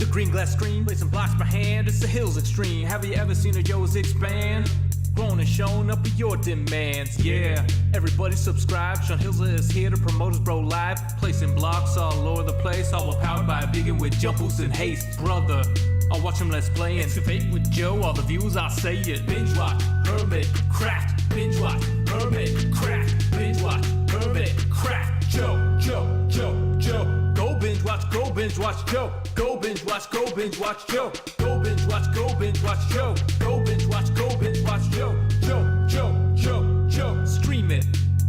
The green glass screen, placing blocks per hand, it's the hills extreme. Have you ever seen a yo's expand? Grown and shown up with your demands, yeah. Everybody subscribe, Sean Hills is here to promote his bro live. Placing blocks all over the place, all powered by a bigot with jump boost and haste. Brother, I'll watch him let's play and excavate with Joe, all the views I'll say it. Binge watch, Hermitcraft, binge watch, Hermitcraft, binge watch, Hermitcraft. Joe, Joe, Joe, Joe. Go binge watch, Joe. Go binge watch, Joe. Go binge watch, Joe. Go binge watch, Joe. Joe, Joe, Joe, Joe. Stream it,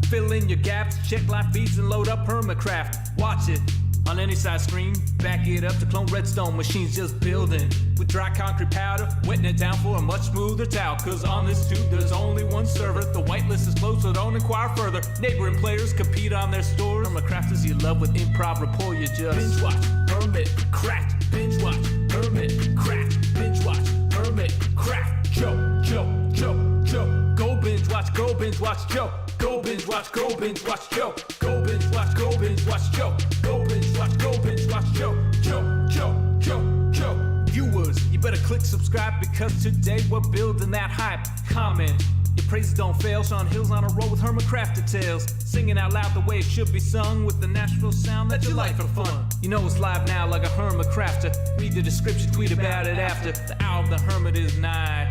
fill in your gaps, check live feeds and load up Hermitcraft. Watch it on any size screen, back it up to clone redstone machines just building. With dry concrete powder, wetting it down for a much smoother towel. Cause on this tube there's only one server, the whitelist is closed so don't inquire further. Neighboring players compete on their stores. Hermitcrafters you love with improv rapport, you just binge watch, Hermitcraft, binge watch, Hermitcraft, binge watch, Hermitcraft. Joe, Joe, Joe, Joe. Go binge watch, Joe. Go binge watch, Joe. Go binge watch, Joe. Go binge watch, Joe. Joe, Joe, Joe, Joe. Viewers, you better click subscribe because today we're building that hype. Comment, your praises don't fail. Sean Hills on a roll with Hermitcraft details, singing out loud the way it should be sung, with the natural sound that you like for fun. You know it's live now like a Hermitcrafter. Read the description, tweet about it after. The hour of the Hermit is nigh,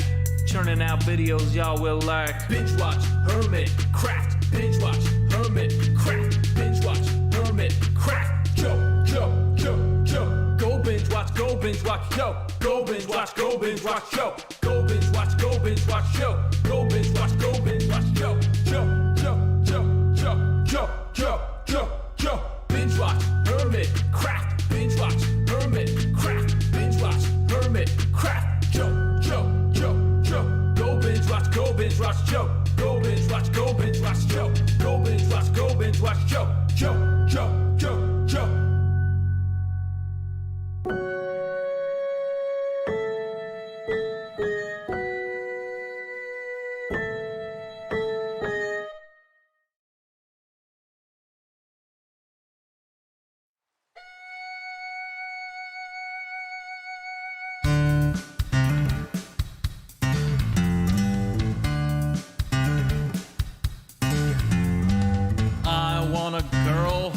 churning out videos y'all will like. Binge watch, Hermitcraft. Binge watch, Hermitcraft. Binge watch, Hermitcraft. Joe, Joe, Joe, Joe. Go binge watch, Joe. Go binge watch, Joe. Go binge watch, Joe. Go binge watch, Joe. Go binge watch, Joe. Joe, Joe, Joe, Joe, Joe, Joe, Joe, Joe. Binge watch, Hermitcraft. Binge watch, Hermitcraft. Binge watch, Hermitcraft. Joe, Joe, Joe, Joe. Go binge watch, Joe. Go binge watch, Joe. Go binge watch, Joe. Go binge watch, Joe. Joe, Joe, Joe, Joe.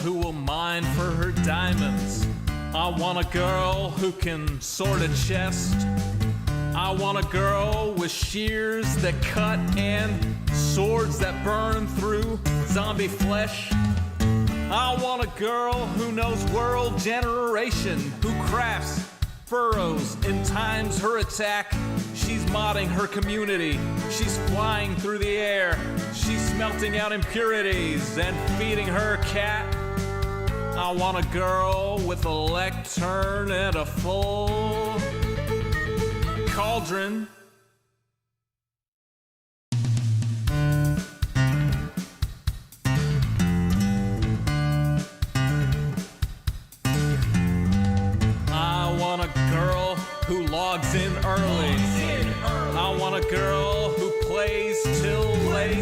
Who will mine for her diamonds. I want a girl who can sort a chest. I want a girl with shears that cut and swords that burn through zombie flesh. I want a girl who knows world generation, who crafts furrows and times her attack. She's modding her community, she's flying through the air, she's smelting out impurities and feeding her cat. I want a girl with a lectern and a full cauldron. I want a girl who logs in early. I want a girl who plays till late.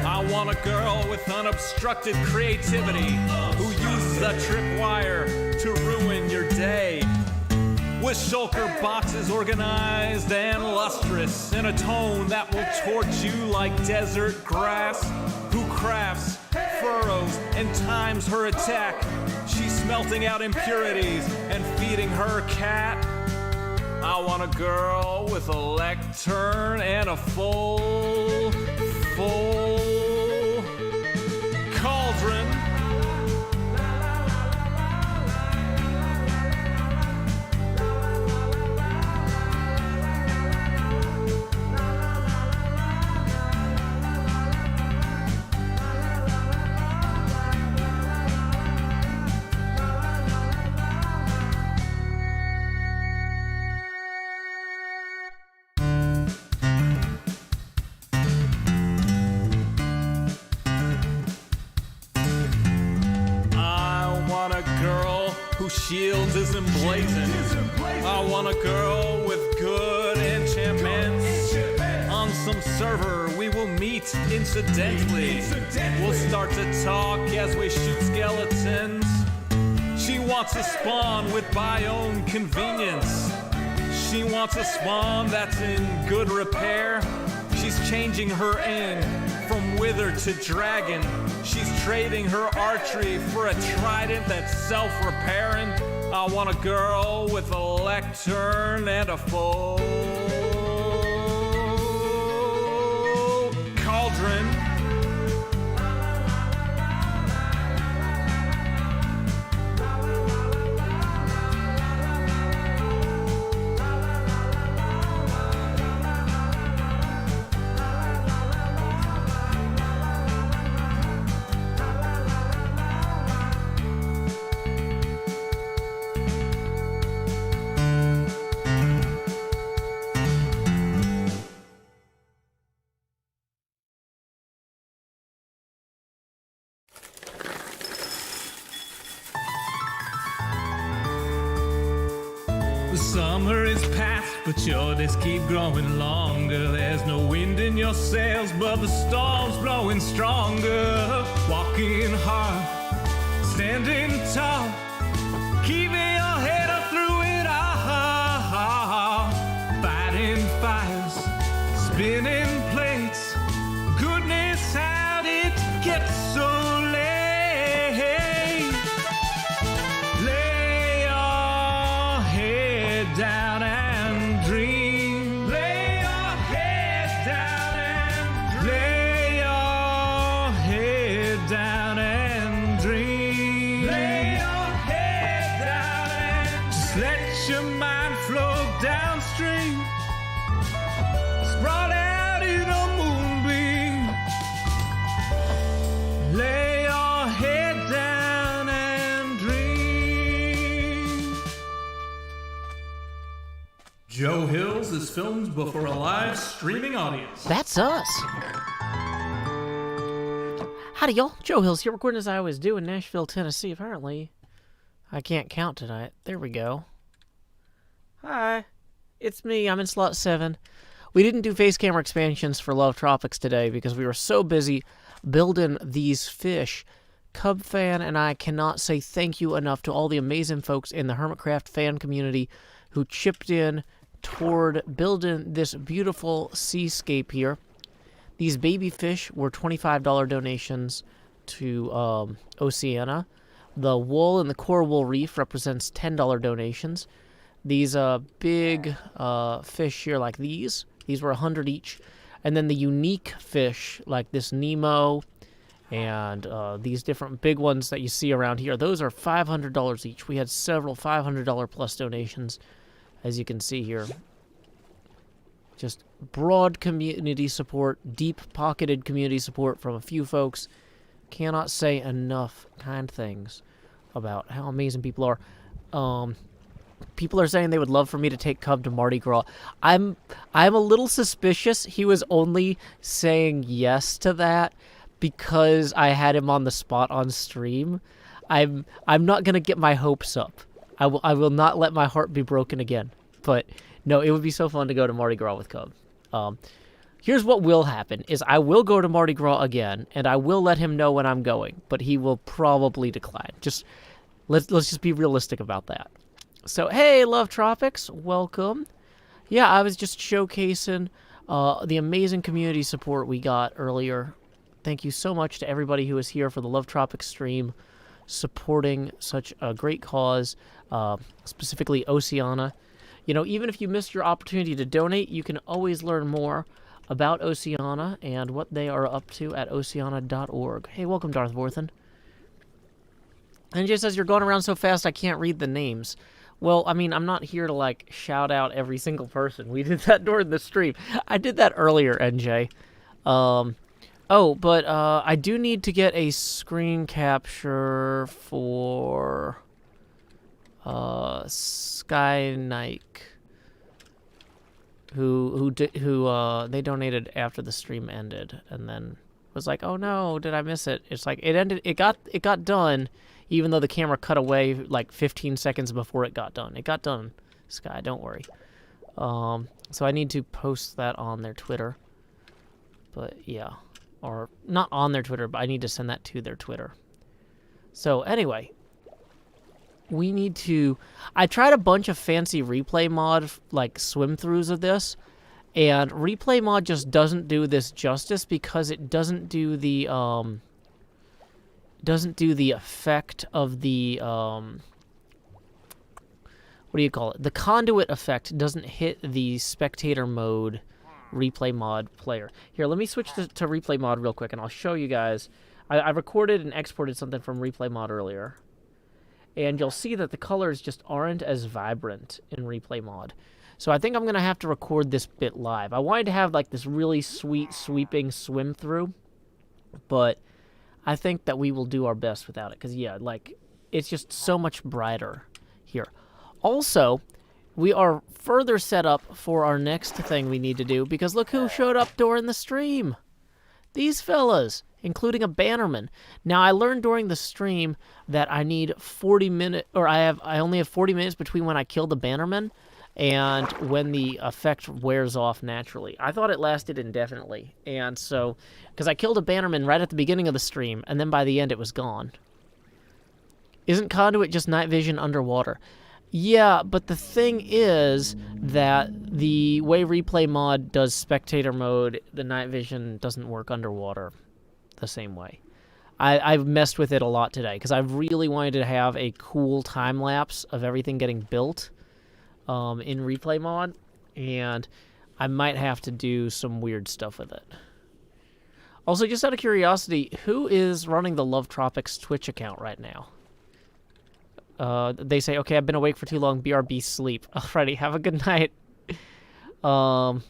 I want a girl with unobstructed creativity, who uses a tripwire to ruin your day. With shulker boxes organized and lustrous, in a tone that will torch you like desert grass. Who crafts furrows and times her attack. She's smelting out impurities and feeding her cat. I want a girl with a lectern and a full cauldron. Whose shield is emblazoned. I want a girl with good enchantments. On some server we will meet incidentally. We'll start to talk as we shoot skeletons. She wants a spawn with biome convenience. She wants a spawn that's in good repair. She's changing her end from wither to dragon. She's trading her archery for a trident that's self-repairing. I want a girl with a lectern and a full cauldron. The summer is past, but your days keep growing longer. There's no wind in your sails, but the storm's blowing stronger. Walking hard, standing tall, keeping your head up through it all. Fighting fires, spinning plates. Goodness, how did it get so late? Down and dream. Lay your head down and lay your head down and dream. Lay your head down and just let your mind flow downstream. Sprawled out in a moonbeam. Lay your head down and dream. Joe Hills is filmed before a live streaming audience. That's us. Howdy, y'all. Joe Hills here, recording as I always do in Nashville, Tennessee. Apparently, I can't count tonight. There we go. Hi. It's me. I'm in slot 7. We didn't do face camera expansions for Love Tropics today because we were so busy building these fish. Cub fan and I cannot say thank you enough to all the amazing folks in the Hermitcraft fan community who chipped in toward building this beautiful seascape here. These baby fish were $25 donations to Oceana. The wool and the coral wool reef represents $10 donations. These big fish here like these were 100 each. And then the unique fish like this Nemo and these different big ones that you see around here, those are $500 each. We had several $500 plus donations, as you can see here. Just broad community support, deep-pocketed community support from a few folks. Cannot say enough kind things about how amazing people are. People are saying they would love for me to take Cub to Mardi Gras. I'm a little suspicious he was only saying yes to that because I had him on the spot on stream. I'm not gonna get my hopes up. I will not let my heart be broken again. But no, it would be so fun to go to Mardi Gras with Cub. Here's what will happen, is I will go to Mardi Gras again, and I will let him know when I'm going, but he will probably decline. Let's just be realistic about that. So, hey, Love Tropics, welcome. Yeah, I was just showcasing the amazing community support we got earlier. Thank you so much to everybody who was here for the Love Tropics stream, supporting such a great cause, specifically Oceana. You know, even if you missed your opportunity to donate, you can always learn more about Oceana and what they are up to at oceana.org. Hey, welcome, Darth Vorthen. And just says, you're going around so fast I can't read the names. Well, I mean, I'm not here to, like, shout out every single person. We did that during the stream. I did that earlier, NJ. But I do need to get a screen capture for Sky Nike, who they donated after the stream ended, and then was like, oh no, did I miss it? It's like it got done, even though the camera cut away like 15 seconds before it got done. It got done, Sky, don't worry. So I need to post that on their Twitter. But yeah, or not on their Twitter, but I need to send that to their Twitter. So anyway, we need to... I tried a bunch of fancy replay mod, like, swim-throughs of this, and replay mod just doesn't do this justice because it doesn't do the, effect of the, what do you call it? The conduit effect doesn't hit the spectator mode replay mod player. Here, let me switch to replay mod real quick, and I'll show you guys. I recorded and exported something from replay mod earlier, and you'll see that the colors just aren't as vibrant in replay mod. So I think I'm going to have to record this bit live. I wanted to have like this really sweet, sweeping swim through, but I think that we will do our best without it, because, yeah, like, it's just so much brighter here. Also, we are further set up for our next thing we need to do, because look who showed up during the stream. These fellas, including a bannerman. Now, I learned during the stream that I need 40 minutes, or I only have 40 minutes between when I kill the bannerman and when the effect wears off naturally. I thought it lasted indefinitely, and so, because I killed a bannerman right at the beginning of the stream, and then by the end it was gone. Isn't Conduit just night vision underwater? Yeah, but the thing is that the way replay mod does spectator mode, the night vision doesn't work underwater the same way. I've messed with it a lot today, because I really wanted to have a cool time lapse of everything getting built in replay mod, and I might have to do some weird stuff with it. Also, just out of curiosity, who is running the Love Tropics Twitch account right now? They say, okay, I've been awake for too long, BRB sleep. Alrighty, have a good night. But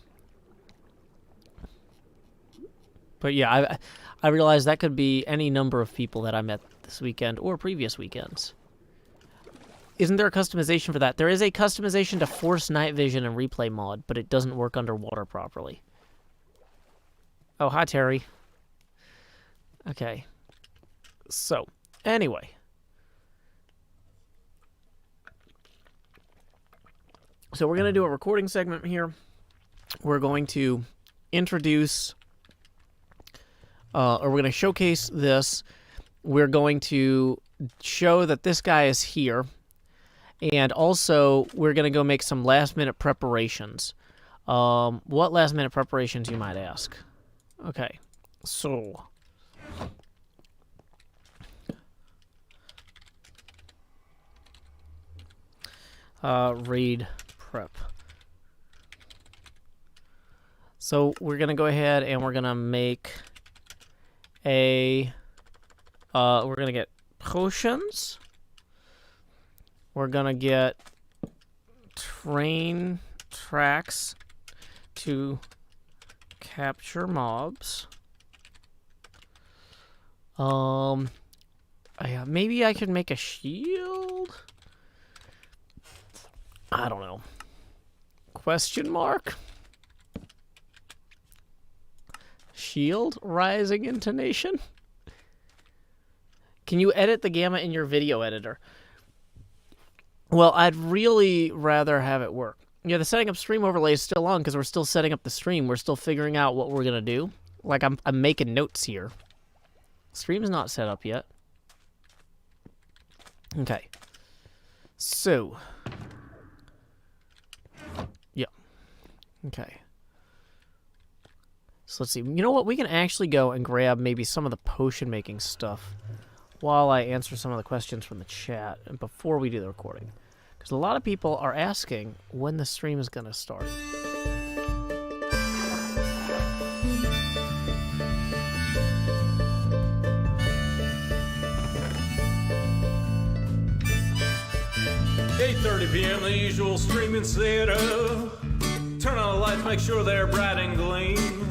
yeah, I realized that could be any number of people that I met this weekend or previous weekends. Isn't there a customization for that? There is a customization to force night vision and replay mod, but it doesn't work underwater properly. Oh, hi, Terry. Okay. So, anyway. So we're going to do a recording segment here. We're going to introduce, or we're going to showcase this. We're going to show that this guy is here. And also, we're going to go make some last-minute preparations. What last-minute preparations, you might ask? Okay, so... read prep. So, we're going to go ahead and we're going to make a... we're going to get potions. We're going to get train tracks to capture mobs. Maybe I could make a shield? I don't know. Question mark? Shield rising intonation? Can you edit the gamma in your video editor? Well, I'd really rather have it work. Yeah, the setting up stream overlay is still on because we're still setting up the stream. We're still figuring out what we're going to do. Like, I'm making notes here. Stream's not set up yet. Okay. So. Yeah. Okay. So let's see. You know what? We can actually go and grab maybe some of the potion making stuff while I answer some of the questions from the chat and before we do the recording. Because a lot of people are asking when the stream is going to start. "8:30 p.m. the usual streaming setup. Turn on the lights, make sure they're bright and gleam.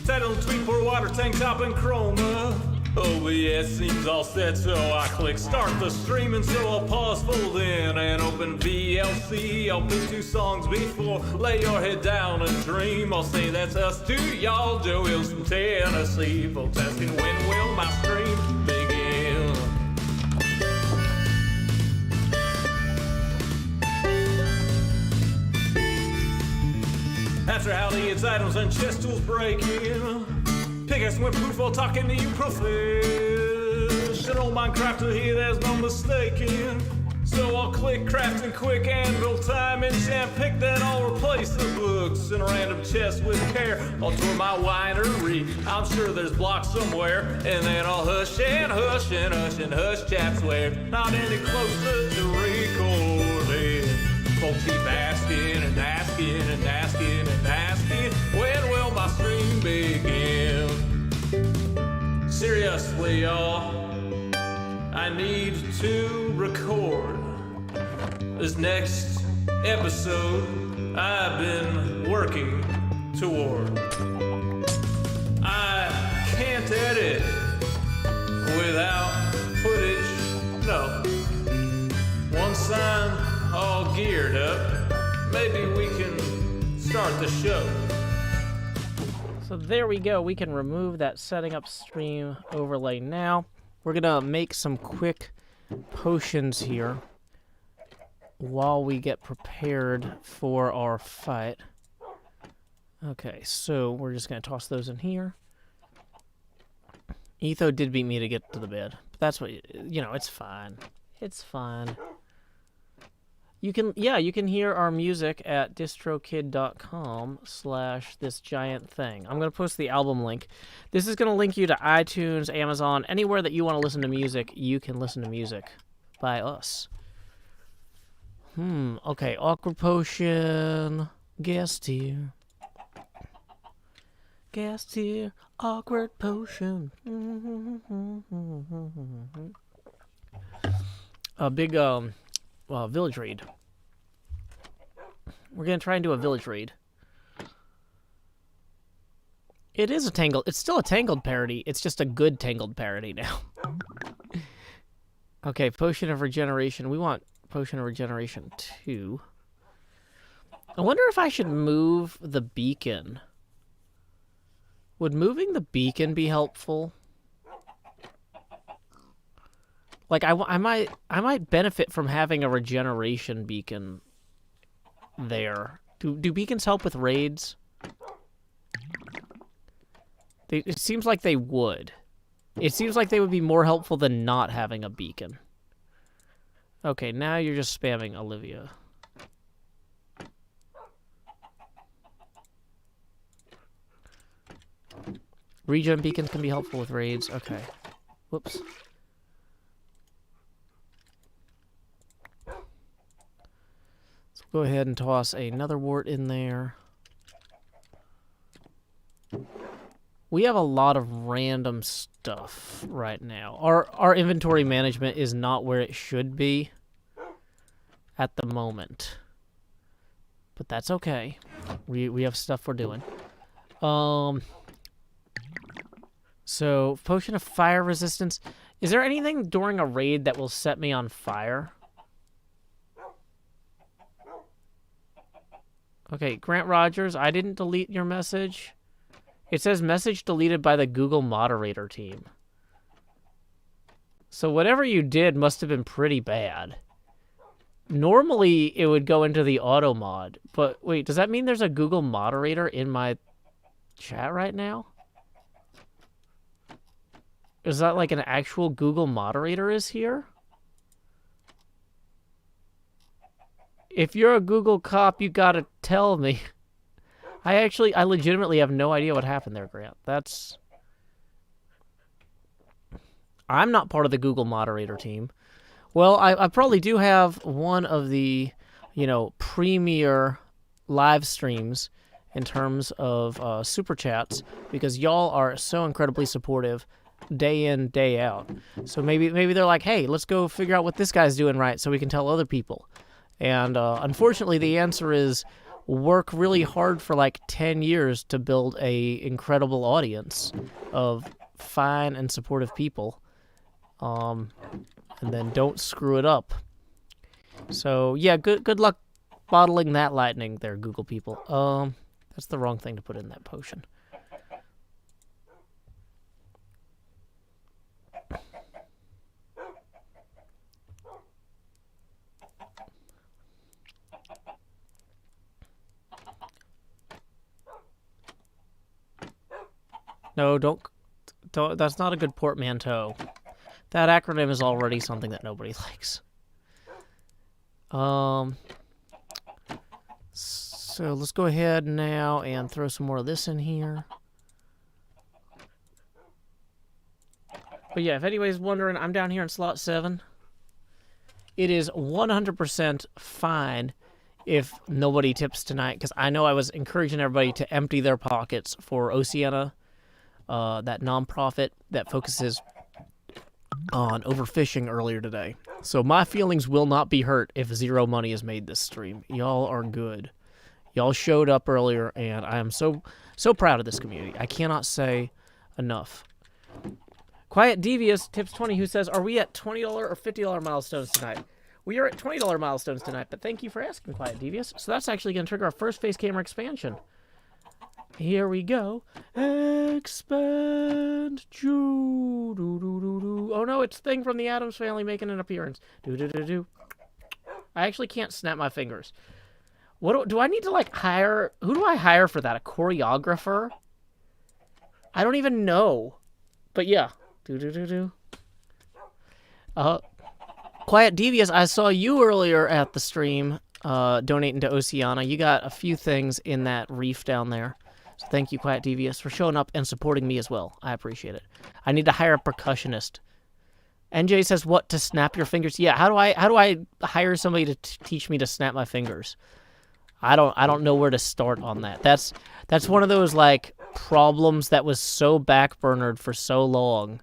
Title and tweet for water tank top and chroma. OBS seems all set, so I click start the stream, and so I'll pause, fold in, and open VLC. I'll pick 2 songs before lay your head down and dream. I'll say that's us to y'all, Joe Hills from Tennessee. Folks asking when will my stream begin? After how the its items and chest tools break in. Pickaxe went poof while talking to you professional Minecrafter here, there's no mistaking. all click, crafting quick, anvil time, enchant, pick, then I'll replace the books in a random chest with care. I'll tour my winery, I'm sure there's blocks somewhere, and then I'll hush and hush and hush and hush chat swear. Not any closer to recording. Folks keep asking and asking and asking and asking, when will my stream begin? Seriously, y'all, I need to record this next episode I've been working toward. I can't edit without footage, no. Once I'm all geared up, maybe we can start the show. So there we go. We can remove that setting up stream overlay now. We're going to make some quick potions here while we get prepared for our fight. Okay, so we're just going to toss those in here. Etho did beat me to get to the bed. But that's what, you know, it's fine. It's fine. You can hear our music at distrokid.com/thisgiantthing. I'm going to post the album link. This is going to link you to iTunes, Amazon, anywhere that you want to listen to music, you can listen to music by us. Okay, awkward potion, guest here. Guest here, awkward potion. A big, village raid. We're gonna try and do a village raid. It is a Tangled. It's still a Tangled parody. It's just a good Tangled parody now. Okay, Potion of Regeneration. We want Potion of Regeneration 2. I wonder if I should move the beacon. Would moving the beacon be helpful? Like, I might benefit from having a regeneration beacon there. Do beacons help with raids? It seems like they would. It seems like they would be more helpful than not having a beacon. Okay, now you're just spamming Olivia. Regen beacons can be helpful with raids. Okay. Whoops. Go ahead and toss another wart in there. We have a lot of random stuff right now. Our inventory management is not where it should be at the moment. But that's okay. We have stuff we're doing. So, Potion of Fire Resistance. Is there anything during a raid that will set me on fire? Okay, Grant Rogers, I didn't delete your message. It says message deleted by the Google moderator team. So whatever you did must have been pretty bad. Normally, it would go into the auto mod. But wait, does that mean there's a Google moderator in my chat right now? Is that like an actual Google moderator is here? If you're a Google cop, you gotta tell me. I legitimately have no idea what happened there, Grant. I'm not part of the Google moderator team. Well, I probably do have one of the, premier live streams in terms of super chats, because y'all are so incredibly supportive day in, day out. So maybe they're like, hey, let's go figure out what this guy's doing right so we can tell other people. And unfortunately, the answer is work really hard for like 10 years to build a incredible audience of fine and supportive people. And then don't screw it up. So, yeah, good luck bottling that lightning there, Google people. That's the wrong thing to put in that potion. No, don't. That's not a good portmanteau. That acronym is already something that nobody likes. So let's go ahead now and throw some more of this in here. But yeah, if anybody's wondering, I'm down here in slot 7. It is 100% fine if nobody tips tonight, because I know I was encouraging everybody to empty their pockets for Oceana, that nonprofit that focuses on overfishing earlier today. So my feelings will not be hurt if 0 money is made this stream. Y'all are good. Y'all showed up earlier, and I am so proud of this community. I cannot say enough. Quiet Devious tips 20, who says, are we at $20 or $50 milestones tonight? We are at $20 milestones tonight, but thank you for asking, Quiet Devious. So that's actually going to trigger our first face camera expansion. Here we go. Expand. Oh no, it's Thing from the Addams Family making an appearance. I actually can't snap my fingers. What do I need to, like, hire? Who do I hire for that? A choreographer? I don't even know. But yeah. Quiet Devious, I saw you earlier at the stream donating to Oceana. You got a few things in that reef down there. So thank you, Quiet Devious, for showing up and supporting me as well. I appreciate it. I need to hire a percussionist. NJ says, what, to snap your fingers? Yeah, how do I hire somebody to teach me to snap my fingers? I don't know where to start on that. That's one of those, like, problems that was so backburnered for so long.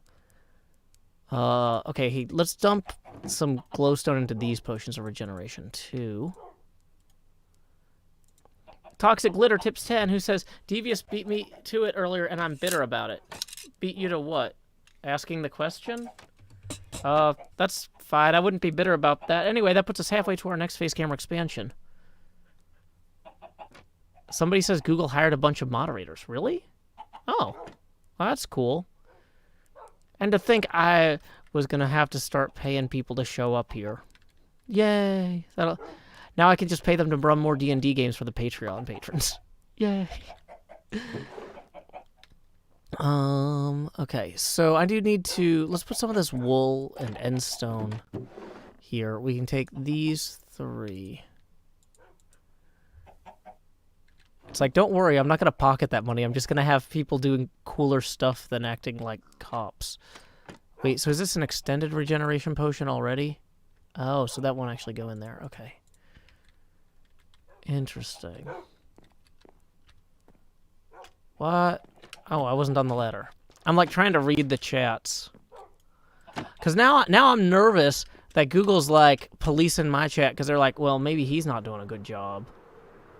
Okay, hey, let's dump some glowstone into these potions of regeneration too. Toxic Glitter tips 10, who says, Devious beat me to it earlier and I'm bitter about it. Beat you to what? Asking the question? That's fine. I wouldn't be bitter about that. Anyway, that puts us halfway to our next face camera expansion. Somebody says Google hired a bunch of moderators. Really? Oh, well, that's cool. And to think I was going to have to start paying people to show up here. Yay. Now I can just pay them to run more D&D games for the Patreon patrons. Yay. Okay, so I do need to... Let's put some of this wool and endstone here. We can take these 3... It's like, don't worry, I'm not going to pocket that money. I'm just going to have people doing cooler stuff than acting like cops. Wait, so is this an extended regeneration potion already? Oh, so that won't actually go in there. Okay. Interesting. What? Oh, I wasn't on the ladder. I'm, like, trying to read the chats. Because now I'm nervous that Google's, like, policing my chat because they're like, well, maybe he's not doing a good job.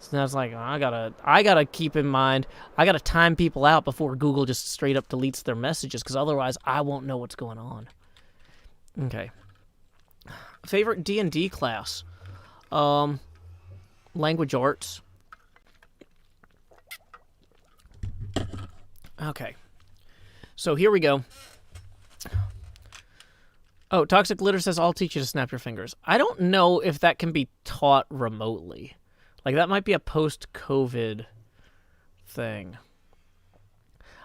So now it's like, I gotta keep in mind, I gotta time people out before Google just straight up deletes their messages, because otherwise I won't know what's going on. Okay. Favorite D&D class? Language arts. Okay. So here we go. Oh, Toxic Glitter says, I'll teach you to snap your fingers. I don't know if that can be taught remotely. Like, that might be a post-COVID thing.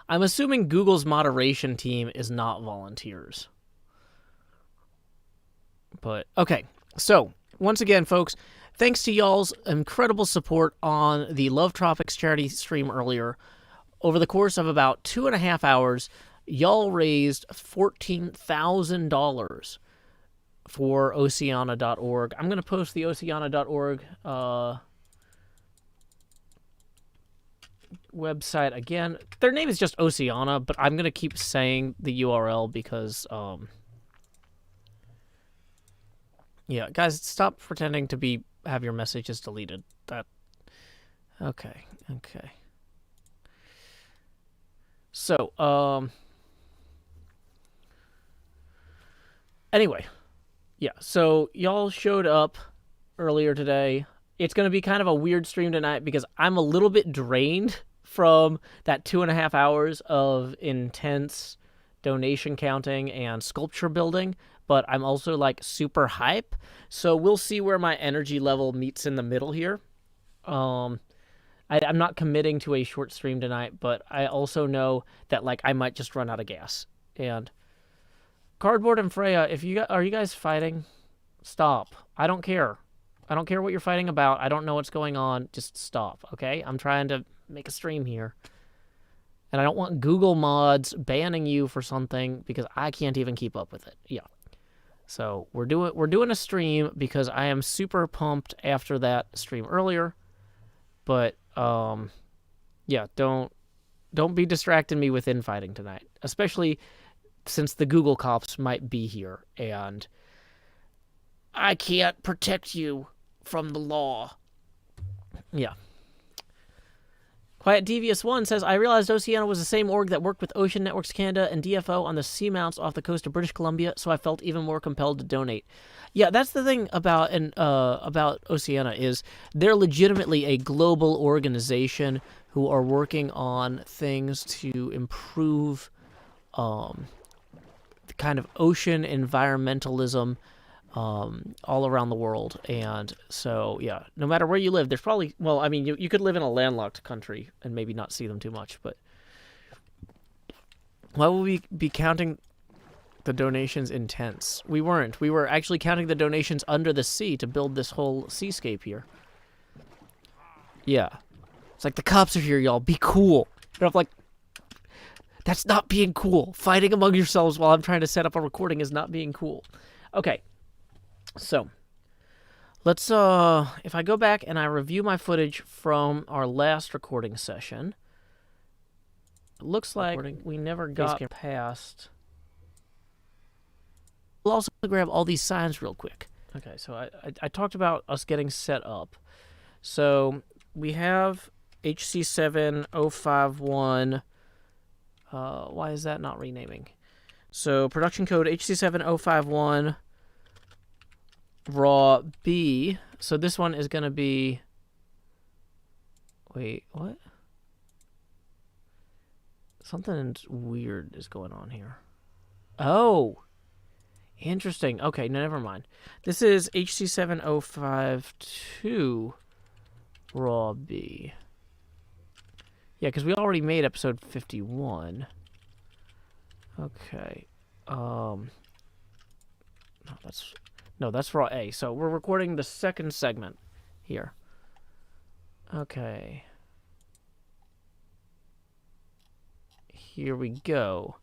I'm assuming Google's moderation team is not volunteers. But, okay. So, once again, folks, thanks to y'all's incredible support on the Love Tropics charity stream earlier. Over the course of about 2.5 hours, y'all raised $14,000 for Oceana.org. I'm going to post the Oceana.org website again. Their name is just Oceana, but I'm going to keep saying the URL because, yeah, guys, stop pretending to have your messages deleted. Okay. So, anyway, yeah, so y'all showed up earlier today. It's going to be kind of a weird stream tonight because I'm a little bit drained from that 2.5 hours of intense donation counting and sculpture building, but I'm also, like, super hype. So we'll see where my energy level meets in the middle here. I'm not committing to a short stream tonight, but I also know that, like, I might just run out of gas. And Cardboard and Freya, are you guys fighting? Stop. I don't care. I don't care what you're fighting about. I don't know what's going on. Just stop, okay? I'm trying to make a stream here. And I don't want Google mods banning you for something because I can't even keep up with it. Yeah. So we're doing a stream because I am super pumped after that stream earlier. But yeah, don't be distracting me with infighting tonight, especially since the Google cops might be here and I can't protect you from the law. Yeah. Quiet Devious 1 says, I realized Oceana was the same org that worked with Ocean Networks Canada and DFO on the seamounts off the coast of British Columbia, so I felt even more compelled to donate. Yeah, that's the thing about Oceana is they're legitimately a global organization who are working on things to improve the kind of ocean environmentalism all around the world. And so, yeah, no matter where you live, there's probably, well, I mean, you could live in a landlocked country and maybe not see them too much, but why will we be counting the donations in tents? We weren't. We were actually counting the donations under the sea to build this whole seascape here. Yeah. It's like, the cops are here, y'all. Be cool. And I'm like, that's not being cool. Fighting among yourselves while I'm trying to set up a recording is not being cool. Okay. So, let's, if I go back and I review my footage from our last recording session, it looks like we never got past. We'll also grab all these signs real quick. Okay, so I talked about us getting set up. So, we have HC7051. Why is that not renaming? So, production code HC7051. Raw B. So this one is going to be... Wait, what? Something weird is going on here. Oh! Interesting. Okay, no, never mind. This is HC7052 Raw B. Yeah, because we already made episode 51. Okay. No, that's raw A. So we're recording the second segment here. Okay. Here we go.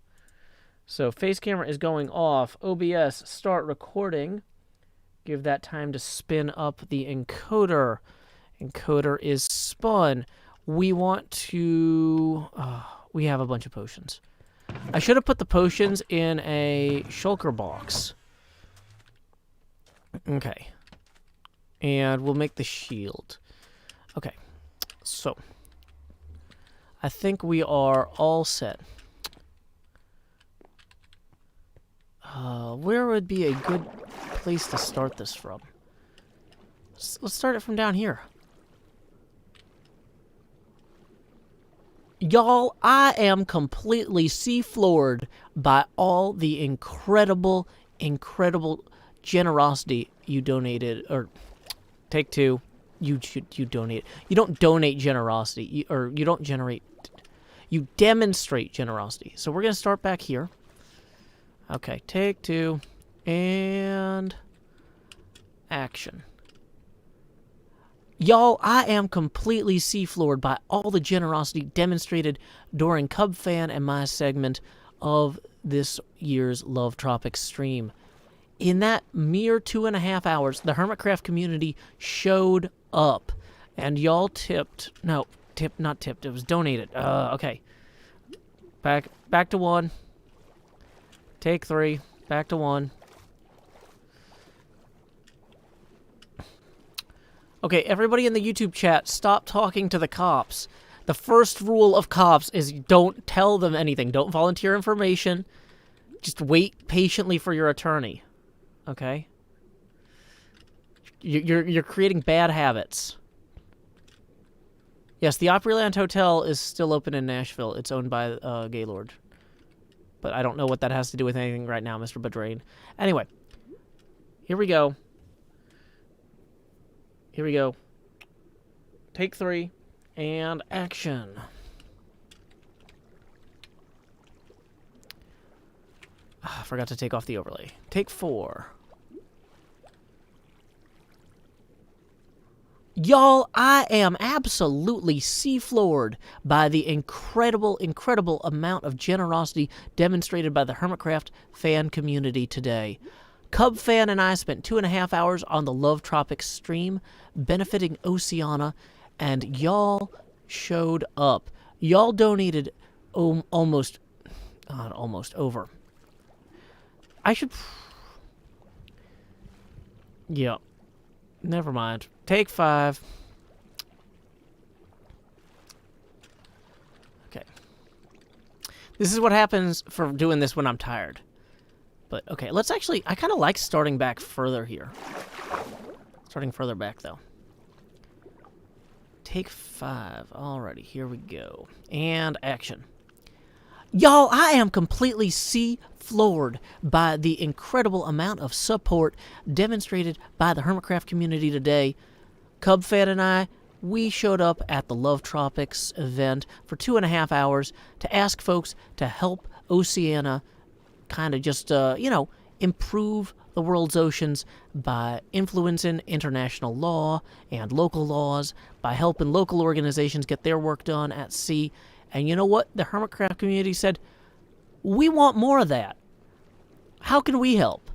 So face camera is going off. OBS, start recording. Give that time to spin up the encoder. Encoder is spun. We want to... we have a bunch of potions. I should have put the potions in a shulker box. Okay. And we'll make the shield. Okay. So. I think we are all set. Where would be a good place to start this from? Let's start it from down here. Y'all, I am completely seafloored by all the incredible generosity you donated, or take two, you donate. You don't donate generosity, you don't generate, you demonstrate generosity. So we're going to start back here. Okay, take two, and action. Y'all, I am completely seafloored by all the generosity demonstrated during Cub Fan and my segment of this year's Love Tropics stream. In that mere 2.5 hours, the Hermitcraft community showed up. And y'all tipped... No, not tipped. It was donated. Okay. Back to one. Take three. Back to one. Okay, everybody in the YouTube chat, stop talking to the cops. The first rule of cops is don't tell them anything. Don't volunteer information. Just wait patiently for your attorney. Okay? You're creating bad habits. Yes, the Opryland Hotel is still open in Nashville. It's owned by Gaylord. But I don't know what that has to do with anything right now, Mr. Bedrain. Anyway. Here we go. Here we go. Take three. And action. I forgot to take off the overlay. Take four. Y'all, I am absolutely seafloored by the incredible amount of generosity demonstrated by the Hermitcraft fan community today. Cub Fan and I spent 2.5 hours on the Love Tropics stream benefiting Oceana, and y'all showed up. Y'all donated almost over. I should... Yeah. Never mind. Take 5. Okay. This is what happens for doing this when I'm tired. But, okay, let's actually... I kind of like starting back further here. Starting further back, though. Take 5. Alrighty, here we go. And action. Y'all, I am completely floored by the incredible amount of support demonstrated by the Hermitcraft community today. Cub Fan and I, we showed up at the Love Tropics event for 2.5 hours to ask folks to help Oceana kind of just, improve the world's oceans by influencing international law and local laws, by helping local organizations get their work done at sea. And you know what? The Hermitcraft community said, we want more of that. How can we help?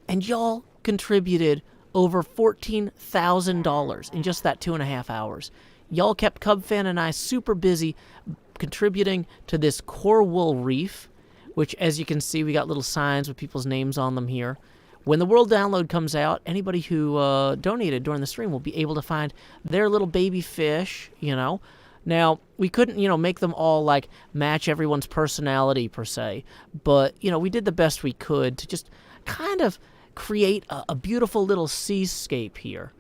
And y'all contributed over $14,000 in just that 2.5 hours. Y'all kept Cub Fan and I super busy contributing to this coral wool reef, which, as you can see, we got little signs with people's names on them here. When the world download comes out, anybody who donated during the stream will be able to find their little baby fish, Now, we couldn't, make them all, match everyone's personality, per se. But, we did the best we could to just kind of create a beautiful little seascape here.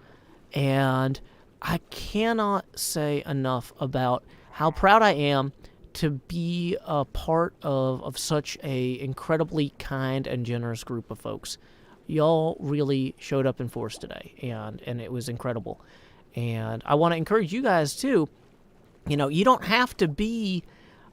And I cannot say enough about how proud I am to be a part of such a incredibly kind and generous group of folks. Y'all really showed up in force today, and it was incredible. And I want to encourage you guys, too. You don't have to be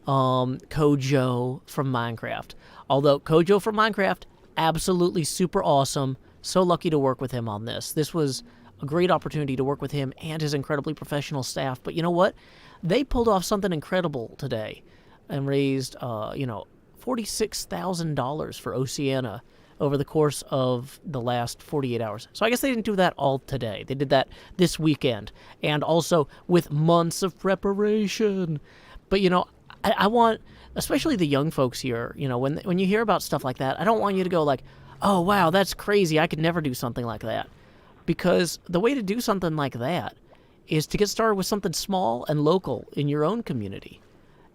Kojo from Minecraft. Although Kojo from Minecraft, absolutely super awesome. So lucky to work with him on this. This was a great opportunity to work with him and his incredibly professional staff. But you know what? They pulled off something incredible today and raised, $46,000 for Oceana over the course of the last 48 hours. So I guess they didn't do that all today. They did that this weekend, and also with months of preparation. But, I want, especially the young folks here, when you hear about stuff like that, I don't want you to go like, oh, wow, that's crazy. I could never do something like that. Because the way to do something like that is to get started with something small and local in your own community.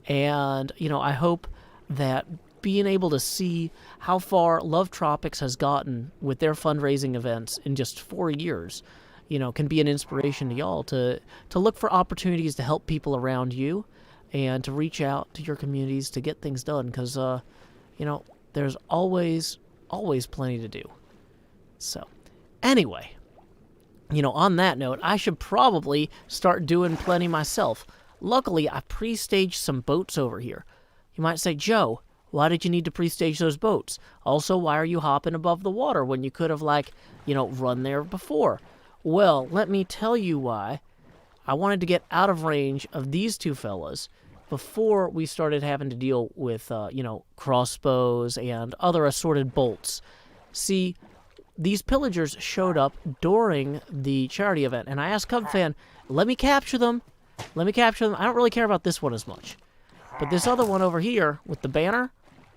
And, I hope that being able to see how far Love Tropics has gotten with their fundraising events in just 4 years, can be an inspiration to y'all to look for opportunities to help people around you and to reach out to your communities to get things done, because, there's always plenty to do. So, anyway, on that note, I should probably start doing plenty myself. Luckily, I pre-staged some boats over here. You might say, Joe, why did you need to pre-stage those boats? Also, why are you hopping above the water when you could have, run there before? Well, let me tell you why. I wanted to get out of range of these two fellas before we started having to deal with, crossbows and other assorted bolts. See, these pillagers showed up during the charity event, and I asked Cub Fan, let me capture them. I don't really care about this one as much. But this other one over here with the banner,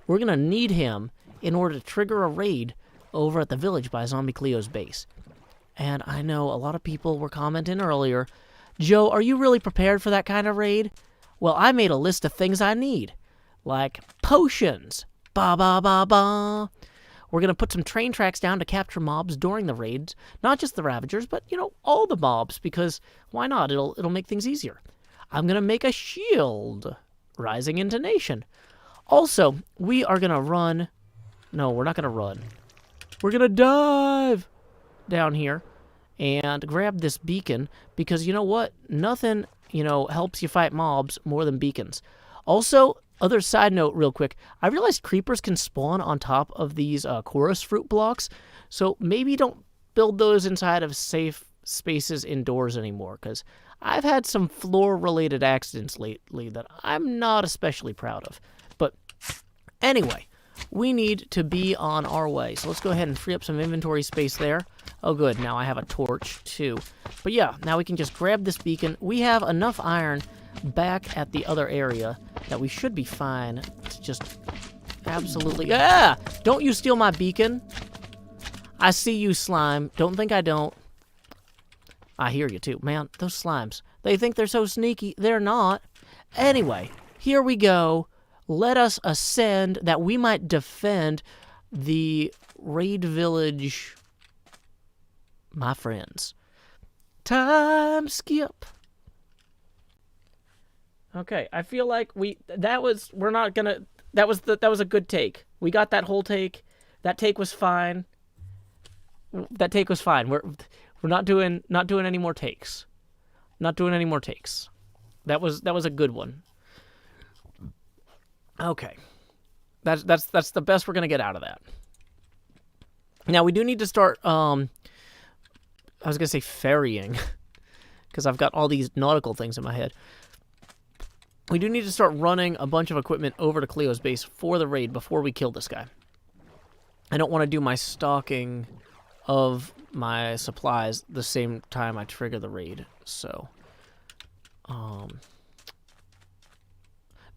we're going to need him in order to trigger a raid over at the village by Zombie Cleo's base. And I know a lot of people were commenting earlier, Joe, are you really prepared for that kind of raid? Well, I made a list of things I need, like potions. Ba-ba-ba-ba. We're going to put some train tracks down to capture mobs during the raids. Not just the Ravagers, but, all the mobs, because why not? It'll make things easier. I'm going to make a shield. Rising intonation. Also, we are going to run... No, we're not going to run. We're going to dive down here and grab this beacon, because you know what? Nothing, helps you fight mobs more than beacons. Also, other side note real quick, I realized creepers can spawn on top of these chorus fruit blocks, so maybe don't build those inside of safe spaces indoors anymore, because I've had some floor-related accidents lately that I'm not especially proud of. But anyway, we need to be on our way. So let's go ahead and free up some inventory space there. Oh, good. Now I have a torch, too. But yeah, now we can just grab this beacon. We have enough iron back at the other area that we should be fine to just absolutely... Ah! Don't you steal my beacon. I see you, slime. Don't think I don't. I hear you, too. Man, those slimes. They think they're so sneaky. They're not. Anyway, here we go. Let us ascend that we might defend the raid village, my friends. Time skip. Okay, I feel like that was a good take. We got that whole take. That take was fine. That take was fine. We're not doing any more takes. Not doing any more takes. That was a good one. Okay. That's the best we're gonna get out of that. Now we do need to start I was gonna say ferrying, because I've got all these nautical things in my head. We do need to start running a bunch of equipment over to Cleo's base for the raid before we kill this guy. I don't want to do my stocking of my supplies the same time I trigger the raid, so...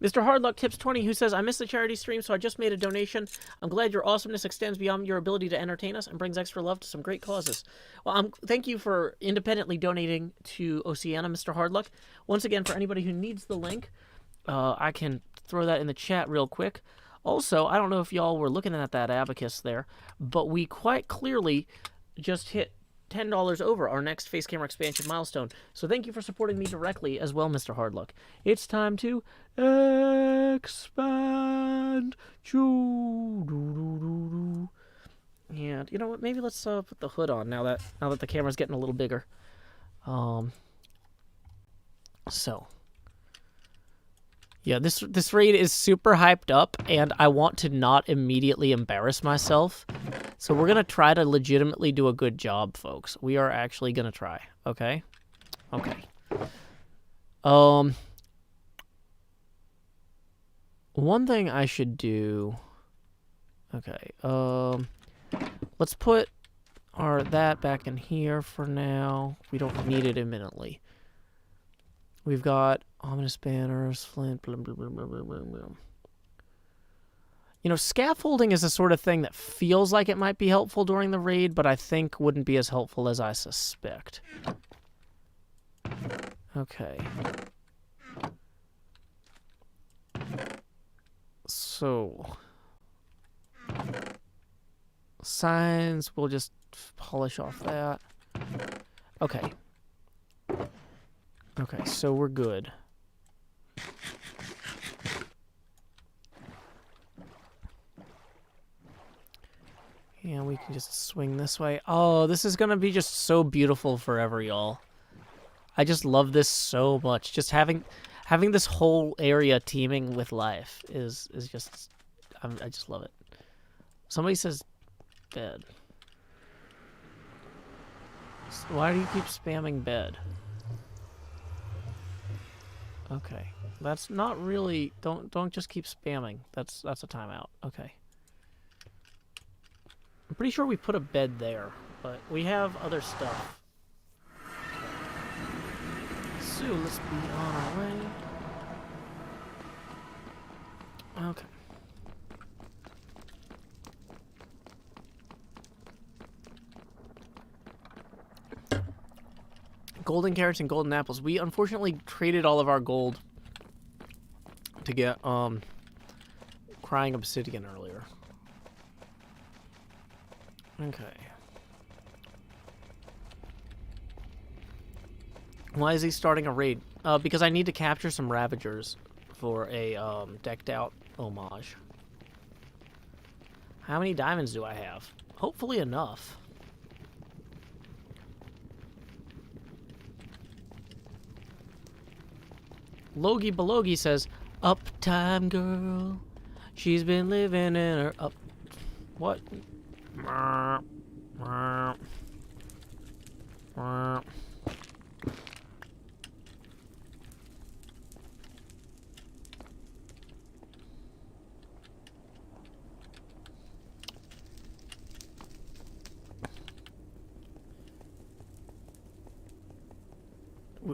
Mr. Hardluck Tips 20, who says, I missed the charity stream, so I just made a donation. I'm glad your awesomeness extends beyond your ability to entertain us and brings extra love to some great causes. Well, thank you for independently donating to Oceana, Mr. Hardluck. Once again, for anybody who needs the link, I can throw that in the chat real quick. Also, I don't know if y'all were looking at that abacus there, but we quite clearly just hit $10 over our next face camera expansion milestone. So thank you for supporting me directly as well, Mr. Hardluck. It's time to expand. And you know what? Maybe let's put the hood on now that the camera's getting a little bigger. So yeah, this raid is super hyped up, and I want to not immediately embarrass myself. So we're going to try to legitimately do a good job, folks. We are actually going to try, okay? Okay. One thing I should do... Okay, let's put that back in here for now. We don't need it imminently. We've got ominous banners, flint, blah, blah, blah, blah, blah, blah. You know, scaffolding is the sort of thing that feels like it might be helpful during the raid, but I think wouldn't be as helpful as I suspect. Okay. So... signs, we'll just polish off that. Okay. Okay, so we're good. And we can just swing this way. Oh, this is gonna be just so beautiful forever, y'all. I just love this so much. Just having this whole area teeming with life is just... I just love it. Somebody says bed. Why do you keep spamming bed? Okay, that's not really... Don't just keep spamming. That's a timeout. Okay. I'm pretty sure we put a bed there, but we have other stuff. Okay. So let's be on our way. Okay. Golden carrots and golden apples. We unfortunately traded all of our gold to get crying obsidian earlier. Okay. Why is he starting a raid? Because I need to capture some ravagers for a decked out homage. How many diamonds do I have? Hopefully enough. Logie Belogie says, uptime girl. She's been living in her up... What?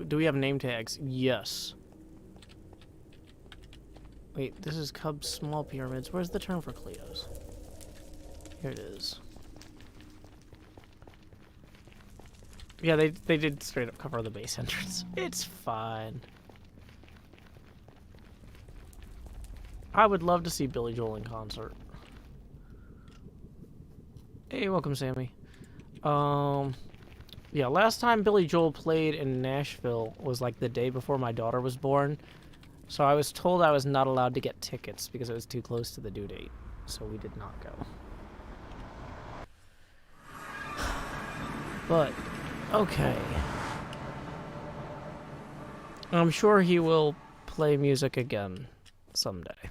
Do we have name tags? Yes. Wait, this is Cub's small pyramids. Where's the term for Cleo's? Here it is. Yeah, they did straight up cover the base entrance. It's fine. I would love to see Billy Joel in concert. Hey, welcome, Sammy. Yeah, last time Billy Joel played in Nashville was like the day before my daughter was born. So I was told I was not allowed to get tickets because it was too close to the due date. So we did not go. But, okay. I'm sure he will play music again someday.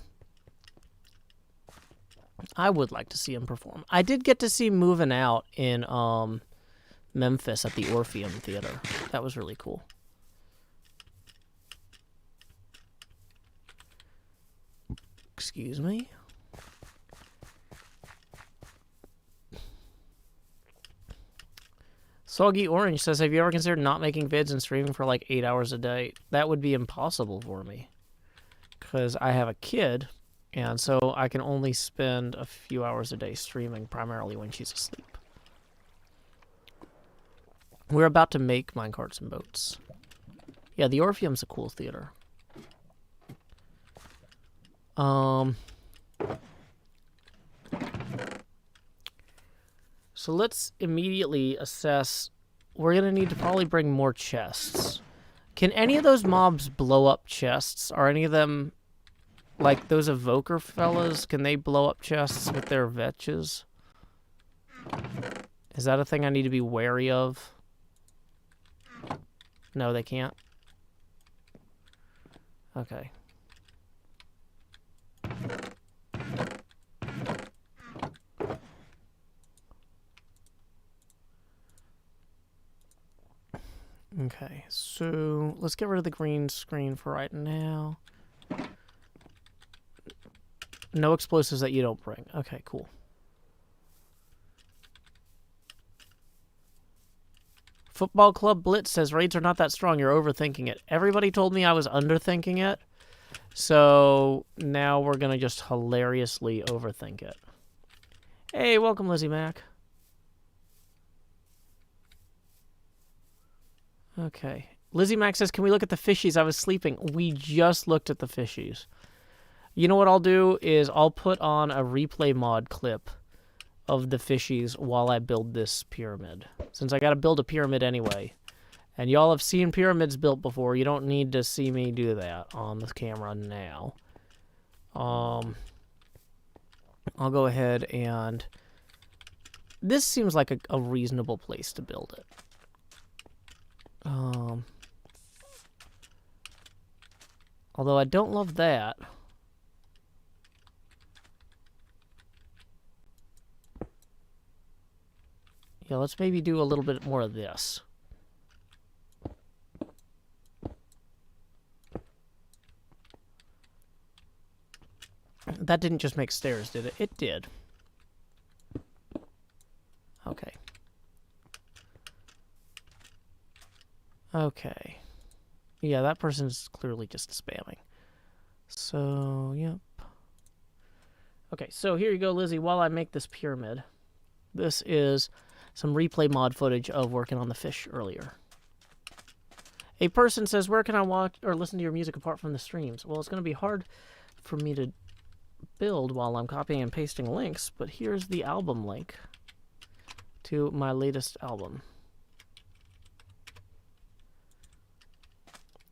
I would like to see him perform. I did get to see Moving Out in Memphis at the Orpheum Theater. That was really cool. Excuse me? Soggy Orange says, have you ever considered not making vids and streaming for like 8 hours a day? That would be impossible for me. Because I have a kid, and so I can only spend a few hours a day streaming, primarily when she's asleep. We're about to make minecarts and boats. Yeah, the Orpheum's a cool theater. So let's immediately assess. We're going to need to probably bring more chests. Can any of those mobs blow up chests? Are any of them, like those evoker fellas, can they blow up chests with their vetches? Is that a thing I need to be wary of? No, they can't. Okay. Okay, so let's get rid of the green screen for right now. No explosives that you don't bring. Okay, cool. Football Club Blitz says raids are not that strong. You're overthinking it. Everybody told me I was underthinking it. So now we're going to just hilariously overthink it. Hey, welcome, Lizzie Mac. Okay. Lizzie Mac says, can we look at the fishies? I was sleeping. We just looked at the fishies. You know what I'll do is I'll put on a replay mod clip of the fishies while I build this pyramid. Since I got to build a pyramid anyway. And y'all have seen pyramids built before. You don't need to see me do that on the camera now. I'll go ahead and... This seems like a reasonable place to build it. Although I don't love that. Yeah, let's maybe do a little bit more of this. That didn't just make stairs, did it? It did. Okay. Okay. Yeah, that person's clearly just spamming. So, yep. Okay, so here you go, Lizzie, while I make this pyramid. This is some replay mod footage of working on the fish earlier. A person says, where can I watch or listen to your music apart from the streams? Well, it's going to be hard for me to build while I'm copying and pasting links, but here's the album link to my latest album.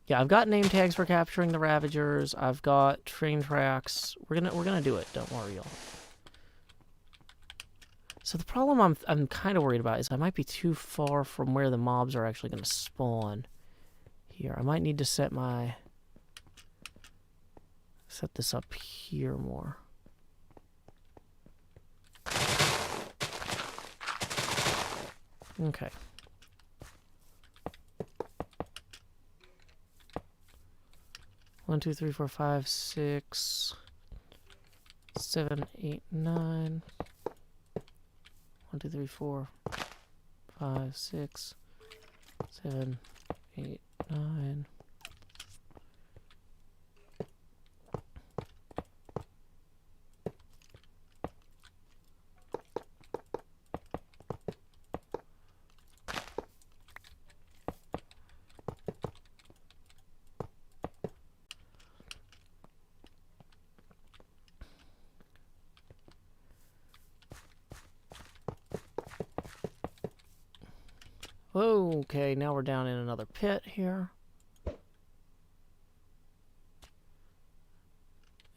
Yeah, I've got name tags for capturing the Ravagers. I've got train tracks. We're gonna do it. Don't worry, y'all. So the problem I'm kind of worried about is I might be too far from where the mobs are actually gonna spawn. Here, I might need to set this up here more. Okay. 1, 2, 3, 4, 5, 6, 7, 8, 9. 1, 2, 3, 4, 5, 6, 7, 8, 9. Okay, now we're down in another pit here.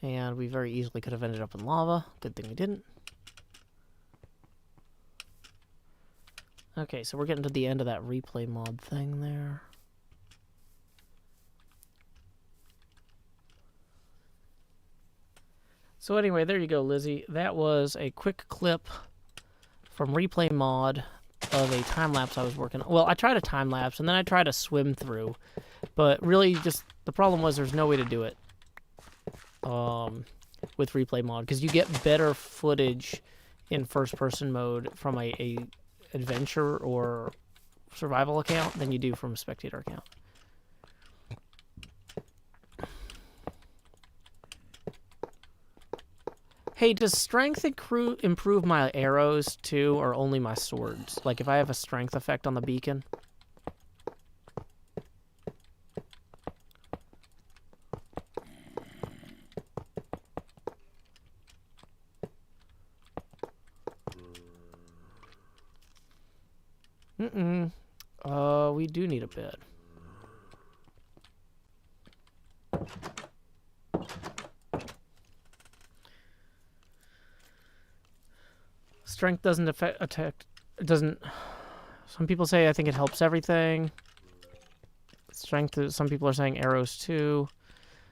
And we very easily could have ended up in lava. Good thing we didn't. Okay, so we're getting to the end of that replay mod thing there. So anyway, there you go, Lizzie. That was a quick clip from replay mod of a time-lapse I was working on. Well, I tried a time-lapse, and then I tried a swim-through. But really, just the problem was there's no way to do it with replay mod, because you get better footage in first-person mode from a adventure or survival account than you do from a spectator account. Hey, does strength improve my arrows too, or only my swords? Like if I have a strength effect on the beacon? We do need a bed. Strength doesn't affect. It doesn't. Some people say I think it helps everything. Strength. Some people are saying arrows too.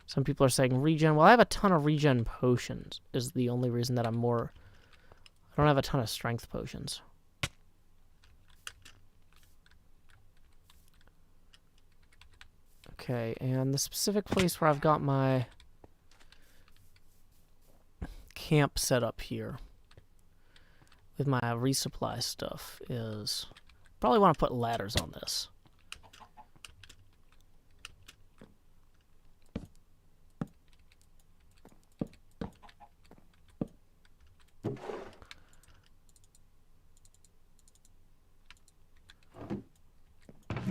Some people are saying regen. Well, I have a ton of regen potions. Is the only reason that I'm more. I don't have a ton of strength potions. Okay, and the specific place where I've got my camp set up here with my resupply stuff is... Probably want to put ladders on this.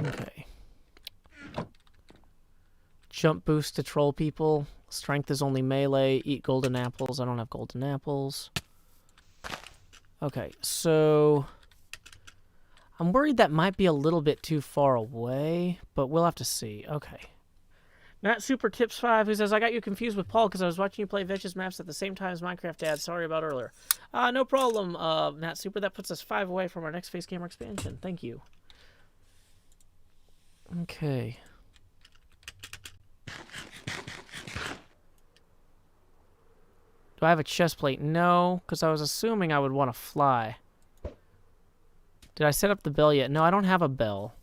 Okay. Jump boost to troll people. Strength is only melee. Eat golden apples. I don't have golden apples. Okay, so... I'm worried that might be a little bit too far away, but we'll have to see. Okay. Matt Super Tips 5, who says, I got you confused with Paul because I was watching you play Vetch's maps at the same time as Minecraft Dad. Sorry about earlier. No problem, Matt Super. That puts us 5 away from our next face gamer expansion. Thank you. Okay. Do I have a chest plate? No, because I was assuming I would want to fly. Did I set up the bell yet? No, I don't have a bell.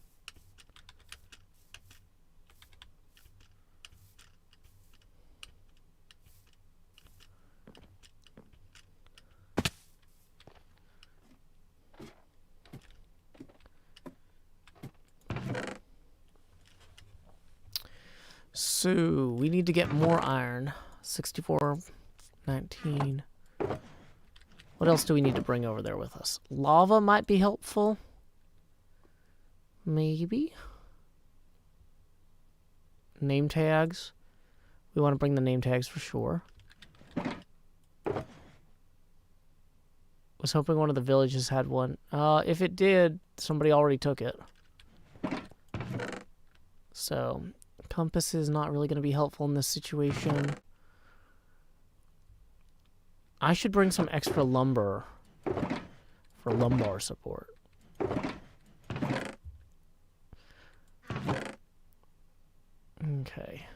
So, we need to get more iron. 64, 19. What else do we need to bring over there with us? Lava might be helpful. Maybe. Name tags. We want to bring the name tags for sure. Was hoping one of the villages had one. If it did, somebody already took it. So, compass is not really going to be helpful in this situation. I should bring some extra lumber for lumbar support. Okay.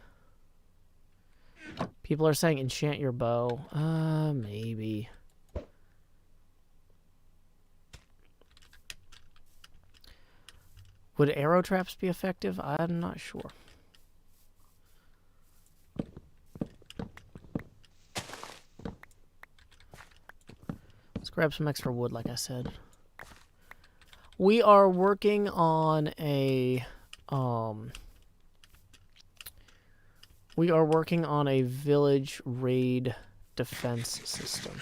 People are saying enchant your bow. Maybe. Would arrow traps be effective? I'm not sure. grab some extra wood, like I said. We are working on a village raid defense system.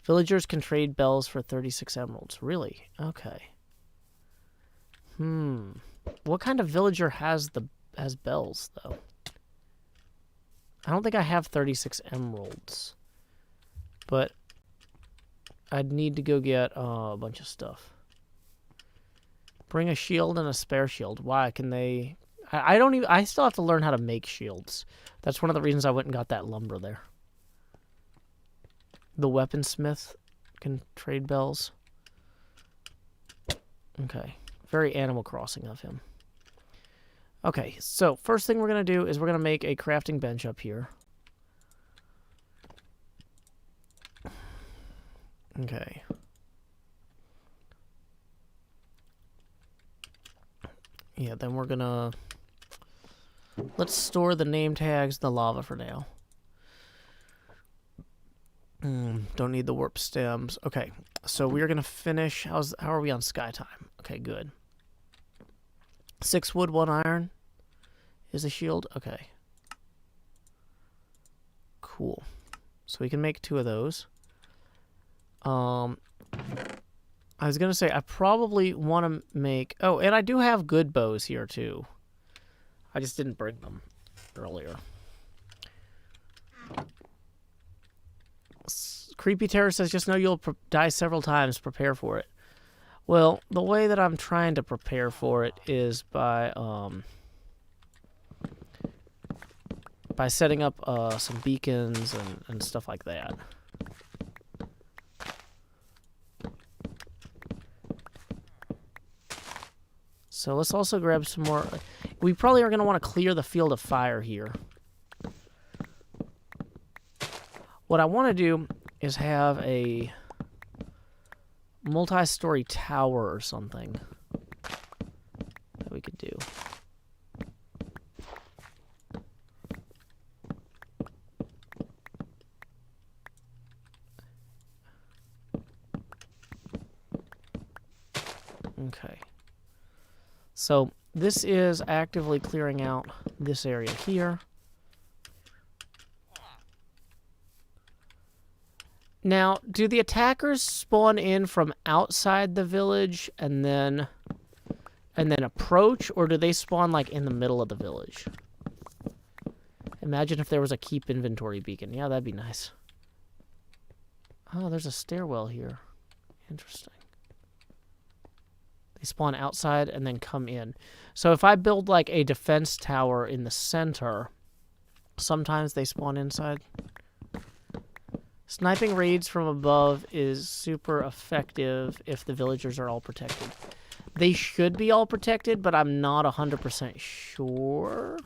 Villagers can trade bells for 36 emeralds. Really? Okay. What kind of villager has bells though? I don't think I have 36 emeralds. But I'd need to go get a bunch of stuff. Bring a shield and a spare shield. Why can they? I don't even. I still have to learn how to make shields. That's one of the reasons I went and got that lumber there. The weaponsmith can trade bells. Okay. Very Animal Crossing of him. Okay, so first thing we're going to do is we're going to make a crafting bench up here. Okay. Yeah, then we're going to... Let's store the name tags in the lava for now. Don't need the warp stems. Okay, so we're going to finish... How are we on sky time? Okay, good. 6 wood, 1 iron is a shield. Okay. Cool. So we can make 2 of those. I was going to say, I probably want to make... Oh, and I do have good bows here, too. I just didn't bring them earlier. Creepy Terror says, just know you'll die several times. Prepare for it. Well, the way that I'm trying to prepare for it is by setting up some beacons and stuff like that. So let's also grab some more. We probably are going to want to clear the field of fire here. What I want to do is have a multi-story tower or something that we could do. Okay. So this is actively clearing out this area here. Now, do the attackers spawn in from outside the village and then approach, or do they spawn like in the middle of the village? Imagine if there was a keep inventory beacon. Yeah, that'd be nice. Oh, there's a stairwell here. Interesting. They spawn outside and then come in. So if I build like a defense tower in the center, sometimes they spawn inside. Sniping raids from above is super effective if the villagers are all protected. They should be all protected, but I'm not 100% sure.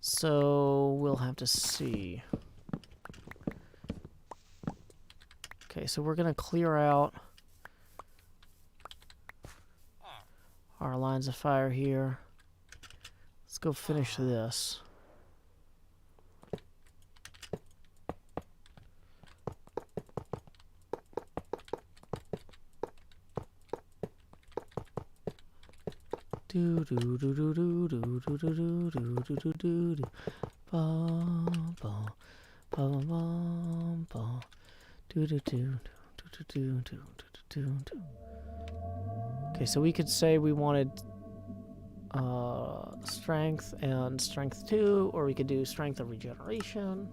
So we'll have to see. Okay, so we're going to clear out our lines of fire here. Let's go finish this. Do do do do do do do do do do do do do do bum bum bum bum bum do do do do do do do do. Okay, so we could say we wanted strength and strength 2, or we could do strength of regeneration,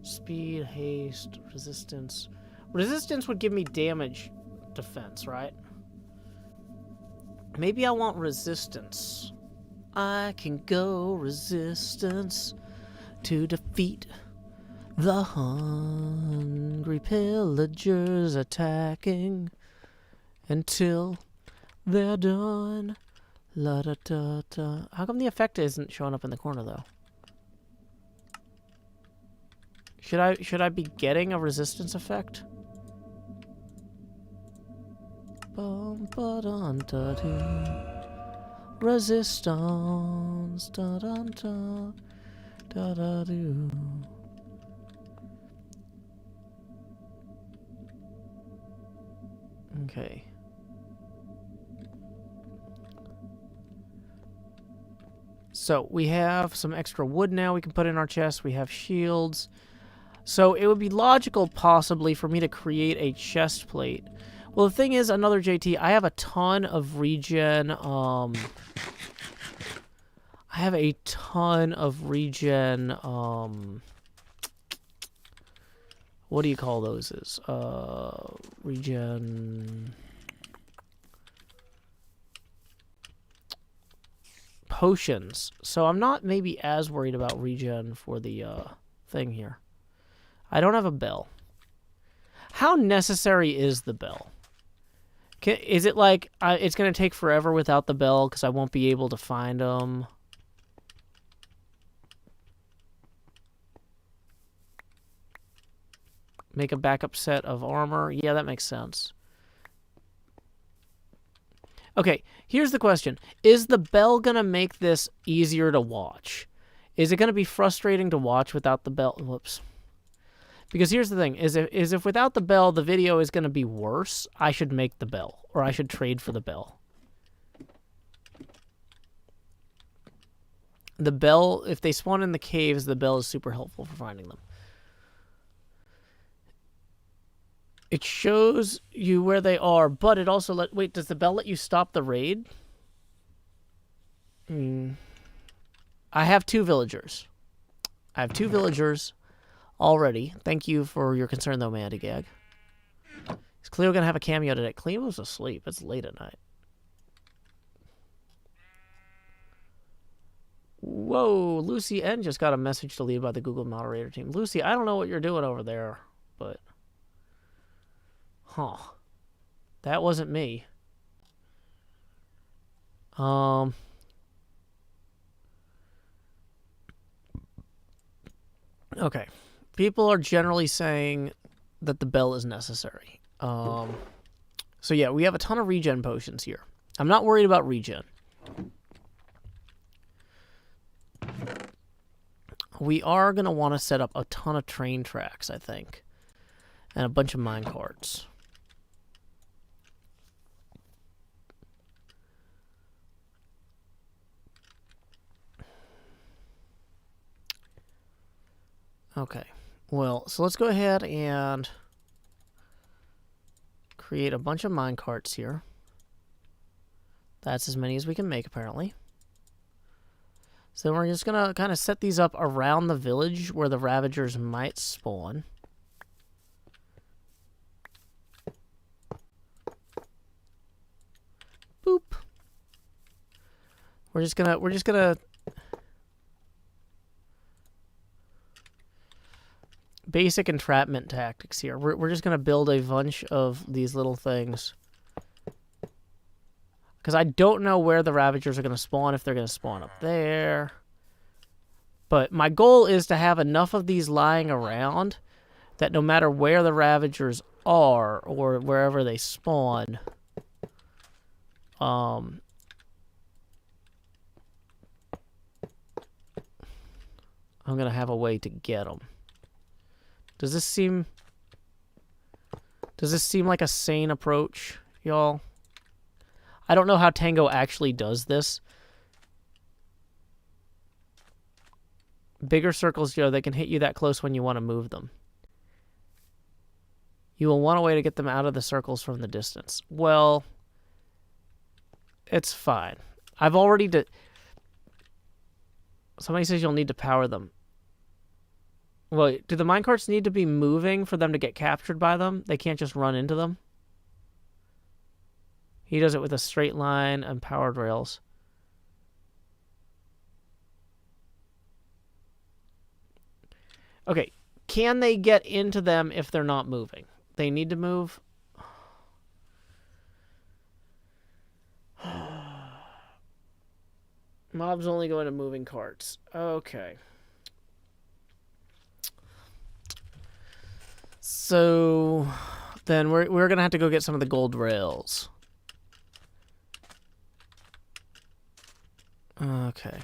speed, haste, resistance. Resistance would give me damage defense, right? Maybe I want resistance. I can go resistance to defeat the hungry pillagers attacking until they're done. La da da da. How come the effect isn't showing up in the corner though? Should I be getting a resistance effect? Resistance. Da da da da da do. Okay. So we have some extra wood now we can put in our chest. We have shields. So it would be logical possibly for me to create a chest plate. Well, the thing is, another JT, I have a ton of regen, I have a ton of regen, what do you call those? Regen potions. So I'm not maybe as worried about regen for the thing here. I don't have a bell. How necessary is the bell? Is it like it's going to take forever without the bell because I won't be able to find them? Make a backup set of armor. Yeah, that makes sense. Okay, here's the question. Is the bell going to make this easier to watch? Is it going to be frustrating to watch without the bell? Whoops. Because here's the thing, is if without the bell the video is going to be worse, I should make the bell, or I should trade for the bell. The bell, if they spawn in the caves, the bell is super helpful for finding them. It shows you where they are, but it also wait, does the bell let you stop the raid? I have 2 villagers. I have 2 villagers already. Thank you for your concern, though, Mandy Gag. Is Cleo going to have a cameo today? Cleo's asleep. It's late at night. Whoa, Lucy N just got a message deleted by the Google moderator team. Lucy, I don't know what you're doing over there, but... Huh. That wasn't me. Okay. People are generally saying that the bell is necessary. So yeah, we have a ton of regen potions here. I'm not worried about regen. We are going to want to set up a ton of train tracks, I think. And a bunch of mine carts. Okay. Well, so let's go ahead and create a bunch of mine carts here. That's as many as we can make, apparently. So we're just going to kind of set these up around the village where the Ravagers might spawn. Boop. We're just gonna basic entrapment tactics here. We're just gonna build a bunch of these little things. Because I don't know where the Ravagers are going to spawn, if they're going to spawn up there. But my goal is to have enough of these lying around that no matter where the Ravagers are, or wherever they spawn, I'm going to have a way to get them. Does this seem like a sane approach, y'all? I don't know how Tango actually does this. Bigger circles, you know, they can hit you that close when you want to move them. You will want a way to get them out of the circles from the distance. Well, it's fine. I've already Somebody says you'll need to power them. Well, do the minecarts need to be moving for them to get captured by them? They can't just run into them? He does it with a straight line and powered rails. Okay, can they get into them if they're not moving? They need to move. Mobs only go into moving carts. Okay. So then we're going to have to go get some of the gold rails. Okay.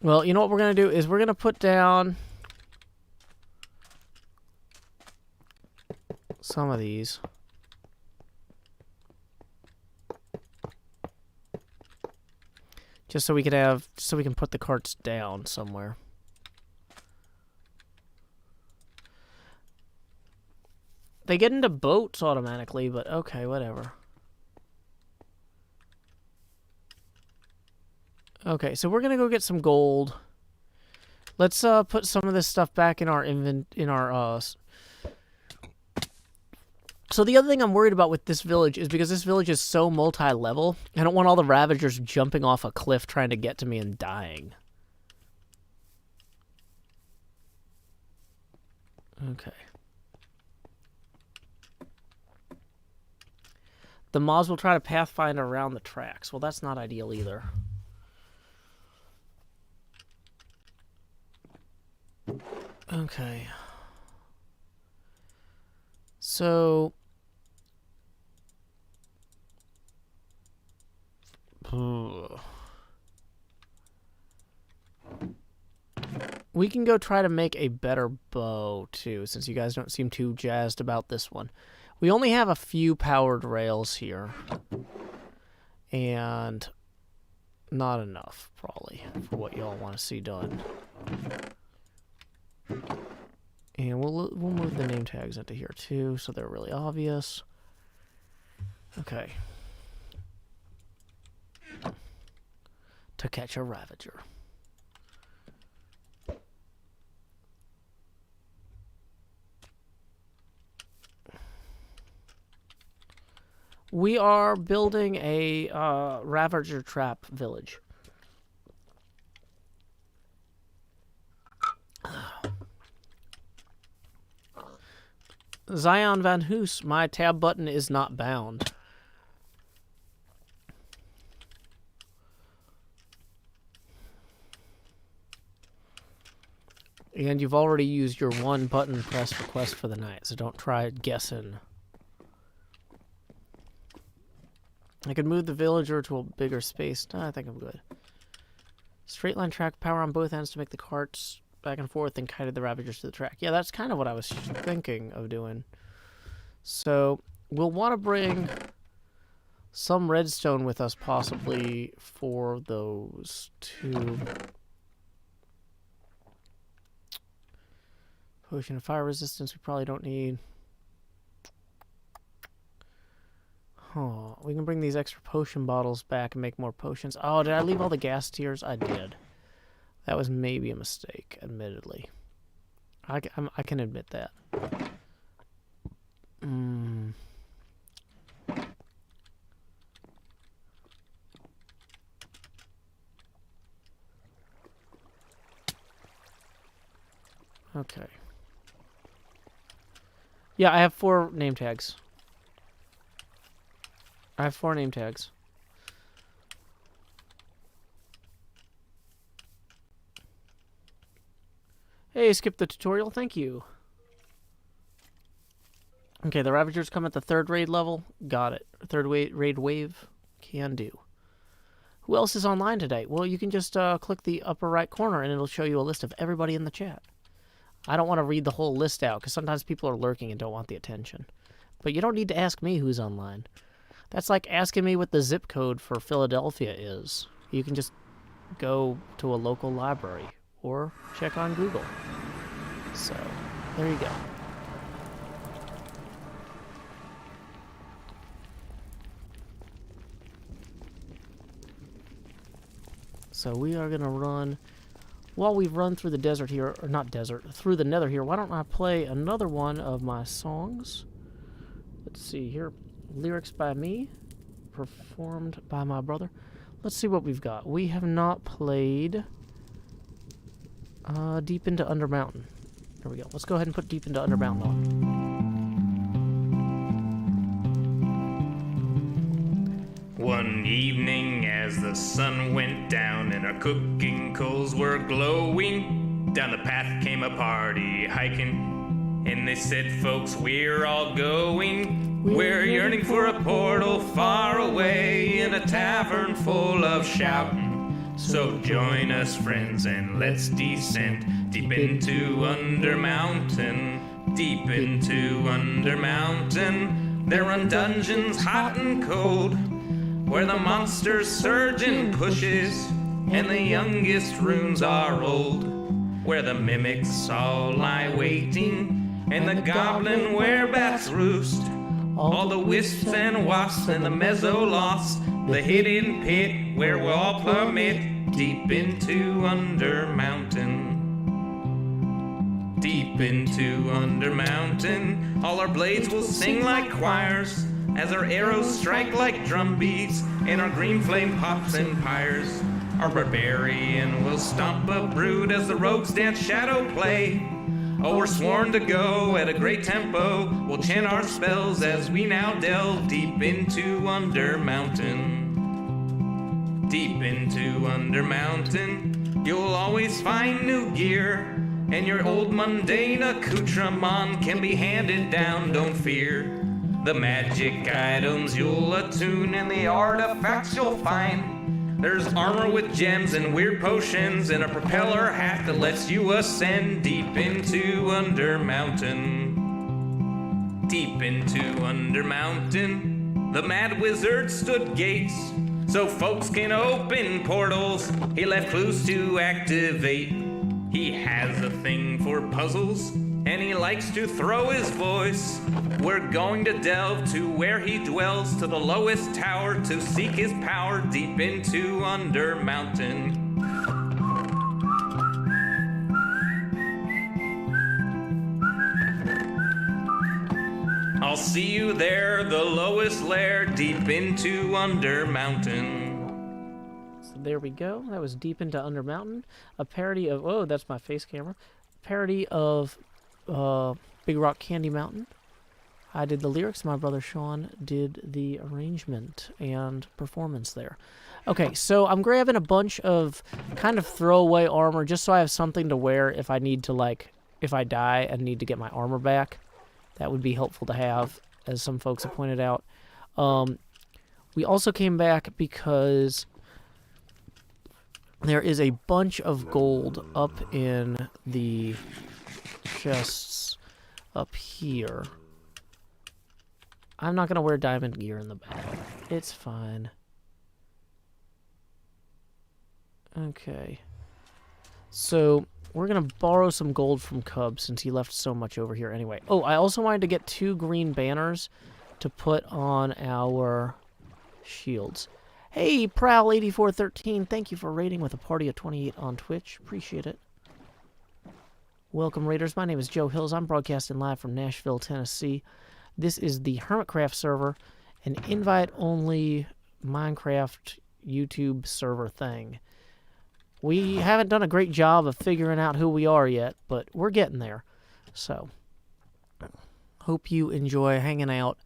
Well, you know what we're going to do is we're going to put down some of these. Just so we can put the carts down somewhere. They get into boats automatically, but okay, whatever. Okay, so we're gonna go get some gold. Let's put some of this stuff back in our So the other thing I'm worried about with this village is because this village is so multi-level, I don't want all the Ravagers jumping off a cliff trying to get to me and dying. Okay. The mobs will try to pathfind around the tracks. Well, that's not ideal either. Okay. So... we can go try to make a better bow, too, since you guys don't seem too jazzed about this one. We only have a few powered rails here. And not enough, probably, for what y'all want to see done. And we'll move the name tags into here, too, so they're really obvious. Okay. To catch a Ravager. We are building a Ravager trap village. Zion Van Hoos, my tab button is not bound. And you've already used your one button press request for the night, so don't try guessing. I could move the villager to a bigger space. No, I think I'm good. Straight line track power on both ends to make the carts back and forth and guided the Ravagers to the track. Yeah, that's kind of what I was thinking of doing. So we'll want to bring some redstone with us possibly for those two. Potion of fire resistance we probably don't need. Oh, we can bring these extra potion bottles back and make more potions. Oh, did I leave all the gas tiers? I did. That was maybe a mistake, admittedly. I can admit that. Okay. Yeah, I have 4 name tags. I have 4 name tags. Hey, skip the tutorial, thank you. Okay, the Ravagers come at the 3rd raid level. Got it. 3rd raid wave. Can do. Who else is online today? Well, you can just click the upper right corner and it'll show you a list of everybody in the chat. I don't want to read the whole list out because sometimes people are lurking and don't want the attention. But you don't need to ask me who's online. That's like asking me what the zip code for Philadelphia is. You can just go to a local library or check on Google. So, there you go. So we are going to run, while we run through the desert here, or not desert, through the nether here, why don't I play another one of my songs? Let's see here. Lyrics by me, performed by my brother. Let's see what we've got. We have not played Deep into Undermountain. There we go. Let's go ahead and put Deep into Undermountain on. One evening as the sun went down and our cooking coals were glowing, down the path came a party hiking, and they said, folks, we're all going. We're yearning for a portal far away in a tavern full of shouting. So join us, friends, and let's descend deep into Undermountain. Deep into Undermountain, there run dungeons hot and cold, where the monsters surge and pushes, and the youngest runes are old, where the mimics all lie waiting, and the goblin werebats roost, all the wisps and wasps and the mezzo-lost, the hidden pit where we all plummet, deep into Undermountain. Deep into Undermountain, all our blades will sing like choirs, as our arrows strike like drum beats, and our green flame pops and pyres. Our barbarian will stomp a brood as the rogues dance shadow play. Oh, we're sworn to go at a great tempo, we'll chant our spells as we now delve deep into Undermountain. Deep into Undermountain, you'll always find new gear, and your old mundane accoutrement can be handed down, don't fear. The magic items you'll attune and the artifacts you'll find. There's armor with gems and weird potions and a propeller hat that lets you ascend deep into Undermountain. Deep into Undermountain, the mad wizard stood gates so folks can open portals. He left clues to activate. He has a thing for puzzles, and he likes to throw his voice. We're going to delve to where he dwells, to the lowest tower, to seek his power deep into Undermountain. I'll see you there, the lowest lair, deep into Undermountain. There we go. That was Deep into Undermountain. A parody of... Oh, that's my face camera. Parody of Big Rock Candy Mountain. I did the lyrics. My brother Sean did the arrangement and performance there. Okay, so I'm grabbing a bunch of kind of throwaway armor just so I have something to wear if I need to, like... If I die and need to get my armor back. That would be helpful to have, as some folks have pointed out. We also came back because... There is a bunch of gold up in the chests up here. I'm not going to wear diamond gear in the back. It's fine. Okay. So, we're going to borrow some gold from Cub since he left so much over here anyway. Oh, I also wanted to get 2 green banners to put on our shields. Hey, Prowl8413, thank you for raiding with a party of 28 on Twitch. Appreciate it. Welcome, Raiders. My name is Joe Hills. I'm broadcasting live from Nashville, Tennessee. This is the Hermitcraft server, an invite-only Minecraft YouTube server thing. We haven't done a great job of figuring out who we are yet, but we're getting there. So, hope you enjoy hanging out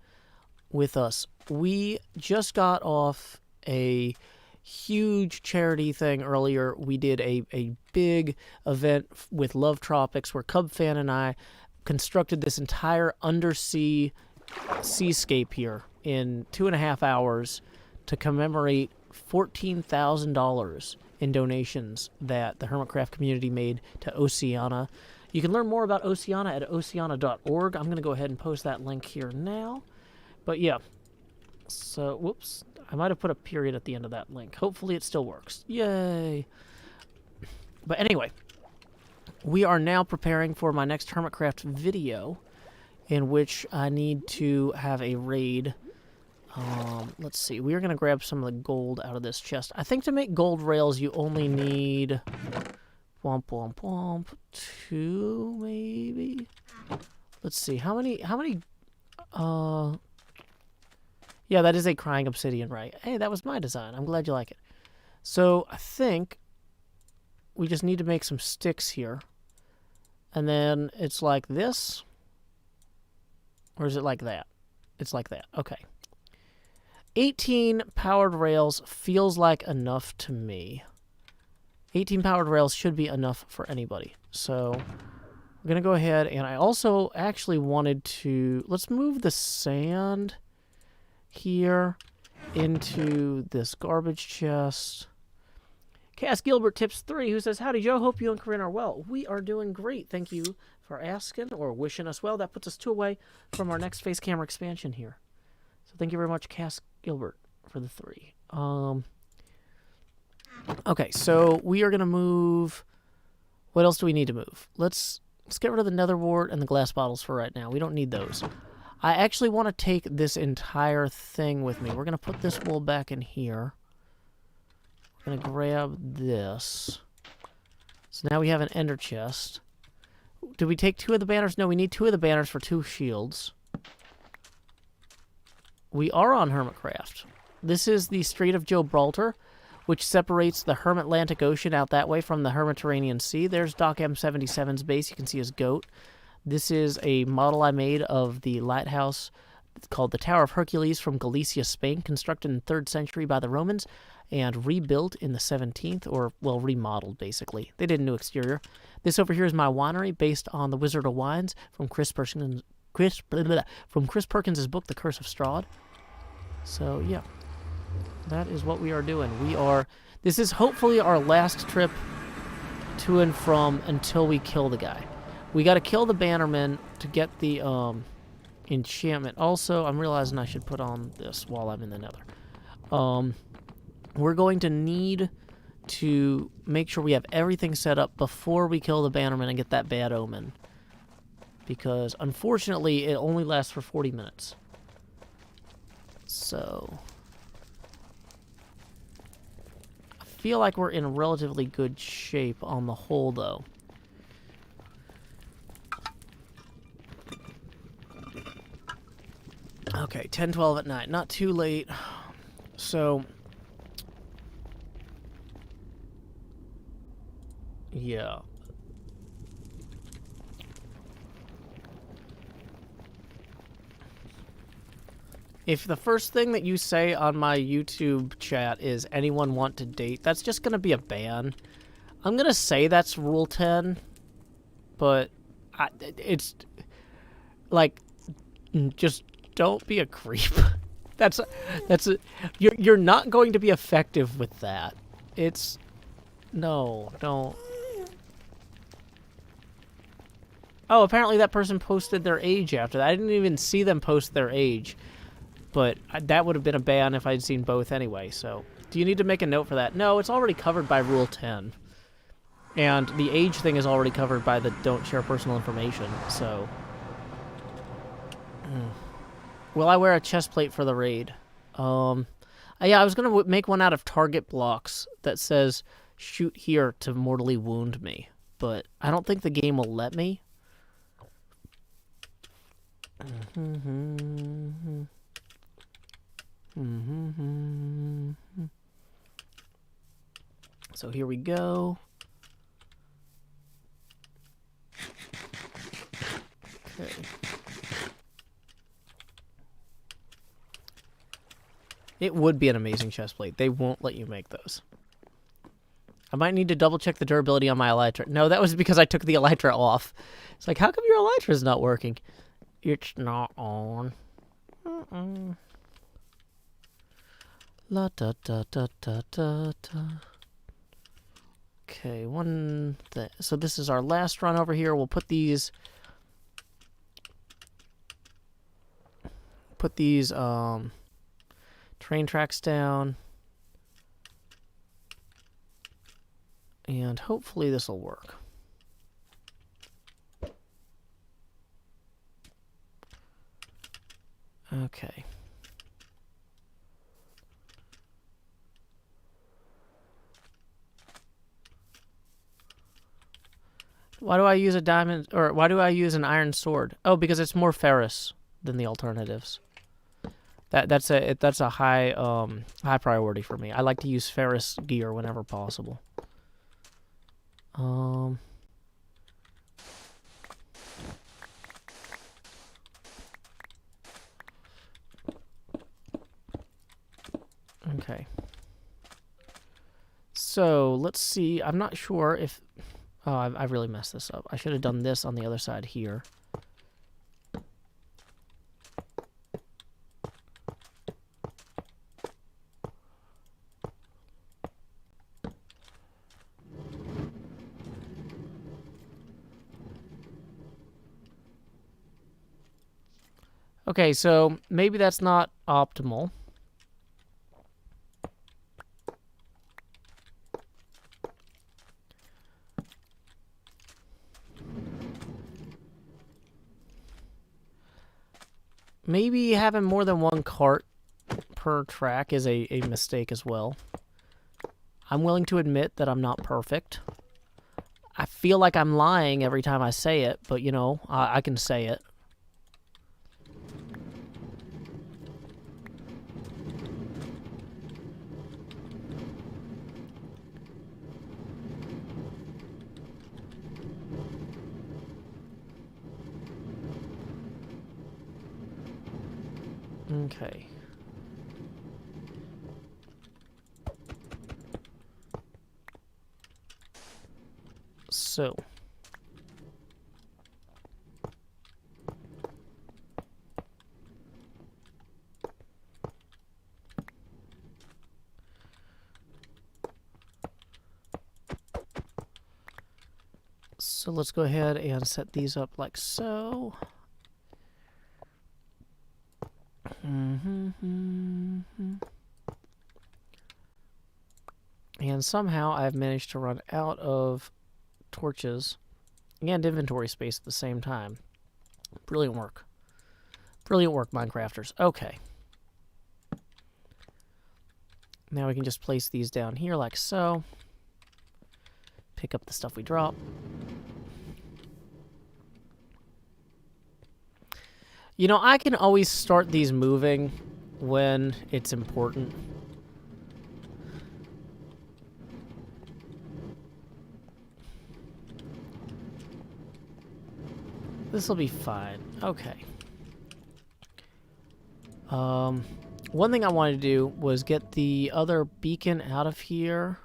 with us. We just got off a huge charity thing earlier. We did a big event with Love Tropics where Cub Fan and I constructed this entire undersea seascape here in 2.5 hours to commemorate $14,000 in donations that the Hermitcraft community made to Oceana. You can learn more about Oceana at oceana.org. I'm going to go ahead and post that link here now. But yeah, so, whoops. I might have put a period at the end of that link. Hopefully it still works. Yay! But anyway, we are now preparing for my next Hermitcraft video, in which I need to have a raid. Let's see. We are going to grab some of the gold out of this chest. I think to make gold rails, you only need... Womp, womp, womp. 2, maybe? Let's see. How many... Yeah, that is a crying obsidian, right? Hey, that was my design. I'm glad you like it. So, I think we just need to make some sticks here. And then it's like this. Or is it like that? It's like that. Okay. 18 powered rails feels like enough to me. 18 powered rails should be enough for anybody. So, I'm going to go ahead, and I also actually wanted to... Let's move the sand here into this garbage chest. Cass Gilbert tips 3, who says, "Howdy, Joe. Hope you and Corinne are well." We are doing great. Thank you for asking or wishing us well. That puts us 2 away from our next face camera expansion here. So thank you very much, Cass Gilbert, for the 3. Okay, so we are going to move... What else do we need to move? Let's get rid of the nether wart and the glass bottles for right now. We don't need those. I actually want to take this entire thing with me. We're going to put this wool back in here. We're going to grab this. So now we have an ender chest. Did we take 2 of the banners? No, we need 2 of the banners for 2 shields. We are on Hermitcraft. This is the Strait of Gibraltar, which separates the Hermitlantic Ocean out that way from the Mediterranean Sea. There's Doc M77's base. You can see his goat. This is a model I made of the lighthouse called the Tower of Hercules from Galicia, Spain, constructed in the 3rd century by the Romans and rebuilt in the 17th, or, well, remodeled, basically. They did a new exterior. This over here is my winery, based on the Wizard of Wines from Chris Perkins' book, The Curse of Strahd. So, yeah. That is what we are doing. This is hopefully our last trip to and from until we kill the guy. We got to kill the bannerman to get the enchantment. Also, I'm realizing I should put on this while I'm in the nether. We're going to need to make sure we have everything set up before we kill the bannerman and get that bad omen. Because, unfortunately, it only lasts for 40 minutes. So... I feel like we're in relatively good shape on the whole, though. Okay, 10:12 at night. Not too late. So... yeah. If the first thing that you say on my YouTube chat is anyone want to date, that's just going to be a ban. I'm going to say that's Rule 10, but it's like, just don't be a creep. You're not going to be effective with that. No, don't. Oh, apparently that person posted their age after that. I didn't even see them post their age. But that would have been a ban if I'd seen both anyway, so... Do you need to make a note for that? No, it's already covered by Rule 10. And the age thing is already covered by the don't share personal information, so... Will I wear a chest plate for the raid? Yeah, I was going to make one out of target blocks that says, shoot here to mortally wound me. But I don't think the game will let me. So here we go. Okay. It would be an amazing chestplate. They won't let you make those. I might need to double check the durability on my elytra. No, that was because I took the elytra off. It's like, how come your elytra is not working? It's not on. La da da da da da da. Okay, one thing. So this is our last run over here. We'll put these train tracks down. And hopefully this will work. Okay. Why do I use a diamond, or why do I use an iron sword? Oh, because it's more ferrous than the alternatives. That's a high priority for me. I like to use ferrous gear whenever possible. Okay. So, let's see. I'm not sure if... Oh, I've really messed this up. I should have done this on the other side here. Okay, so maybe that's not optimal. Maybe having more than one cart per track is a mistake as well. I'm willing to admit that I'm not perfect. I feel like I'm lying every time I say it, but you know, I can say it. Okay. So. So let's go ahead and set these up like so. And somehow I've managed to run out of torches and inventory space at the same time. Brilliant work. Brilliant work, Minecrafters. Okay. Now we can just place these down here like so. Pick up the stuff we drop. You know, I can always start these moving when it's important. This'll be fine. Okay. One thing I wanted to do was get the other beacon out of here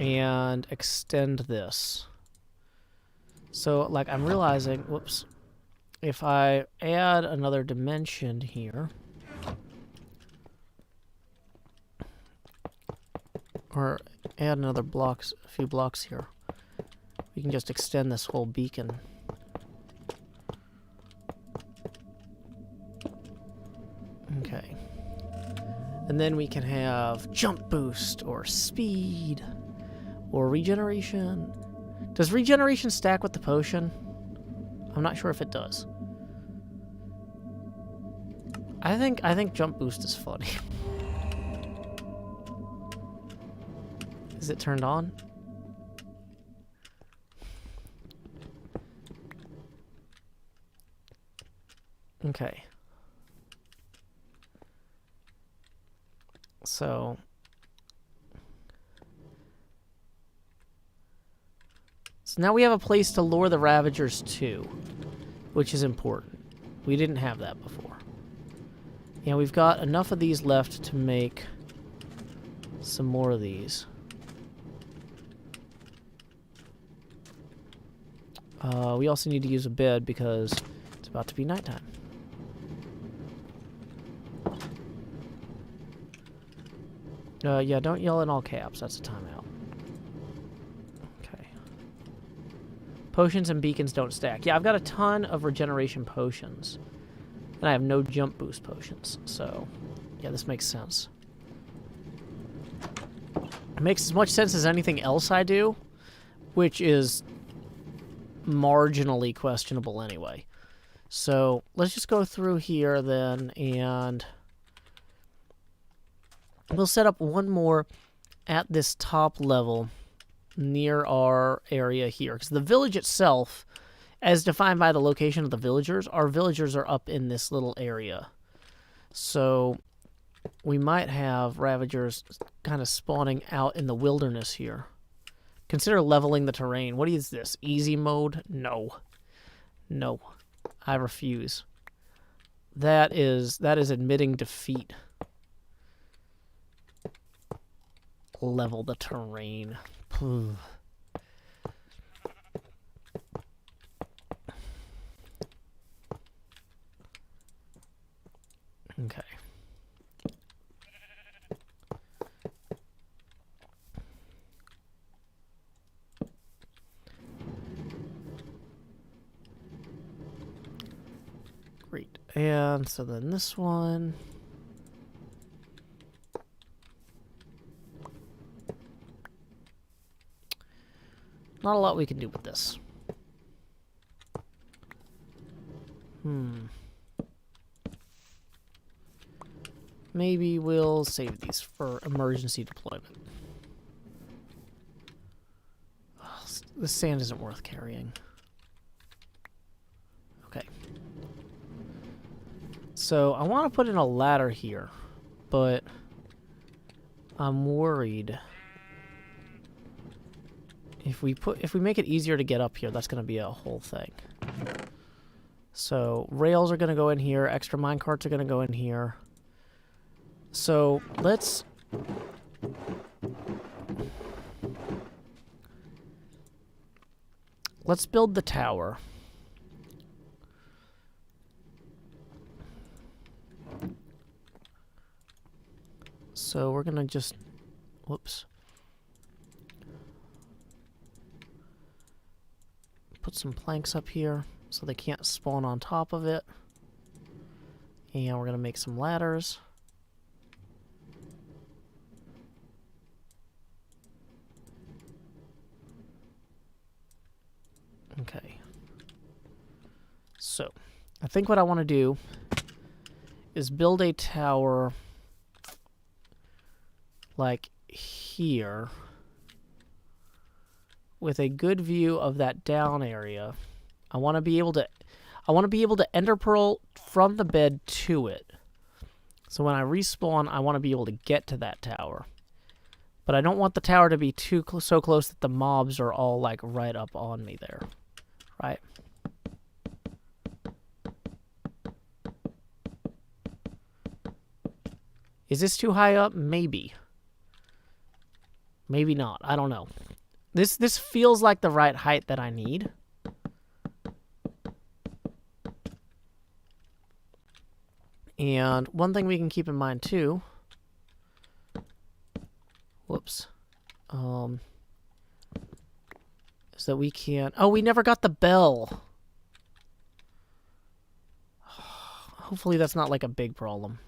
and extend this. So, like, I'm realizing, whoops, if I add another dimension here, or add another blocks, a few blocks here, we can just extend this whole beacon. Okay. And then we can have jump boost, or speed, or regeneration. Does regeneration stack with the potion? I'm not sure if it does. I think jump boost is funny. Is it turned on? Okay. So now we have a place to lure the Ravagers to, which is important. We didn't have that before. And we've got enough of these left to make some more of these. We also need to use a bed because it's about to be nighttime. Yeah, don't yell in all caps. That's a timeout. Okay. Potions and beacons don't stack. Yeah, I've got a ton of regeneration potions. And I have no jump boost potions. So, yeah, this makes sense. It makes as much sense as anything else I do, which is marginally questionable anyway. So, let's just go through here then, and we'll set up one more at this top level near our area here. Because the village itself, as defined by the location of the villagers, our villagers are up in this little area. So we might have Ravagers kind of spawning out in the wilderness here. Consider leveling the terrain. What is this? Easy mode? No. No. I refuse. That is admitting defeat. Level the terrain. Okay. And so then this one. Not a lot we can do with this. Maybe we'll save these for emergency deployment. Oh, the sand isn't worth carrying. Okay. So I want to put in a ladder here, but I'm worried if we make it easier to get up here, that's going to be a whole thing. So rails are going to go in here, extra minecarts are going to go in here. So let's build the tower. So we're going to just, whoops. Put some planks up here so they can't spawn on top of it. And we're going to make some ladders. Okay. So, I think what I want to do is build a tower like here with a good view of that down area. I want to be able to ender pearl from the bed to it. So when I respawn, I want to be able to get to that tower. But I don't want the tower to be so close that the mobs are all like right up on me there. Right? Is this too high up? Maybe. Maybe not. I don't know. This feels like the right height that I need. And one thing we can keep in mind too. Whoops. Is that we can't... Oh, we never got the bell. Hopefully that's not like a big problem.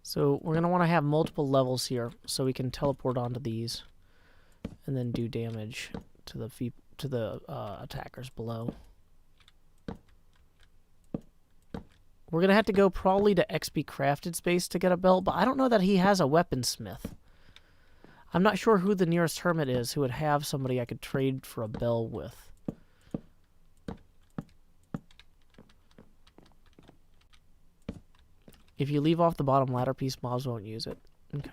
So we're going to want to have multiple levels here so we can teleport onto these and then do damage to the attackers below. We're going to have to go probably to XP Crafted Space to get a belt, but I don't know that he has a weaponsmith. I'm not sure who the nearest hermit is who would have somebody I could trade for a bell with. If you leave off the bottom ladder piece, mobs won't use it. Okay.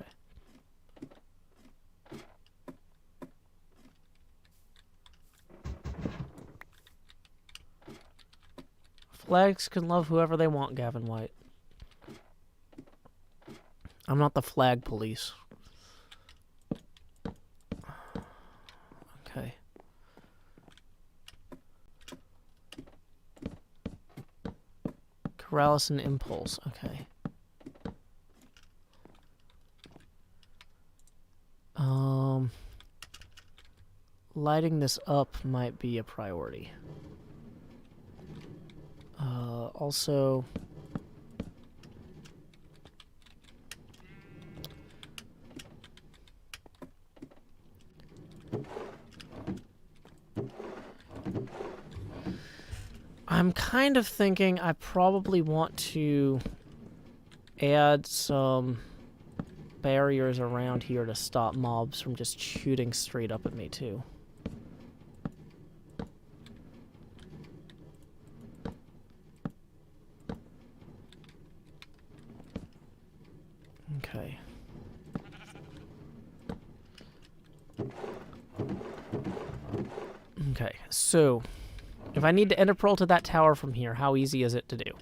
Flags can love whoever they want, Gavin White. I'm not the flag police. Okay. Corrales and Impulse. Okay. Lighting this up might be a priority. Also... I'm kind of thinking I probably want to add some barriers around here to stop mobs from just shooting straight up at me too. Okay. Okay, so if I need to ender pearl to that tower from here, how easy is it to do?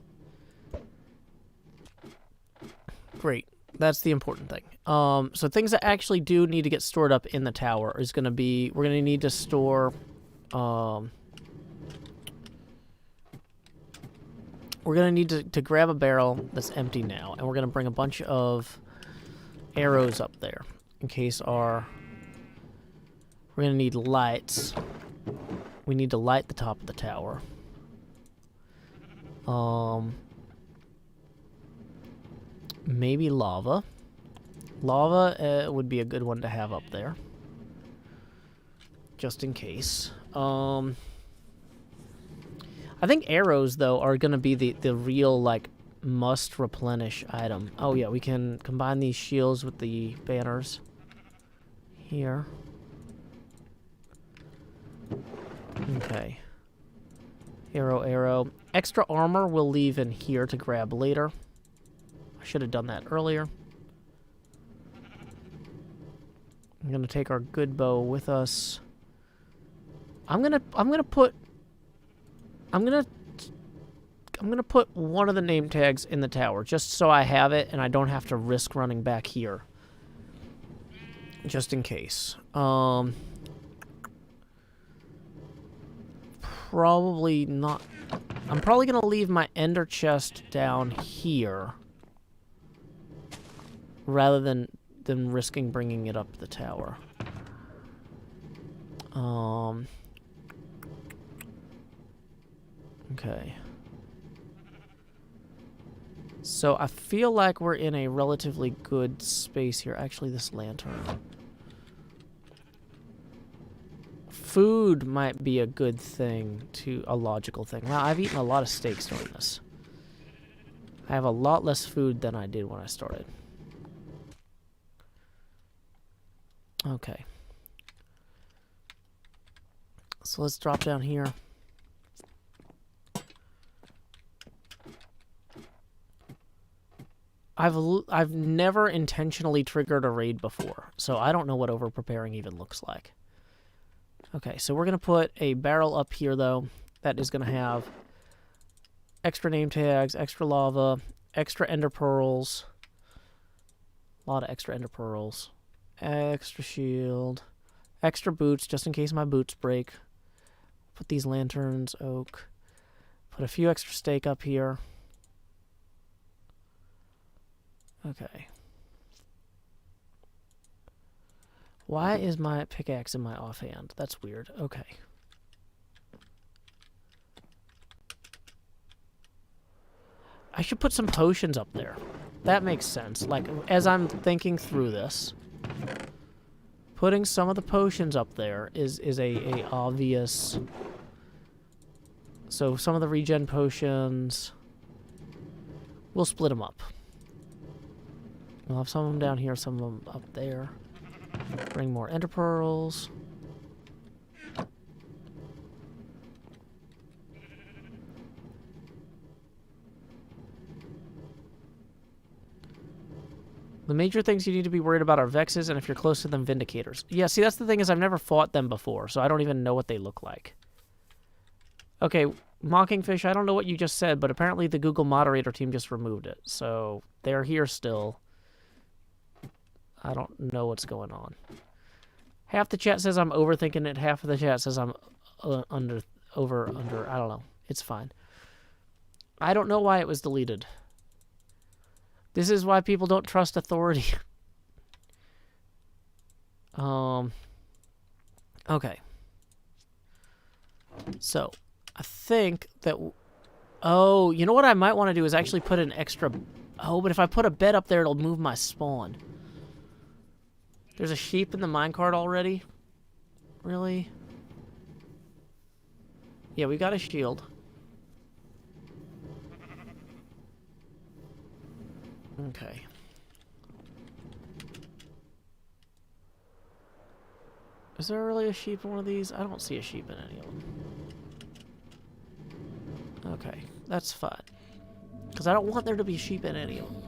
Great. That's the important thing. So things that actually do need to get stored up in the tower is going to be... We're going to need to store... we're going to need to grab a barrel that's empty now, and we're going to bring a bunch of arrows up there in case our... We're going to need lights. We need to light the top of the tower. Maybe lava. Lava would be a good one to have up there. Just in case. I think arrows, though, are going to be the real, like, must replenish item. Oh, yeah, we can combine these shields with the banners. Here. Okay. Arrow, arrow. Extra armor we'll leave in here to grab later. I should have done that earlier. I'm gonna take our good bow with us. I'm gonna put one of the name tags in the tower just so I have it and I don't have to risk running back here. Just in case. Probably not. I'm probably gonna leave my ender chest down here rather than risking bringing it up the tower. Okay. So I feel like we're in a relatively good space here. Actually, this lantern. Food might be a good thing, a logical thing. Wow, I've eaten a lot of steaks during this. I have a lot less food than I did when I started. Okay. So let's drop down here. I've never intentionally triggered a raid before, so I don't know what over-preparing even looks like. Okay, so we're going to put a barrel up here, though, that is going to have extra name tags, extra lava, extra ender pearls, a lot of extra ender pearls, extra shield, extra boots, just in case my boots break. Put these lanterns, oak, put a few extra steak up here. Okay. Why is my pickaxe in my offhand? That's weird. Okay. I should put some potions up there. That makes sense. Like, as I'm thinking through this, putting some of the potions up there is a obvious... So, some of the regen potions... We'll split them up. We'll have some of them down here, some of them up there. Bring more ender pearls. The major things you need to be worried about are vexes, and if you're close to them, vindicators. Yeah, see, that's the thing is I've never fought them before, so I don't even know what they look like. Okay, Mockingfish, I don't know what you just said, but apparently the Google moderator team just removed it, so they're here still. I don't know what's going on. Half the chat says I'm overthinking it. Half of the chat says I'm under. I don't know. It's fine. I don't know why it was deleted. This is why people don't trust authority. Okay. So, I think that... Oh, you know what I might want to do is actually put an extra... Oh, but if I put a bed up there, it'll move my spawn. There's a sheep in the minecart already? Really? Yeah, we got a shield. Okay. Is there really a sheep in one of these? I don't see a sheep in any of them. Okay, that's fine. Because I don't want there to be sheep in any of them.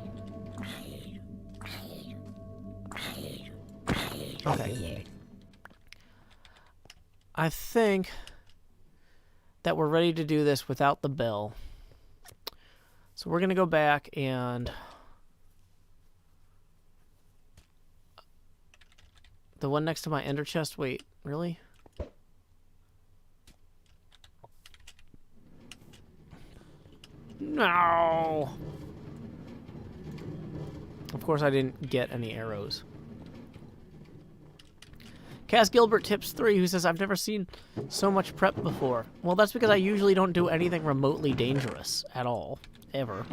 Okay. I think that we're ready to do this without the bell. So we're going to go back and... The one next to my ender chest, wait, really? No. Of course, I didn't get any arrows. Cass Gilbert tips 3, who says, I've never seen so much prep before. Well, that's because I usually don't do anything remotely dangerous at all. Ever.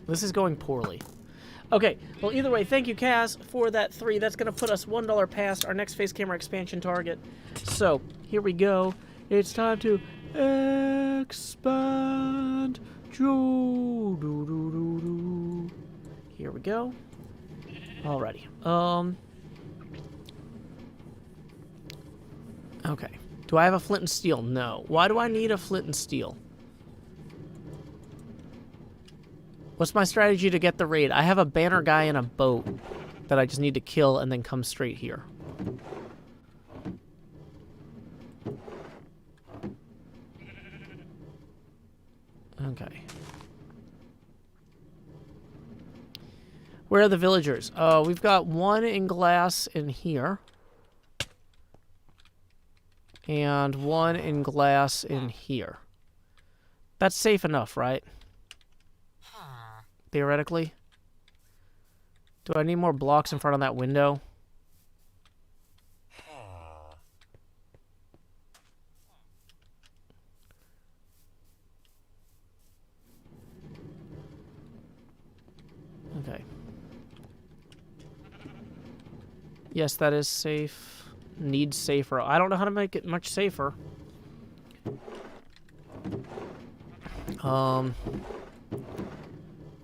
This is going poorly. Okay, well, either way, thank you, Cass, for that 3. That's going to put us $1 past our next face camera expansion target. So, here we go. It's time to expand. Here we go. Alrighty. Okay. Do I have a flint and steel? No. Why do I need a flint and steel? What's my strategy to get the raid? I have a banner guy in a boat that I just need to kill and then come straight here. Okay. Where are the villagers? Oh, we've got one in glass in here. And one in glass in here. That's safe enough, right? Theoretically. Do I need more blocks in front of that window? Okay. Yes, that is safe. Needs safer. I don't know how to make it much safer.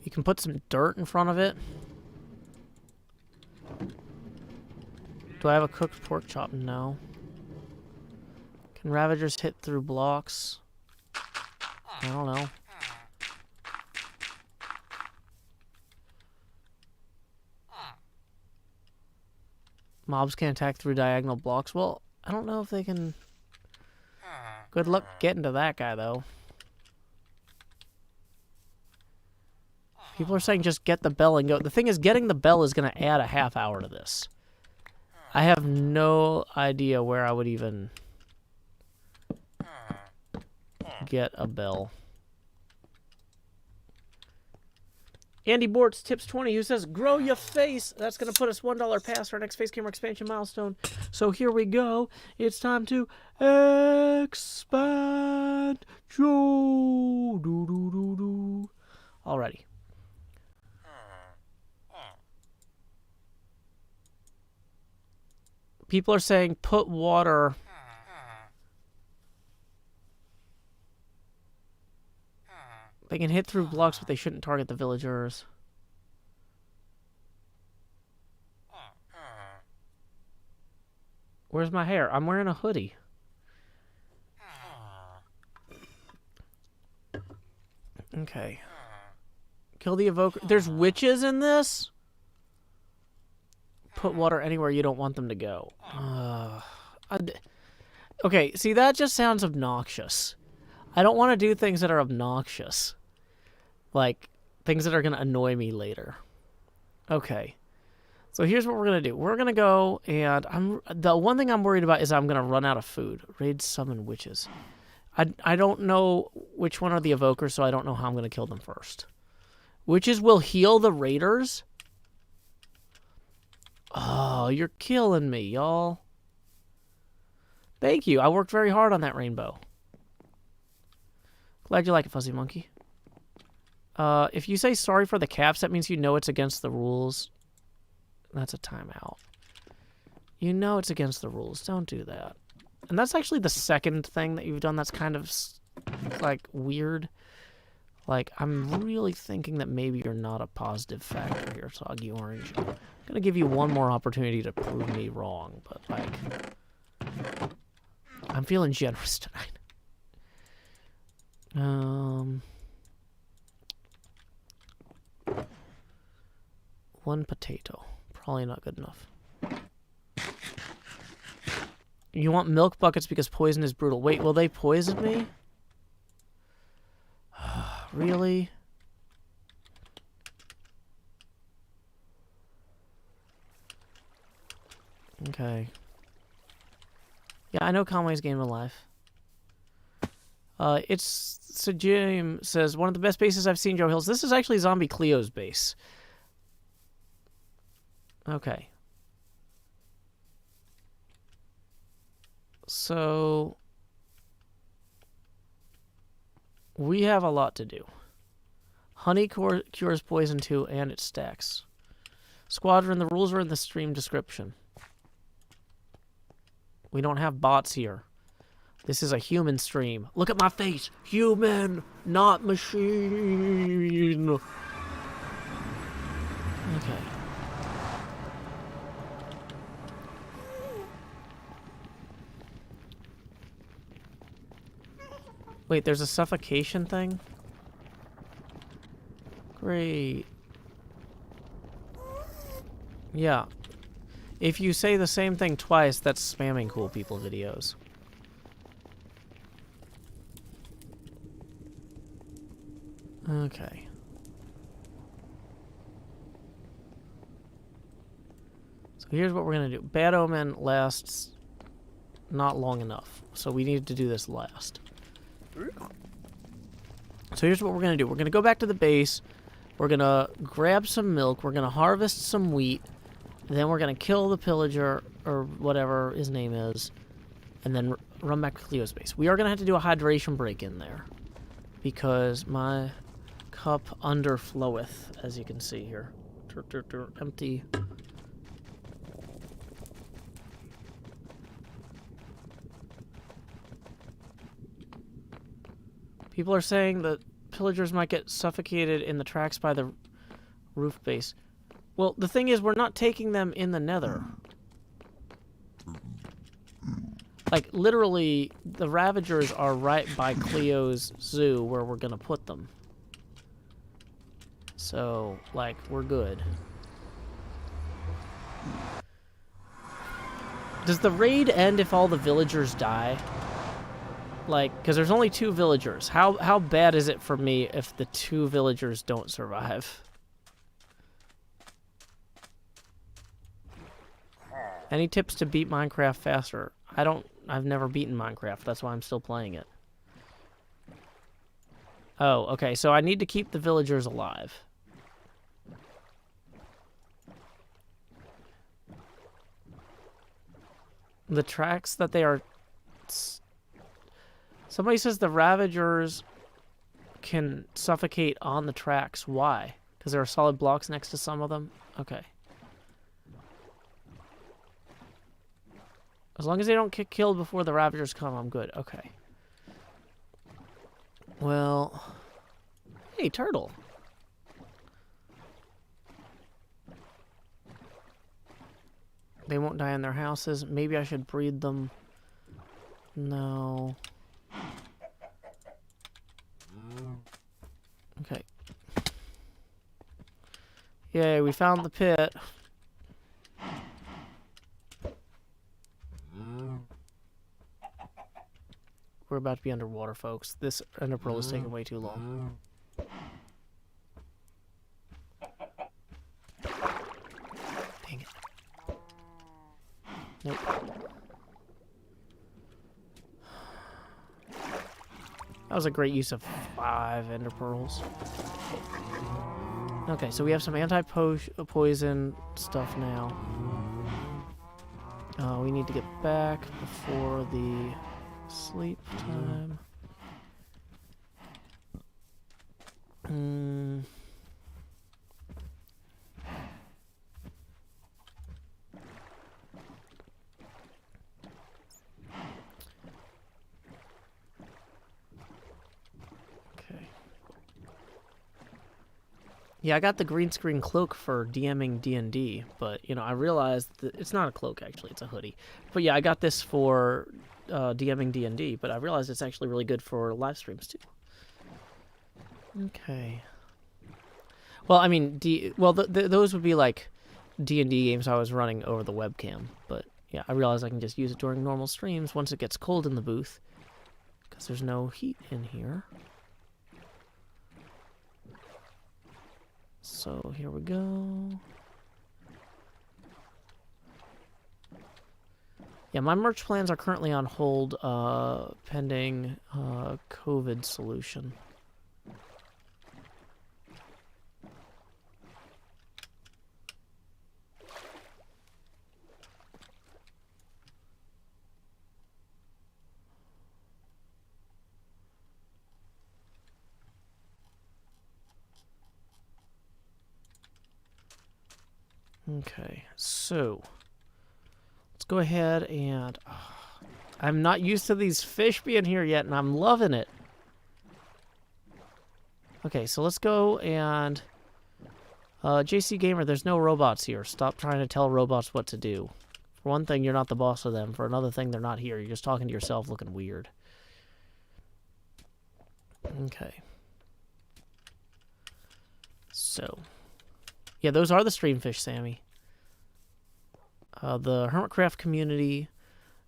You can put some dirt in front of it. Do I have a cooked pork chop? No. Can Ravagers hit through blocks? I don't know. Mobs can attack through diagonal blocks. Well, I don't know if they can... Good luck getting to that guy, though. People are saying just get the bell and go. The thing is, getting the bell is going to add a half hour to this. I have no idea where I would even get a bell. Andy Bortz tips 20, who says, grow your face. That's going to put us $1 past our next face camera expansion milestone. So here we go. It's time to expand. Alrighty. People are saying put water... They can hit through blocks, but they shouldn't target the villagers. Where's my hair? I'm wearing a hoodie. Okay. Kill the evoker. There's witches in this? Put water anywhere you don't want them to go. Okay, see, that just sounds obnoxious. I don't want to do things that are obnoxious. Like, things that are going to annoy me later. Okay. So here's what we're going to do. We're going to go, and the one thing I'm worried about is I'm going to run out of food. Raid summon witches. I don't know which one are the evokers, so I don't know how I'm going to kill them first. Witches will heal the raiders? Oh, you're killing me, y'all. Thank you. I worked very hard on that rainbow. Glad you like it, Fuzzy Monkey. If you say sorry for the caps, that means you know it's against the rules. That's a timeout. You know it's against the rules. Don't do that. And that's actually the second thing that you've done that's kind of, like, weird. Like, I'm really thinking that maybe you're not a positive factor here, Soggy Orange. I'm gonna give you one more opportunity to prove me wrong, but, like... I'm feeling generous tonight. One potato. Probably not good enough. You want milk buckets because poison is brutal. Wait, will they poison me? Really? Okay. Yeah, I know Conway's Game of Life. So Jim says, one of the best bases I've seen, Joe Hills. This is actually Zombie Cleo's base. Okay. So we have a lot to do. Honey cures poison too, and it stacks. Squadron, the rules are in the stream description. We don't have bots here. This is a human stream. Look at my face. Human, not machine. Okay. Wait, there's a suffocation thing? Great. Yeah. If you say the same thing twice, that's spamming cool people videos. Okay. So here's what we're going to do. Bad Omen lasts not long enough. So we need to do this last. So here's what we're going to do. We're going to go back to the base. We're going to grab some milk. We're going to harvest some wheat. Then we're going to kill the pillager, or whatever his name is. And then run back to Cleo's base. We are going to have to do a hydration break in there. Because my cup underfloweth, as you can see here. Empty. People are saying that pillagers might get suffocated in the tracks by the roof base. Well, the thing is, we're not taking them in the nether. Like, literally, the Ravagers are right by Cleo's zoo where we're gonna put them. So, like, we're good. Does the raid end if all the villagers die? Like, because there's only 2 villagers. How bad is it for me if the 2 villagers don't survive? Any tips to beat Minecraft faster? I've never beaten Minecraft. That's why I'm still playing it. Oh, okay. So I need to keep the villagers alive. The tracks that they are... Somebody says the Ravagers can suffocate on the tracks. Why? Because there are solid blocks next to some of them? Okay. As long as they don't get killed before the Ravagers come, I'm good. Okay. Well... Hey, turtle. They won't die in their houses. Maybe I should breed them. No. Okay. Yay, we found the pit. We're about to be underwater, folks. This ender pearl is taking way too long. Dang it. Nope. That was a great use of 5 ender pearls. Okay, so we have some anti-poison stuff now. We need to get back before the sleep time. Yeah, I got the green screen cloak for DMing D&D, but, you know, I realized that it's not a cloak, actually, it's a hoodie. But yeah, I got this for DMing D&D, but I realized it's actually really good for live streams, too. Okay. Well, I mean, those would be, like, D&D games I was running over the webcam, but, yeah, I realized I can just use it during normal streams once it gets cold in the booth, because there's no heat in here. So here we go. Yeah, my merch plans are currently on hold, pending COVID solution. Okay, so let's go ahead and... I'm not used to these fish being here yet, and I'm loving it. Okay, so let's go and... JC Gamer, there's no robots here. Stop trying to tell robots what to do. For one thing, you're not the boss of them. For another thing, they're not here. You're just talking to yourself looking weird. Okay. So... yeah, those are the streamfish, Sammy. The Hermitcraft community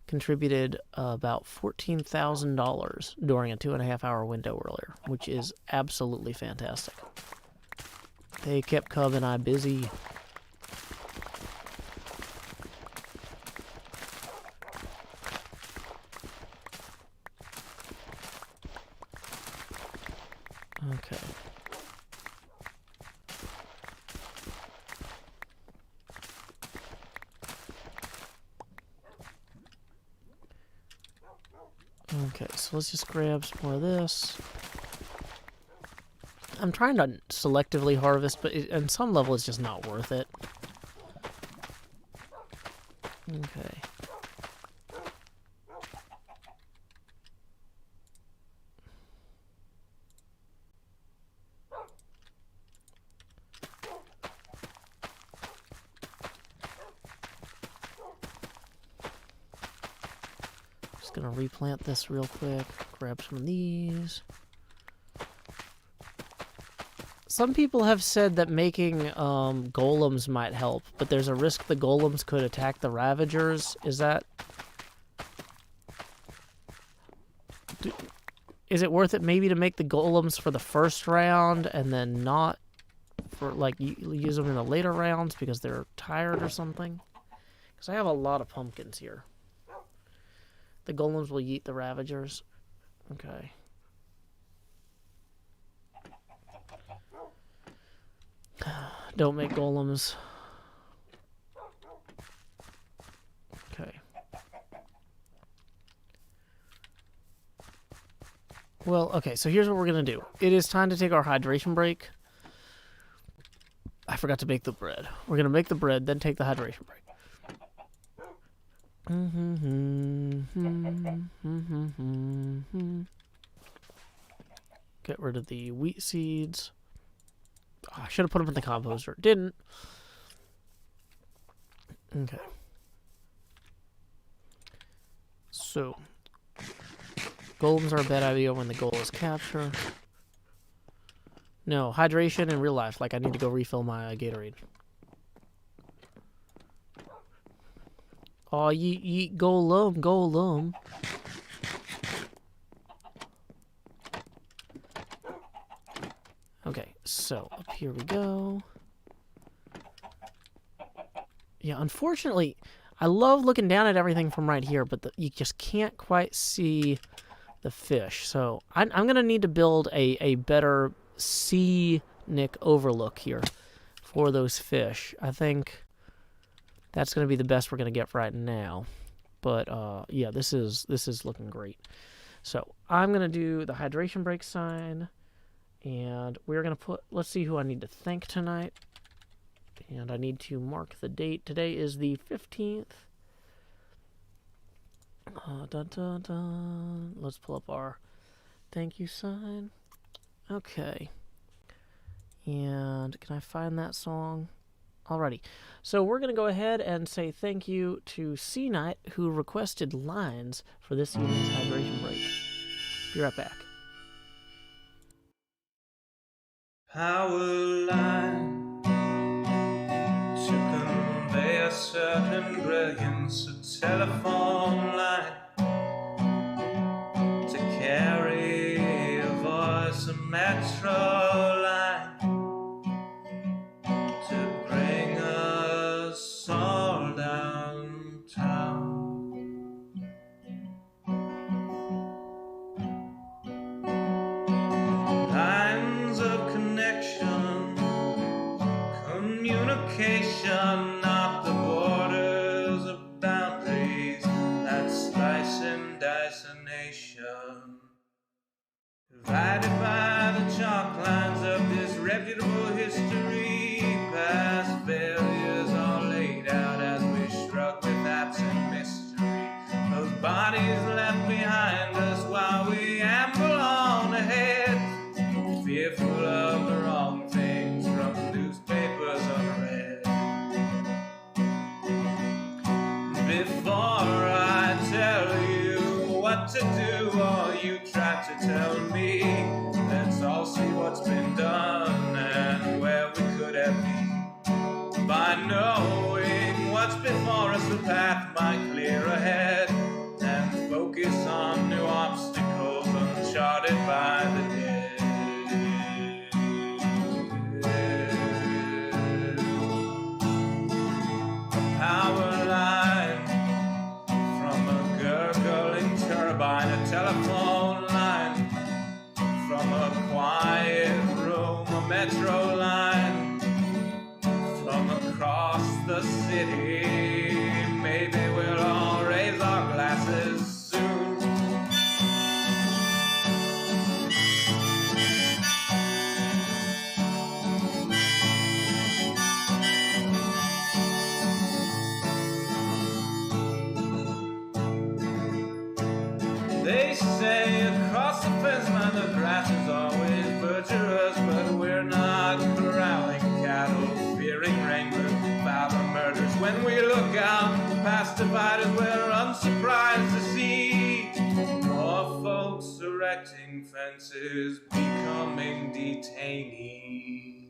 contributed about $14,000 during a 2.5-hour window earlier, which is absolutely fantastic. They kept Cub and I busy. Okay. Okay, so let's just grab some more of this. I'm trying to selectively harvest, but on some level it's just not worth it. Okay. Just gonna replant this real quick. Grab some of these. Some people have said that making golems might help, but there's a risk the golems could attack the Ravagers. Is that... is it worth it maybe to make the golems for the first round and then not for, like, use them in the later rounds because they're tired or something? Because I have a lot of pumpkins here. The golems will yeet the Ravagers. Okay. Don't make golems. Okay. Well, okay, so here's what we're going to do. It is time to take our hydration break. I forgot to make the bread. We're going to make the bread, then take the hydration break. Get rid of the wheat seeds. Oh, I should have put them in the composter. Didn't. Okay. So, golems are a bad idea when the goal is capture. No, hydration in real life. Like, I need to go refill my Gatorade. Oh, yeet golem, golem. Okay, so up here we go. Yeah, unfortunately, I love looking down at everything from right here, but you just can't quite see the fish. So I'm going to need to build a better scenic overlook here for those fish. I think that's going to be the best we're going to get right now. But yeah, this is looking great. So I'm going to do the hydration break sign. And we're going to put, let's see who I need to thank tonight. And I need to mark the date. Today is the 15th. Dun, dun, dun. Let's pull up our thank you sign. Okay. And can I find that song? Alrighty. So we're going to go ahead and say thank you to C Knight, who requested lines for this evening's hydration break. Be right back. Power line to convey a certain brilliance, a telephone line to carry a voice, a metro line what to do, or you try to tell me. Let's all see what's been done and where we could have been. By knowing what's before us, the path might clear ahead, and focus on new obstacles uncharted by the dead. Power line from a gurgling turbine, a telephone line from a quiet room, a metro line from across the city. Maybe we'll all raise our glasses soon. They say across the fence line the grass is always butcherous, but we're not corralling cattle, fearing wranglers about the murders. When we look out past dividers, we're unsurprised to see more folks erecting fences, becoming detainees.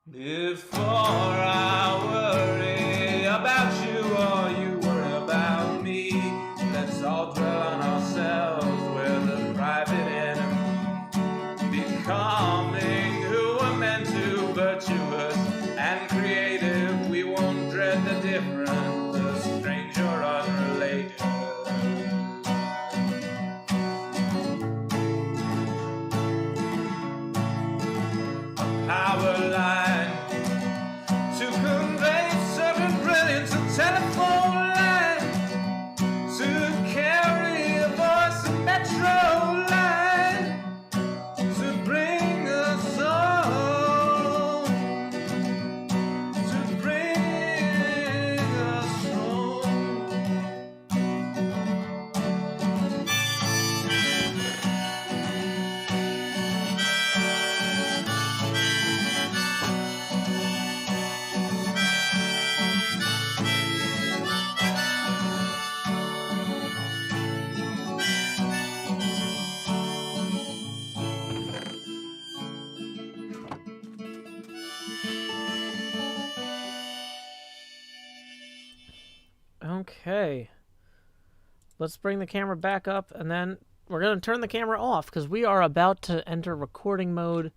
Before I worry about you or you worry about me, let's all dwell on ourselves, we're the private enemy. Becoming who we're meant to, virtuous and creative. We won't dread the different, the strange or unrelated. A power line to convey certain brilliance, a telephone line to carry a voice, a metro line to bring us home, to bring us home. Okay. Let's bring the camera back up, and then we're going to turn the camera off because we are about to enter recording mode.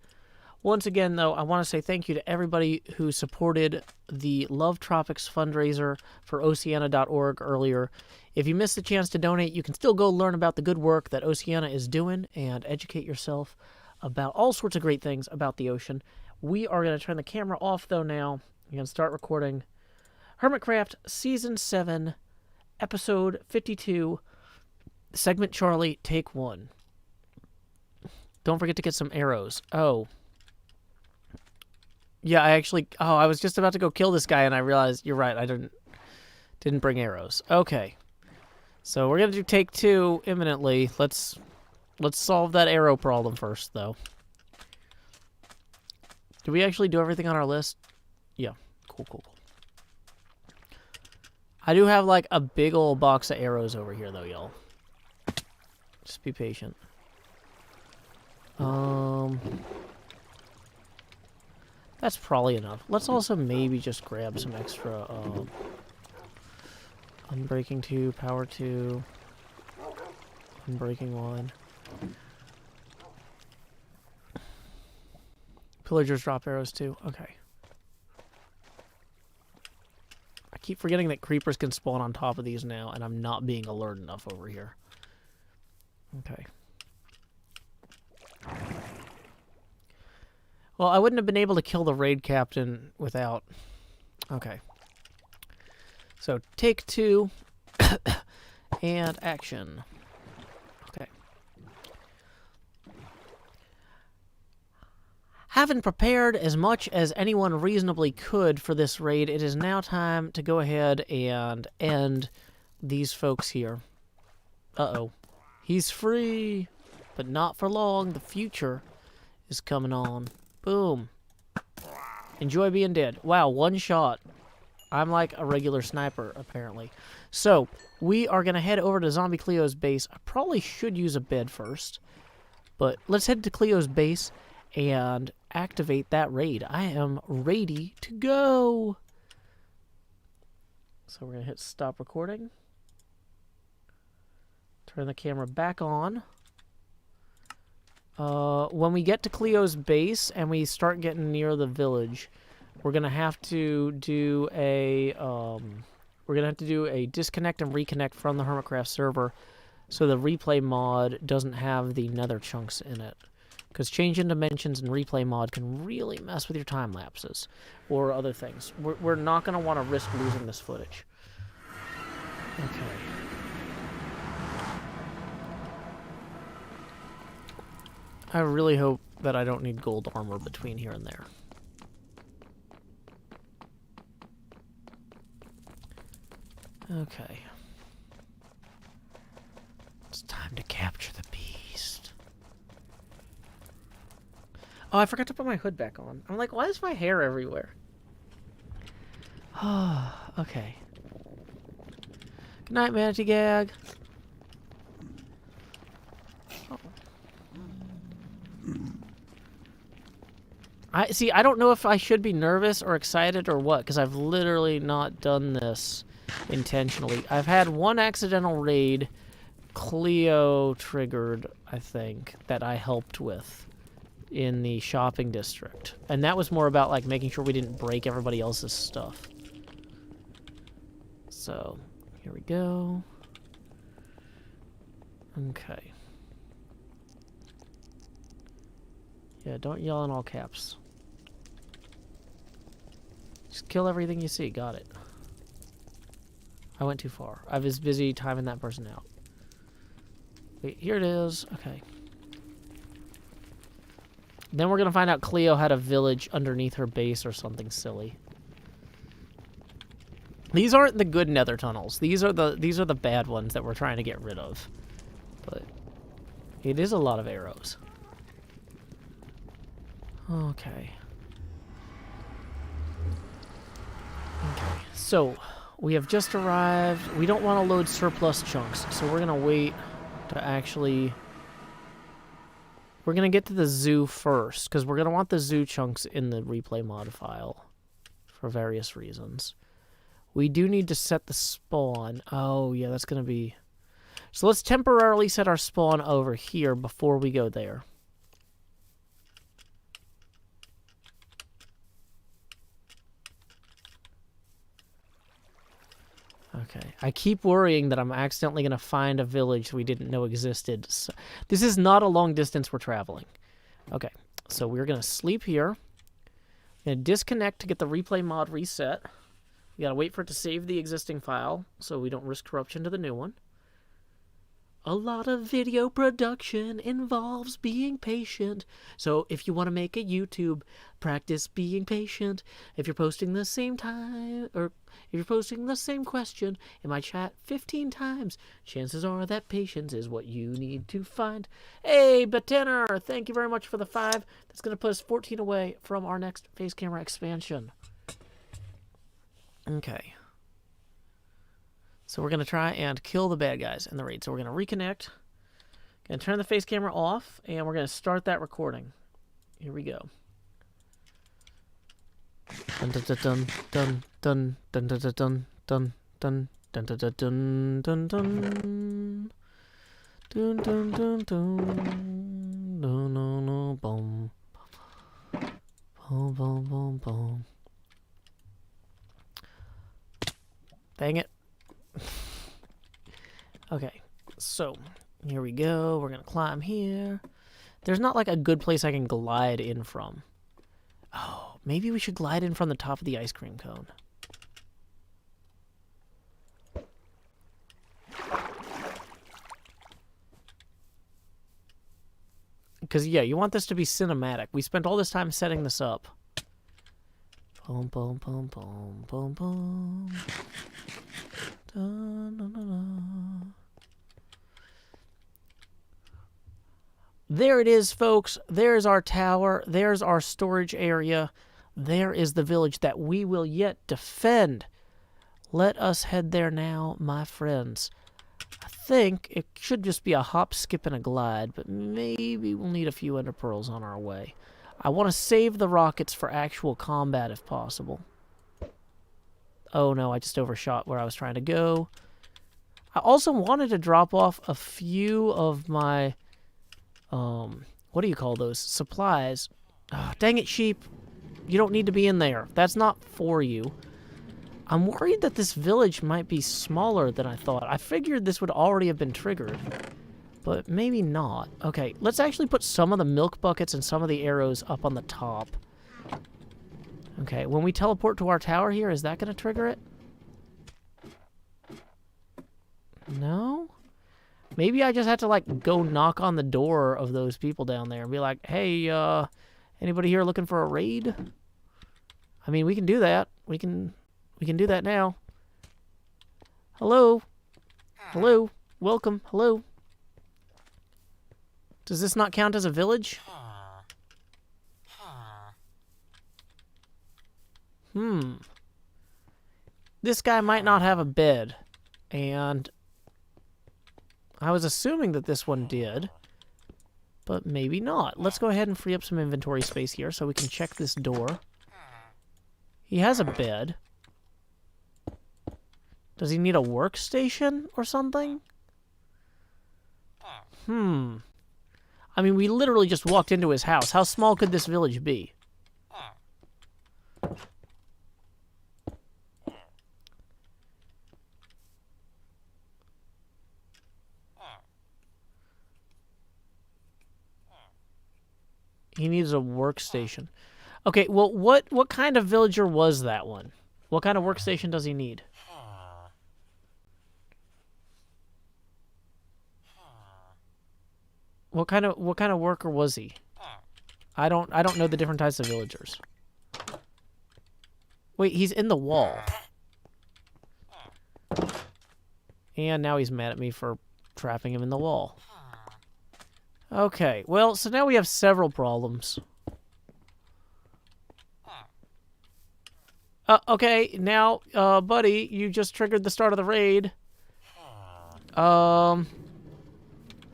Once again, though, I want to say thank you to everybody who supported the Love Tropics fundraiser for Oceana.org earlier. If you missed the chance to donate, you can still go learn about the good work that Oceana is doing and educate yourself about all sorts of great things about the ocean. We are going to turn the camera off, though, now. We're going to start recording Hermitcraft Season 7, Episode 52, Segment Charlie, Take 1. Don't forget to get some arrows. Oh. Yeah, I was just about to go kill this guy, and I realized, you're right, I didn't bring arrows. Okay. So we're going to do Take 2 imminently. Let's solve that arrow problem first, though. Did we actually do everything on our list? Yeah. Cool. I do have, like, a big old box of arrows over here, though, y'all. Just be patient. That's probably enough. Let's also maybe just grab some extra, Unbreaking 2, Power 2, Unbreaking 1. Pillagers drop arrows, too. Okay. I keep forgetting that creepers can spawn on top of these now, and I'm not being alert enough over here. Okay. Well, I wouldn't have been able to kill the raid captain without... Okay. So, Take 2, and action. Okay. Having prepared as much as anyone reasonably could for this raid, it is now time to go ahead and end these folks here. Uh-oh. He's free, but not for long. The future is coming on. Boom. Enjoy being dead. Wow, one shot. I'm like a regular sniper, apparently. So, we are going to head over to Zombie Cleo's base. I probably should use a bed first. But let's head to Cleo's base and activate that raid. I am ready to go. So we're going to hit stop recording. Turn the camera back on. When we get to Cleo's base and we start getting near the village, we're gonna have to do a disconnect and reconnect from the Hermitcraft server, so the replay mod doesn't have the nether chunks in it. Because changing dimensions and replay mod can really mess with your time lapses or other things. We're not gonna want to risk losing this footage. Okay. I really hope that I don't need gold armor between here and there. Okay. It's time to capture the beast. Oh, I forgot to put my hood back on. I'm like, why is my hair everywhere? Oh, okay. Good night, Manatee Gag. I don't know if I should be nervous or excited or what, because I've literally not done this intentionally. I've had one accidental raid Cleo triggered, I think, that I helped with in the shopping district. And that was more about, like, making sure we didn't break everybody else's stuff. So, here we go. Okay. Yeah, don't yell in all caps. Just kill everything you see. Got it. I went too far. I was busy timing that person out. Wait, here it is. Okay. Then we're going to find out Cleo had a village underneath her base or something silly. These aren't the good nether tunnels. These are the bad ones that we're trying to get rid of. But it is a lot of arrows. Okay. Okay, so we have just arrived. We don't want to load surplus chunks, so we're going to wait to actually... We're going to get to the zoo first, because we're going to want the zoo chunks in the replay mod file for various reasons. We do need to set the spawn. Oh, yeah, that's going to be... So let's temporarily set our spawn over here before we go there. Okay, I keep worrying that I'm accidentally going to find a village we didn't know existed. So, this is not a long distance we're traveling. Okay, so we're going to sleep here. Going to disconnect to get the replay mod reset. We got to wait for it to save the existing file so we don't risk corruption to the new one. A lot of video production involves being patient. So if you want to make a YouTube, practice being patient. If you're posting the same time, or if you're posting the same question in my chat 15 times, chances are that patience is what you need to find. Hey, Batenner, thank you very much for the 5. That's going to put us 14 away from our next face camera expansion. Okay. So we're going to try and kill the bad guys in the raid. So we're going to reconnect. Going to turn the face camera off, and we're going to start that recording. Here we go. Dun dun dun dun dun dun dun dun dun dun dun dun dun dun dun dun dun dun dun dun no no no boom boom boom boom boom. Dang it. Okay, so here we go. We're gonna climb here. There's not like a good place I can glide in from. Oh, maybe we should glide in from the top of the ice cream cone. Because, yeah, you want this to be cinematic. We spent all this time setting this up. Boom, boom, boom, boom, boom, boom. Dun, dun, dun, dun. There it is, folks. There's our tower. There's our storage area. There is the village that we will yet defend Let us head there now, my friends. I think it should just be a hop, skip, and a glide, but maybe we'll need a few ender pearls on our way. I want to save the rockets for actual combat if possible. Oh no, I just overshot where I was trying to go. I also wanted to drop off a few of my, what do you call those? Supplies. Oh, dang it, sheep. You don't need to be in there. That's not for you. I'm worried that this village might be smaller than I thought. I figured this would already have been triggered, but maybe not. Okay, let's actually put some of the milk buckets and some of the arrows up on the top. Okay, when we teleport to our tower here, is that going to trigger it? No? Maybe I just have to, like, go knock on the door of those people down there and be like, hey, anybody here looking for a raid? I mean, we can do that. We can do that now. Hello? Hello? Welcome. Hello? Does this not count as a village? This guy might not have a bed. And I was assuming that this one did. But maybe not. Let's go ahead and free up some inventory space here so we can check this door. He has a bed. Does he need a workstation or something? I mean, we literally just walked into his house. How small could this village be? He needs a workstation. Okay, well, what kind of villager was that one? What kind of workstation does he need? What kind of worker was he? I don't know the different types of villagers. Wait, he's in the wall. And now he's mad at me for trapping him in the wall. Okay, well, so now we have several problems. Okay, now, buddy, you just triggered the start of the raid.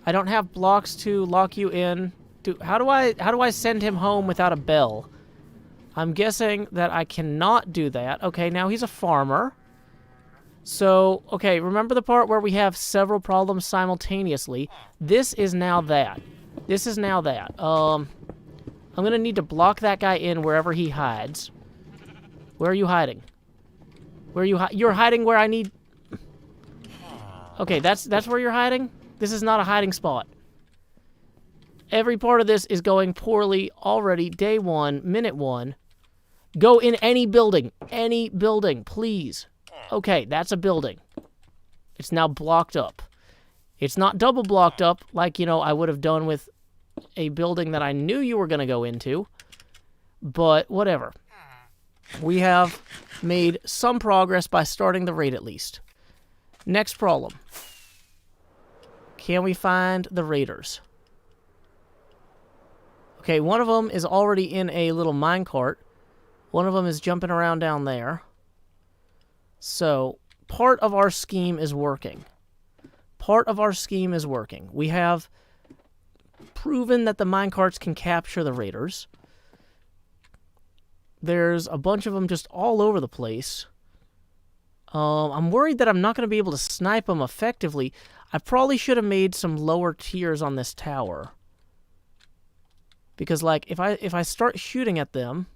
I don't have blocks to lock you in. How do I send him home without a bell? I'm guessing that I cannot do that. Okay, now he's a farmer. So, okay, remember the part where we have several problems simultaneously? This is now that. This is now that. I'm gonna need to block that guy in wherever he hides. Where are you hiding? Where are you You're hiding where I need... Okay, that's where you're hiding? This is not a hiding spot. Every part of this is going poorly already. Day 1, minute 1. Go in any building. Any building, please. Okay, that's a building. It's now blocked up. It's not double blocked up like, you know, I would have done with a building that I knew you were going to go into. But whatever. We have made some progress by starting the raid at least. Next problem. Can we find the raiders? Okay, one of them is already in a little minecart. One of them is jumping around down there. So, part of our scheme is working. Part of our scheme is working. We have proven that the minecarts can capture the raiders. There's a bunch of them just all over the place. I'm worried that I'm not going to be able to snipe them effectively. I probably should have made some lower tiers on this tower. Because, like, if I start shooting at them,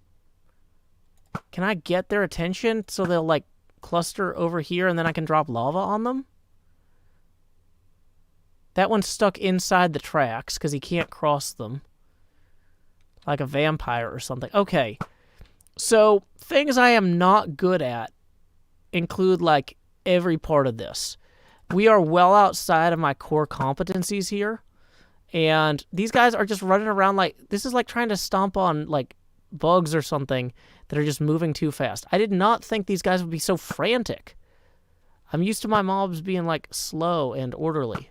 can I get their attention so they'll, like, cluster over here and then I can drop lava on them? That one's stuck inside the tracks because he can't cross them. Like a vampire or something. Okay. So, things I am not good at include, like, every part of this. We are well outside of my core competencies here. And these guys are just running around like... This is like trying to stomp on, like, bugs or something that are just moving too fast. I did not think these guys would be so frantic. I'm used to my mobs being, like, slow and orderly.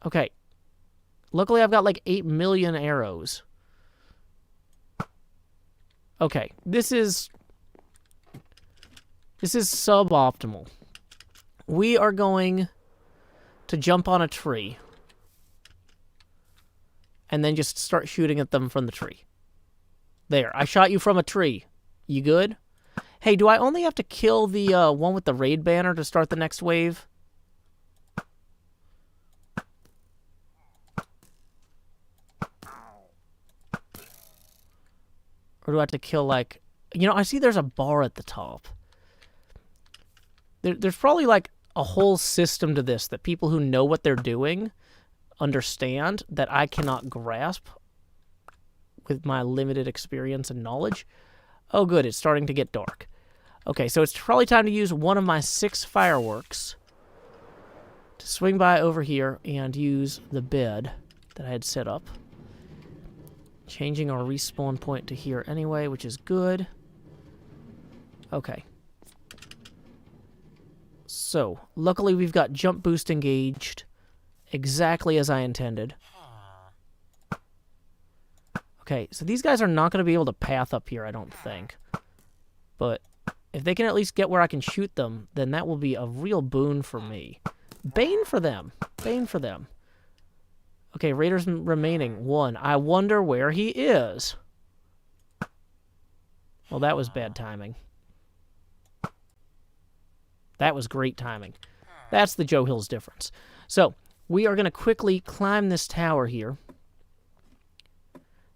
Okay. Luckily, I've got, like, 8 million arrows. Okay. This is This is suboptimal. We are going to jump on a tree and then just start shooting at them from the tree. There, I shot you from a tree. You good? Hey, do I only have to kill the one with the raid banner to start the next wave? Or do I have to kill, like... You know, I see there's a bar at the top. There's probably, like, a whole system to this that people who know what they're doing understand that I cannot grasp with my limited experience and knowledge. Oh, good. It's starting to get dark. Okay, so it's probably time to use one of my 6 fireworks to swing by over here and use the bed that I had set up. Changing our respawn point to here anyway, which is good. Okay. So, luckily we've got jump boost engaged exactly as I intended. Okay, so these guys are not going to be able to path up here, I don't think. But if they can at least get where I can shoot them, then that will be a real boon for me. Bane for them. Bane for them. Okay, Raiders remaining. 1. I wonder where he is. Well, that was bad timing. That was great timing. That's the Joe Hills difference. So, we are going to quickly climb this tower here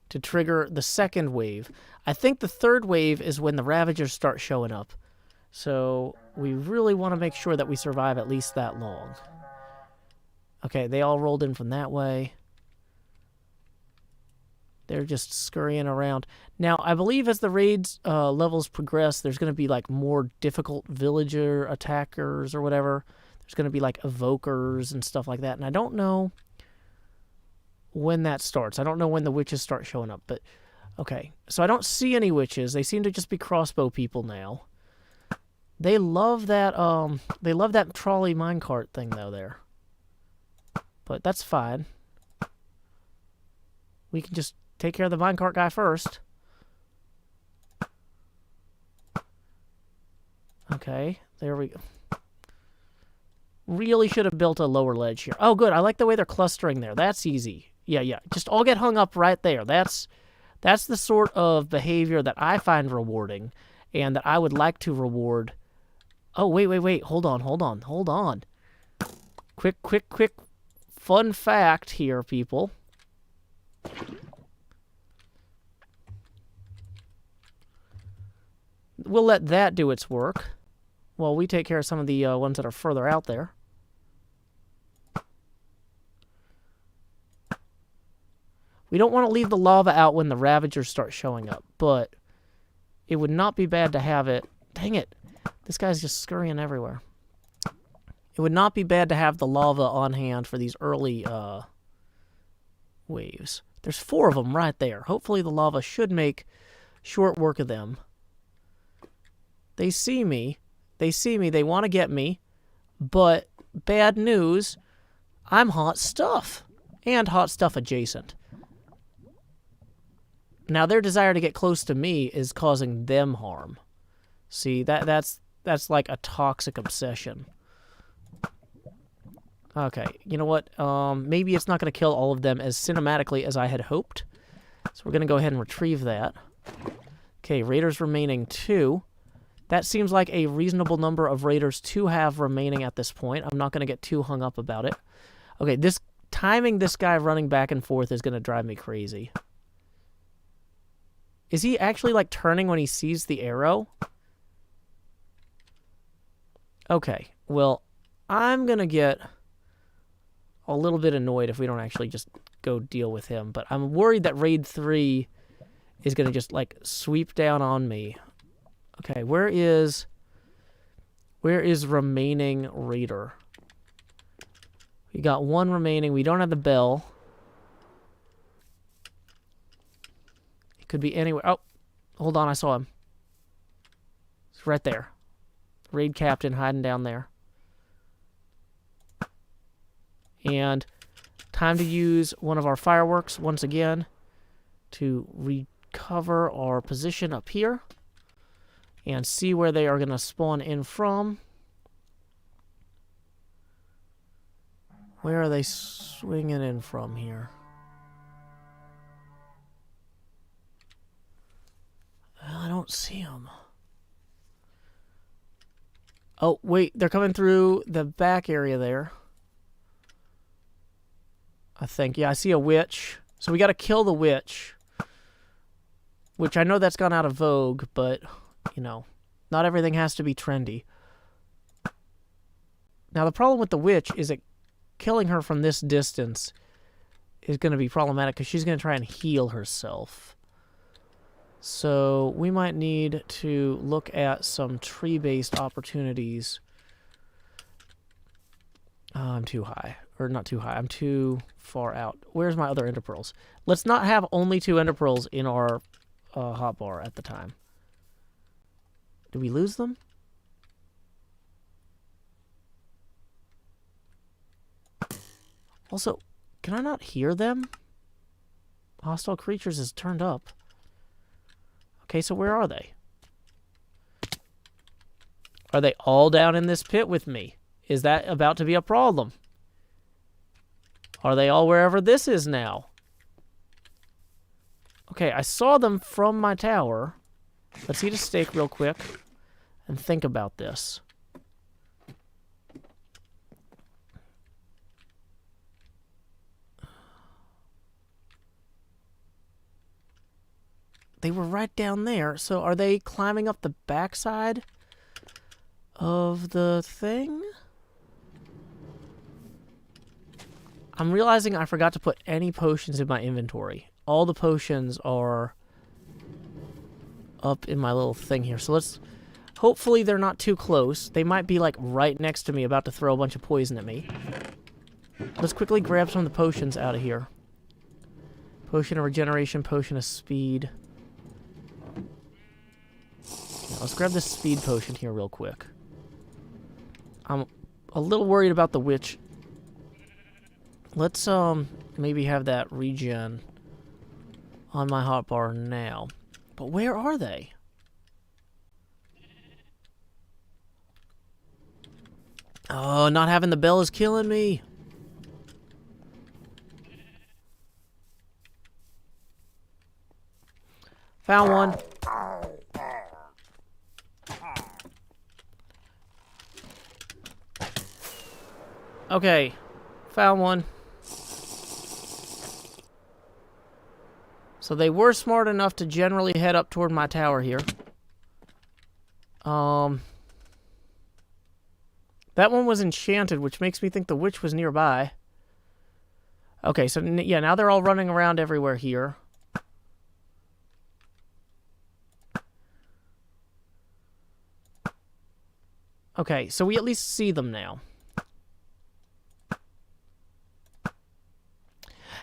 to trigger the second wave. I think the third wave is when the Ravagers start showing up. So, we really want to make sure that we survive at least that long. Okay, they all rolled in from that way. They're just scurrying around. Now, I believe as the raids levels progress, there's going to be like more difficult villager attackers or whatever. There's going to be like evokers and stuff like that. And I don't know when that starts. I don't know when the witches start showing up. But, okay. So I don't see any witches. They seem to just be crossbow people now. They love that trolley minecart thing, though, there. But that's fine. We can just take care of the minecart guy first. Okay, there we go. Really should have built a lower ledge here. Oh, good. I like the way they're clustering there. That's easy. Yeah. Just all get hung up right there. That's the sort of behavior that I find rewarding and that I would like to reward. Oh, wait. Hold on. Quick. Fun fact here, people. We'll let that do its work while we take care of some of the ones that are further out there. We don't want to leave the lava out when the Ravagers start showing up, but it would not be bad to have it. Dang it. This guy's just scurrying everywhere. It would not be bad to have the lava on hand for these early waves. There's 4 of them right there. Hopefully the lava should make short work of them. They see me. They want to get me. But bad news, I'm hot stuff. And hot stuff adjacent. Now their desire to get close to me is causing them harm. See, that's like a toxic obsession. Okay, you know what? Maybe it's not going to kill all of them as cinematically as I had hoped. So we're going to go ahead and retrieve that. Okay, Raiders remaining 2. That seems like a reasonable number of Raiders to have remaining at this point. I'm not going to get too hung up about it. Okay, timing this guy running back and forth is going to drive me crazy. Is he actually, like, turning when he sees the arrow? Okay, well, I'm going to get a little bit annoyed if we don't actually just go deal with him. But I'm worried that Raid 3 is going to just, like, sweep down on me. Okay, where is remaining Raider? We got 1 remaining. We don't have the bell. It could be anywhere. Oh, hold on. I saw him. It's right there. Raid captain hiding down there. And time to use one of our fireworks once again to recover our position up here. and see where they are going to spawn in from. Where are they swinging in from here? I don't see them. Oh, wait, they're coming through the back area there. I think. Yeah, I see a witch. So we got to kill the witch. Which I know that's gone out of vogue, but, you know, not everything has to be trendy. Now, the problem with the witch is that killing her from this distance is going to be problematic because she's going to try and heal herself. So we might need to look at some tree-based opportunities. I'm too high. Or not too high. I'm too far out. Where's my other ender pearls? Let's not have only 2 ender pearls in our hotbar at the time. Did we lose them? Also, can I not hear them? Hostile creatures is turned up. Okay, so where are they? Are they all down in this pit with me? Is that about to be a problem? Are they all wherever this is now? Okay, I saw them from my tower. Let's eat a steak real quick and think about this. They were right down there. So are they climbing up the backside of the thing? I'm realizing I forgot to put any potions in my inventory. All the potions are up in my little thing here. So let's... Hopefully they're not too close. They might be like right next to me about to throw a bunch of poison at me. Let's quickly grab some of the potions out of here. Potion of regeneration, potion of speed. Now, let's grab this speed potion here real quick. I'm a little worried about the witch. Let's maybe have that regen on my hotbar now. But where are they? Oh, not having the bell is killing me. Found one. Okay, found one. So they were smart enough to generally head up toward my tower here. That one was enchanted, which makes me think the witch was nearby. Okay, so yeah, now they're all running around everywhere here. Okay, so we at least see them now.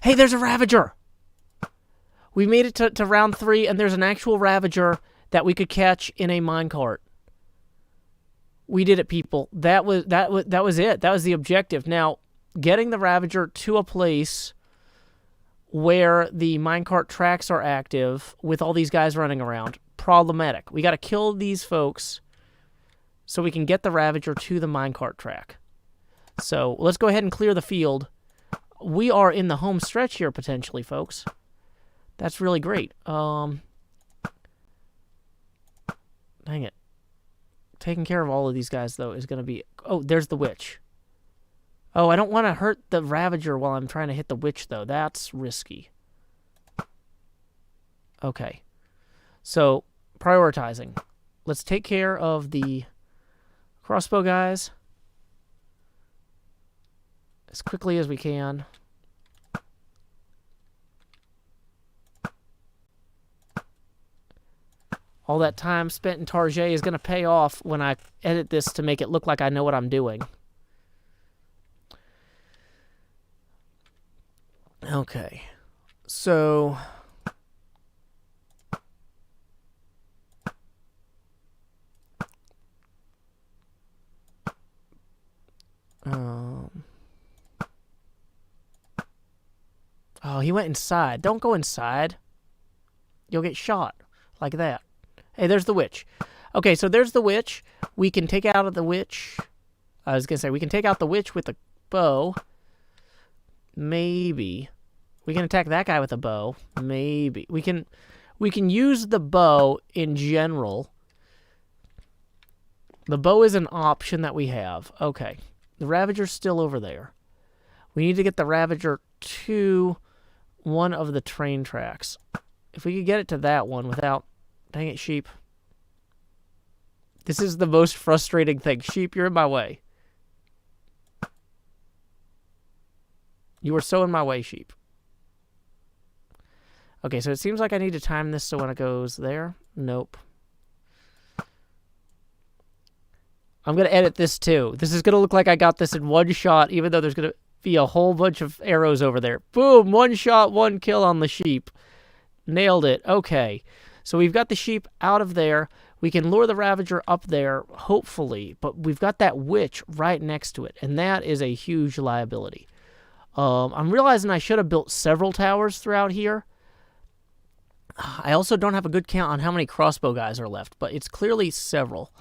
Hey, there's a Ravager! We made it to round 3, and there's an actual Ravager that we could catch in a minecart. We did it, people. That was it. That was the objective. Now, getting the Ravager to a place where the minecart tracks are active with all these guys running around, problematic. We got to kill these folks so we can get the Ravager to the minecart track. So let's go ahead and clear the field. We are in the home stretch here, potentially, folks. That's really great. Dang it. Taking care of all of these guys, though, is going to be... Oh, there's the witch. Oh, I don't want to hurt the Ravager while I'm trying to hit the witch, though. That's risky. Okay. So, prioritizing. Let's take care of the crossbow guys as quickly as we can. All that time spent in Target is going to pay off when I edit this to make it look like I know what I'm doing. Okay. So... Oh, he went inside. Don't go inside. You'll get shot like that. Hey, there's the witch. Okay, so there's the witch. We can take out the witch. I was going to say, we can take out the witch with a bow. Maybe. We can attack that guy with a bow. Maybe. We can use the bow in general. The bow is an option that we have. Okay. The Ravager's still over there. We need to get the Ravager to one of the train tracks. If we could get it to that one without... Dang it, sheep. This is the most frustrating thing. Sheep, you're in my way. You are so in my way, sheep. Okay, so it seems like I need to time this so when it goes there. Nope. I'm going to edit this too. This is going to look like I got this in one shot, even though there's going to be a whole bunch of arrows over there. Boom! One shot, one kill on the sheep. Nailed it. Okay. So we've got the sheep out of there. We can lure the Ravager up there, hopefully, but we've got that witch right next to it, and that is a huge liability. I'm realizing I should have built several towers throughout here. I also don't have a good count on how many crossbow guys are left, but it's clearly several.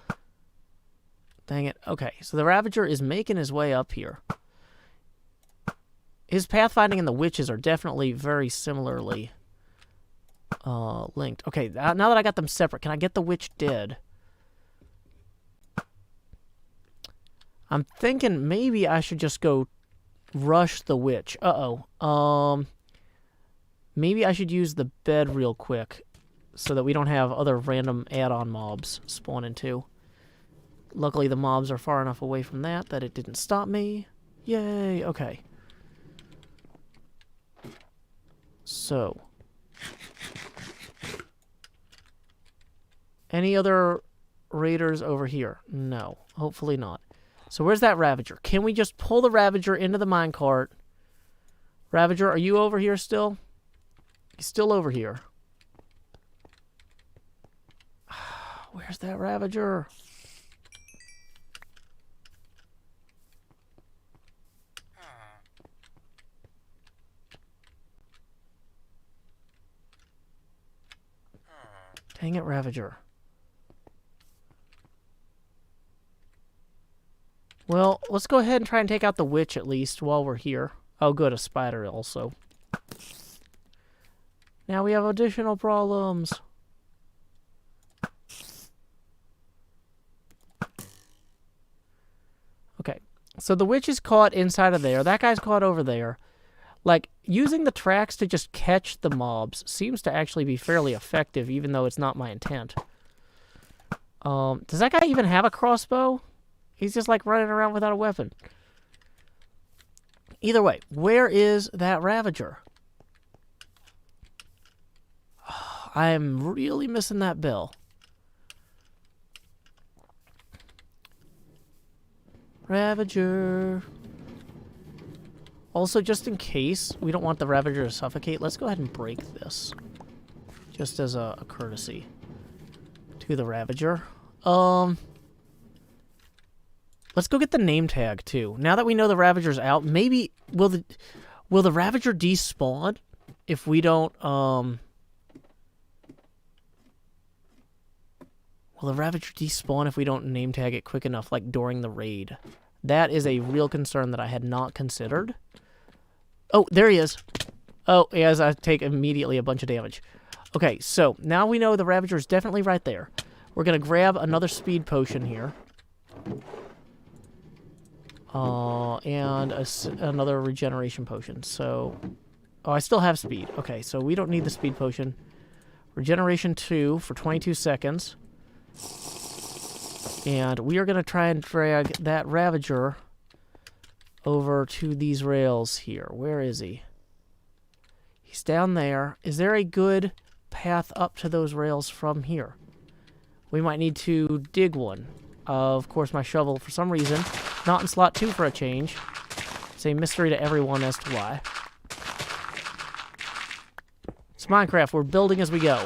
Dang it. Okay, so the Ravager is making his way up here. His pathfinding and the witches are definitely very similarly linked. Okay, now that I got them separate, can I get the witch dead? I'm thinking maybe I should just go rush the witch. Maybe I should use the bed real quick so that we don't have other random add-on mobs spawning too. Luckily, the mobs are far enough away from that it didn't stop me. Yay, okay. So. Any other raiders over here? No, hopefully not. So where's that Ravager? Can we just pull the Ravager into the minecart? Ravager, are you over here still? He's still over here. Where's that Ravager? Dang it, Ravager. Well, let's go ahead and try and take out the witch at least while we're here. Oh, good, a spider also. Now we have additional problems. Okay, so the witch is caught inside of there. That guy's caught over there. Like, using the tracks to just catch the mobs seems to actually be fairly effective, even though it's not my intent. Does that guy even have a crossbow? He's just, like, running around without a weapon. Either way, where is that Ravager? I'm really missing that bell. Ravager. Also, just in case we don't want the Ravager to suffocate, let's go ahead and break this. Just as a courtesy to the Ravager. Let's go get the name tag, too. Now that we know the Ravager's out, maybe... Will the Ravager despawn if we don't, Will the Ravager despawn if we don't name tag it quick enough, like, during the raid? That is a real concern that I had not considered. Oh, there he is. Oh, as I take immediately a bunch of damage. Okay, so now we know the Ravager is definitely right there. We're going to grab another speed potion here. And another regeneration potion. So, oh, I still have speed. Okay, so we don't need the speed potion. Regeneration 2 for 22 seconds. And we are going to try and drag that Ravager over to these rails here. Where is he? He's down there. Is there a good path up to those rails from here? We might need to dig one. Of course, my shovel, for some reason, not in slot 2 for a change. It's a mystery to everyone as to why. It's Minecraft. We're building as we go.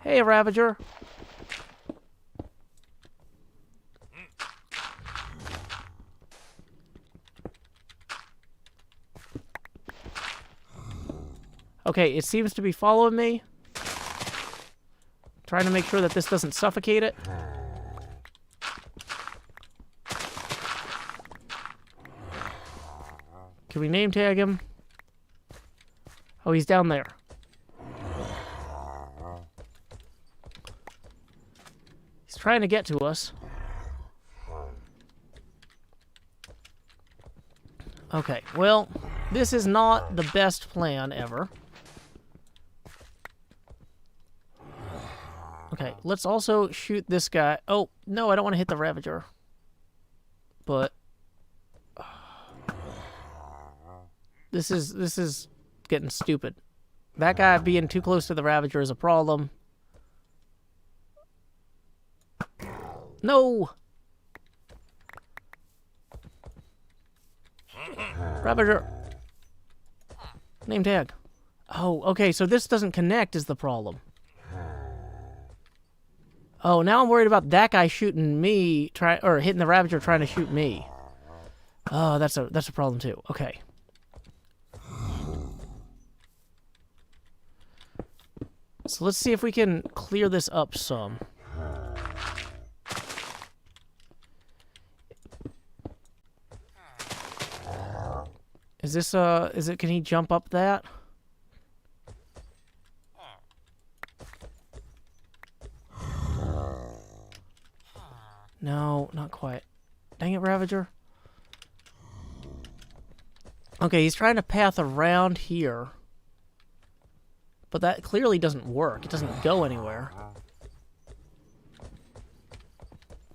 Hey, Ravager. Okay, it seems to be following me. Trying to make sure that this doesn't suffocate it. Can we name tag him? Oh, he's down there. He's trying to get to us. Okay, well, this is not the best plan ever. Okay, let's also shoot this guy. Oh, no, I don't want to hit the Ravager. But this is getting stupid. That guy being too close to the Ravager is a problem. No! Ravager! Name tag. Oh, okay, so this doesn't connect is the problem. Oh, now I'm worried about that guy shooting me, or hitting the Ravager trying to shoot me. Oh, that's a problem too. Okay. So let's see if we can clear this up some. Is this can he jump up that? No, not quite. Dang it, Ravager. Okay, he's trying to path around here. But that clearly doesn't work. It doesn't go anywhere.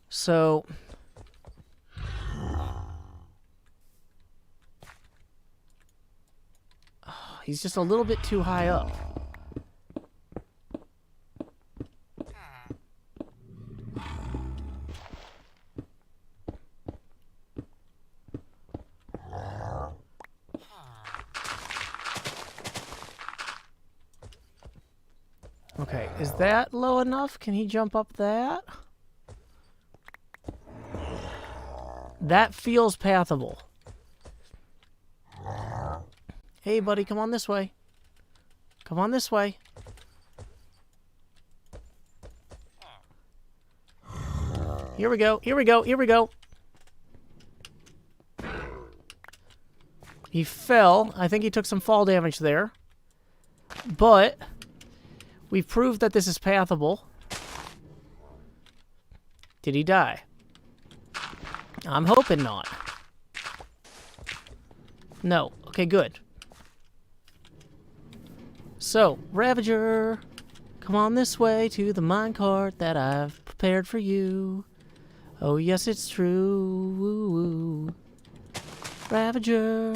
So he's just a little bit too high up. Okay, is that low enough? Can he jump up that? That feels pathable. Hey, buddy, come on this way. Come on this way. Here we go, here we go, here we go. He fell. I think he took some fall damage there. But we've proved that this is pathable. Did he die? I'm hoping not. No. Okay, good. So, Ravager, come on this way to the minecart that I've prepared for you. Oh, yes, it's true. Woo-woo. Ravager,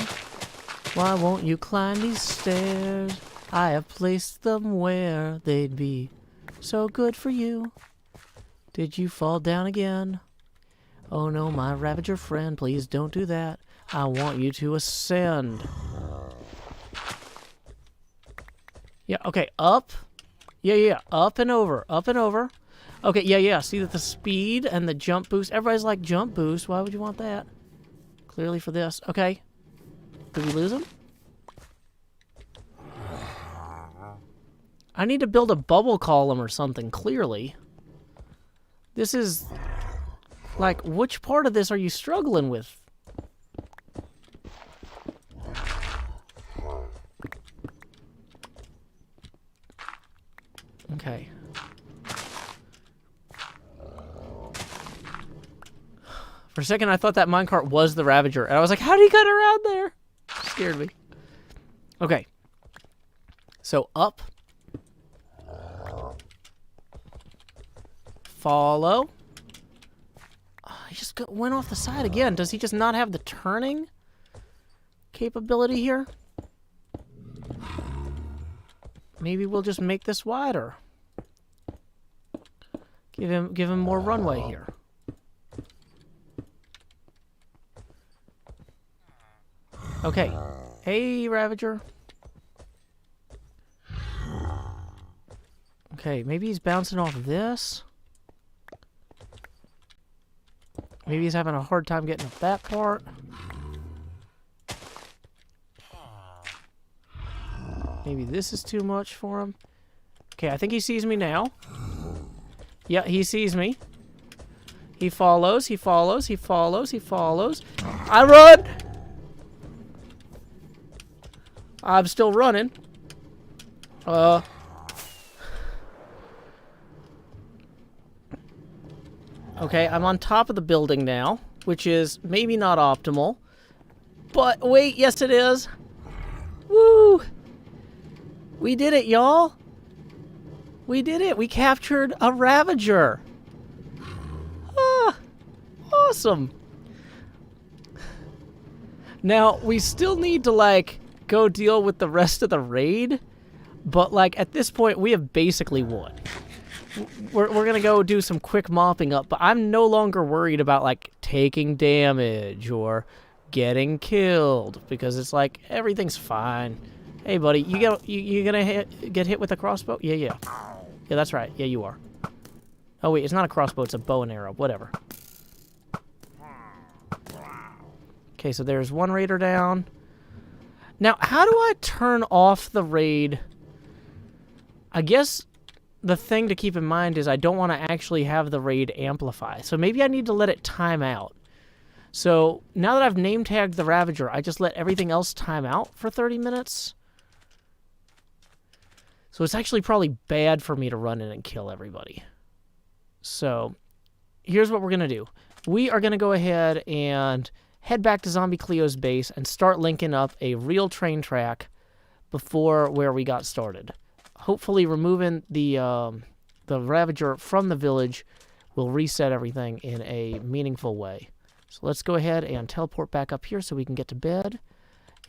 why won't you climb these stairs? I have placed them where they'd be so good for you. Did you fall down again? Oh no, my Ravager friend, please don't do that. I want you to ascend. Yeah, okay, up. Yeah, up and over, up and over. Okay, yeah, see that the speed and the jump boost, everybody's like jump boost, why would you want that? Clearly for this, okay. Did we lose him? I need to build a bubble column or something, clearly. This is... like, which part of this are you struggling with? Okay. For a second, I thought that minecart was the Ravager. And I was like, how did he get around there? Scared me. Okay. So, up. Follow. Oh, he just went off the side again. Does he just not have the turning capability here? Maybe we'll just make this wider. Give him more runway here. Okay. Hey, Ravager. Okay, maybe he's bouncing off this. Maybe he's having a hard time getting up that part. Maybe this is too much for him. Okay, I think he sees me now. Yeah, he sees me. He follows, he follows, he follows, he follows. I run! I'm still running. Okay, I'm on top of the building now, which is maybe not optimal. But wait, yes it is. Woo! We did it, y'all. We did it. We captured a Ravager. Ah, awesome. Now, we still need to, like, go deal with the rest of the raid. But, like, at this point, we have basically won. We're gonna go do some quick mopping up, but I'm no longer worried about, like, taking damage or getting killed. Because it's like, everything's fine. Hey, buddy, you gonna get hit with a crossbow? Yeah. Yeah, that's right. Yeah, you are. Oh, wait, it's not a crossbow. It's a bow and arrow. Whatever. Okay, so there's one raider down. Now, how do I turn off the raid? I guess the thing to keep in mind is I don't want to actually have the raid amplify. So maybe I need to let it time out. So now that I've name tagged the Ravager, I just let everything else time out for 30 minutes. So it's actually probably bad for me to run in and kill everybody. So here's what we're going to do. We are going to go ahead and head back to Zombie Cleo's base and start linking up a real train track before where we got started. Hopefully removing the Ravager from the village will reset everything in a meaningful way. So let's go ahead and teleport back up here so we can get to bed.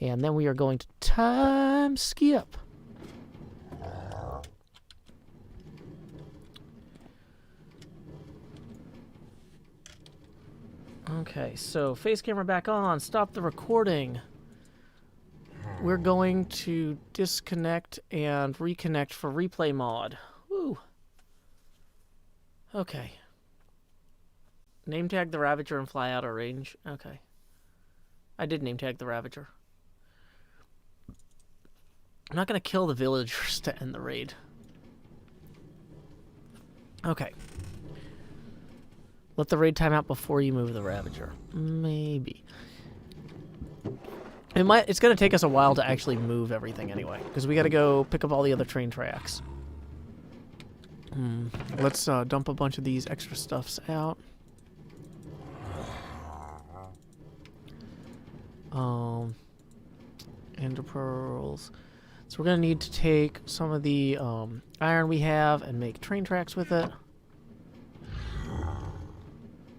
And then we are going to time skip. Okay, so face camera back on. Stop the recording. We're going to disconnect and reconnect for replay mod. Woo. Okay. Name tag the Ravager and fly out of range. Okay. I did name tag the Ravager. I'm not going to kill the villagers to end the raid. Okay. Let the raid time out before you move the Ravager. Maybe. It's going to take us a while to actually move everything anyway, because we got to go pick up all the other train tracks. Let's dump a bunch of these extra stuffs out. Ender pearls. So we're going to need to take some of the iron we have and make train tracks with it.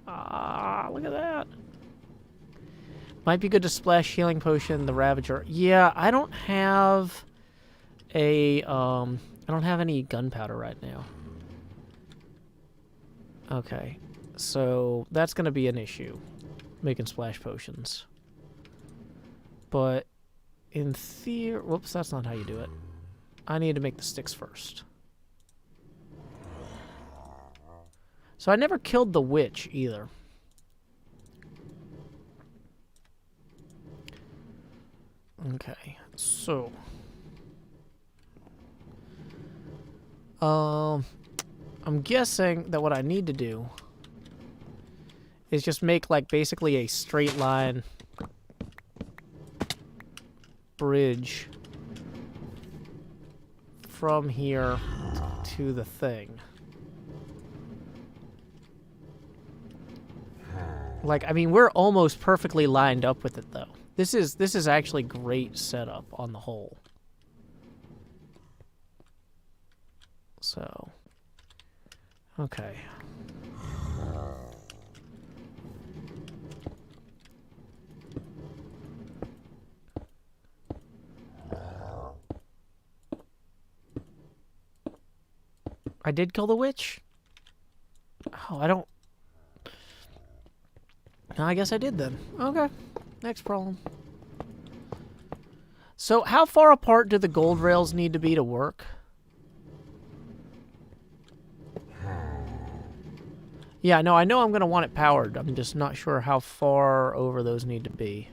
Ah, look at that. Might be good to splash healing potion the Ravager. Yeah, I don't have a I don't have any gunpowder right now. Okay. So that's going to be an issue, making splash potions. But in theory, whoops, that's not how you do it. I need to make the sticks first. So I never killed the witch either. Okay, so I'm guessing that what I need to do is just make like basically a straight line bridge from here to the thing. Like, I mean, we're almost perfectly lined up with it, though. This is actually great setup on the whole. So, okay. I did kill the witch? Oh, I don't... No, I guess I did then. Okay. Next problem. So, how far apart do the gold rails need to be to work? Yeah, no, I know I'm going to want it powered. I'm just not sure how far over those need to be.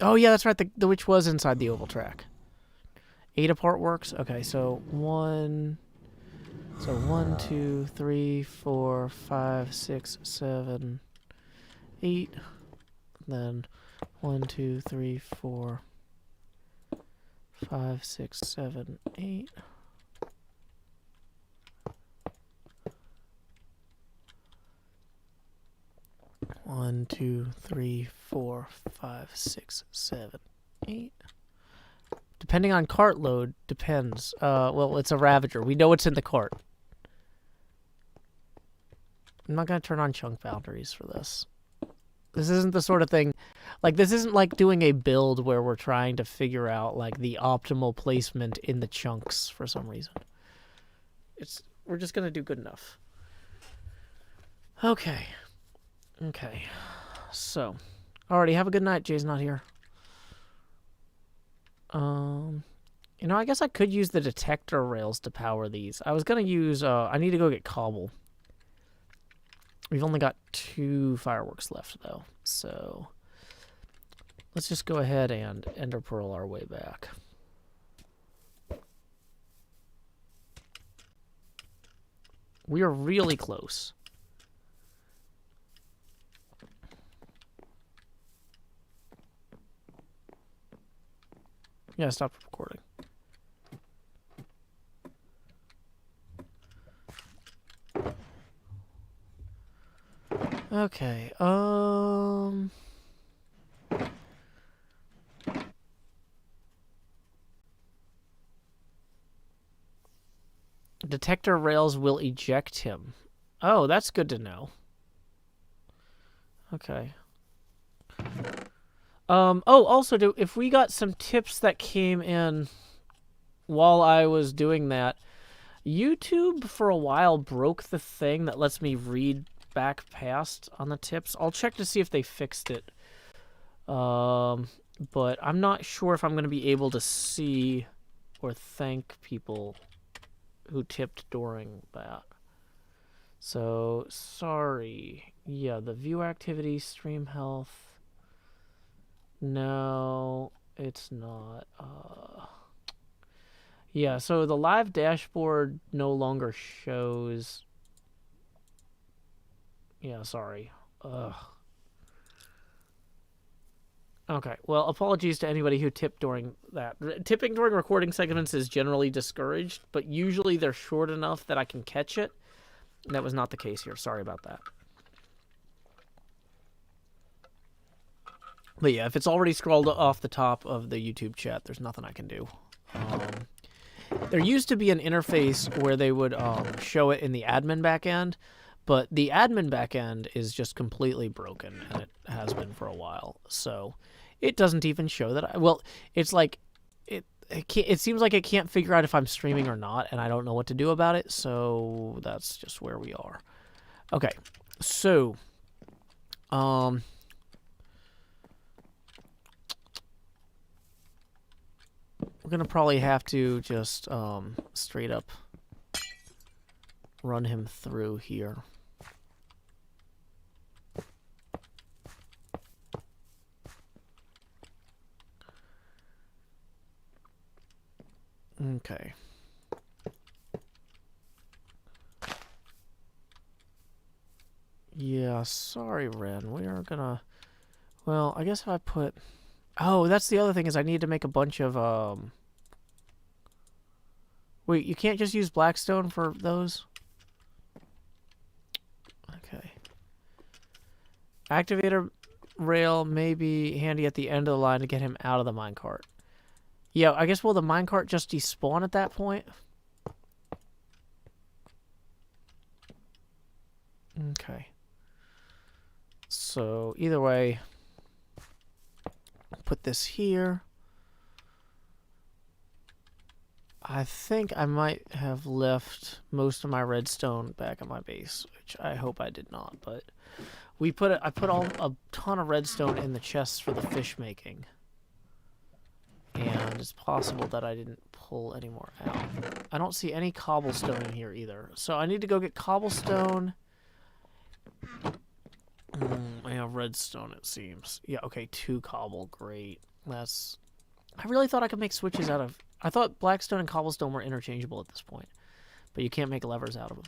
Oh, yeah, that's right. The witch was inside the oval track. 8 apart works? Okay, so 1... So 1, 2, 3, 4, 5, 6, 7, 8. Then 1, 2, 3, 4, 5, 6, 7, 8. One, 2, 3, 4, 5, 6, 7, 8. Depending on cart load, depends. Well, it's a Ravager. We know it's in the cart. I'm not going to turn on chunk boundaries for this. This isn't the sort of thing... Like, this isn't like doing a build where we're trying to figure out, like, the optimal placement in the chunks for some reason. We're just going to do good enough. Okay. Okay. So. Alrighty, have a good night. Jay's not here. You know, I guess I could use the detector rails to power these. I was going to use... I need to go get cobble. We've only got 2 fireworks left, though. So... Let's just go ahead and ender pearl our way back. We are really close. Yeah, stop recording. Okay, detector rails will eject him. Oh, that's good to know. Okay. Oh, also, if we got some tips that came in while I was doing that, YouTube for a while broke the thing that lets me read back past on the tips. I'll check to see if they fixed it. But I'm not sure if I'm going to be able to see or thank people who tipped during that. So, sorry. Yeah, the view activity, stream health. No, it's not. Yeah, so the live dashboard no longer shows... Yeah, sorry. Ugh. Okay, well, apologies to anybody who tipped during that. Tipping during recording segments is generally discouraged, but usually they're short enough that I can catch it. And that was not the case here. Sorry about that. But yeah, if it's already scrolled off the top of the YouTube chat, there's nothing I can do. There used to be an interface where they would show it in the admin backend, but the admin backend is just completely broken, and it has been for a while. So it doesn't even show that. Well, it's like it seems like it can't figure out if I'm streaming or not, and I don't know what to do about it. So that's just where we are. Okay, so we're gonna probably have to just straight up run him through here. Okay. Yeah, sorry, Ren. We are gonna... Well, I guess if I put... Oh, that's the other thing, is I need to make a bunch of, Wait, you can't just use Blackstone for those? Okay. Activator rail may be handy at the end of the line to get him out of the minecart. Yeah, I guess will the minecart just despawn at that point? Okay. So, either way, put this here. I think I might have left most of my redstone back at my base, which I hope I did not, but I put a ton of redstone in the chests for the fish making. And it's possible that I didn't pull any more out. I don't see any cobblestone in here either. So I need to go get cobblestone. I have redstone, it seems. Yeah, okay, 2 cobble. Great. That's... I really thought I could make switches out of... I thought blackstone and cobblestone were interchangeable at this point. But you can't make levers out of them.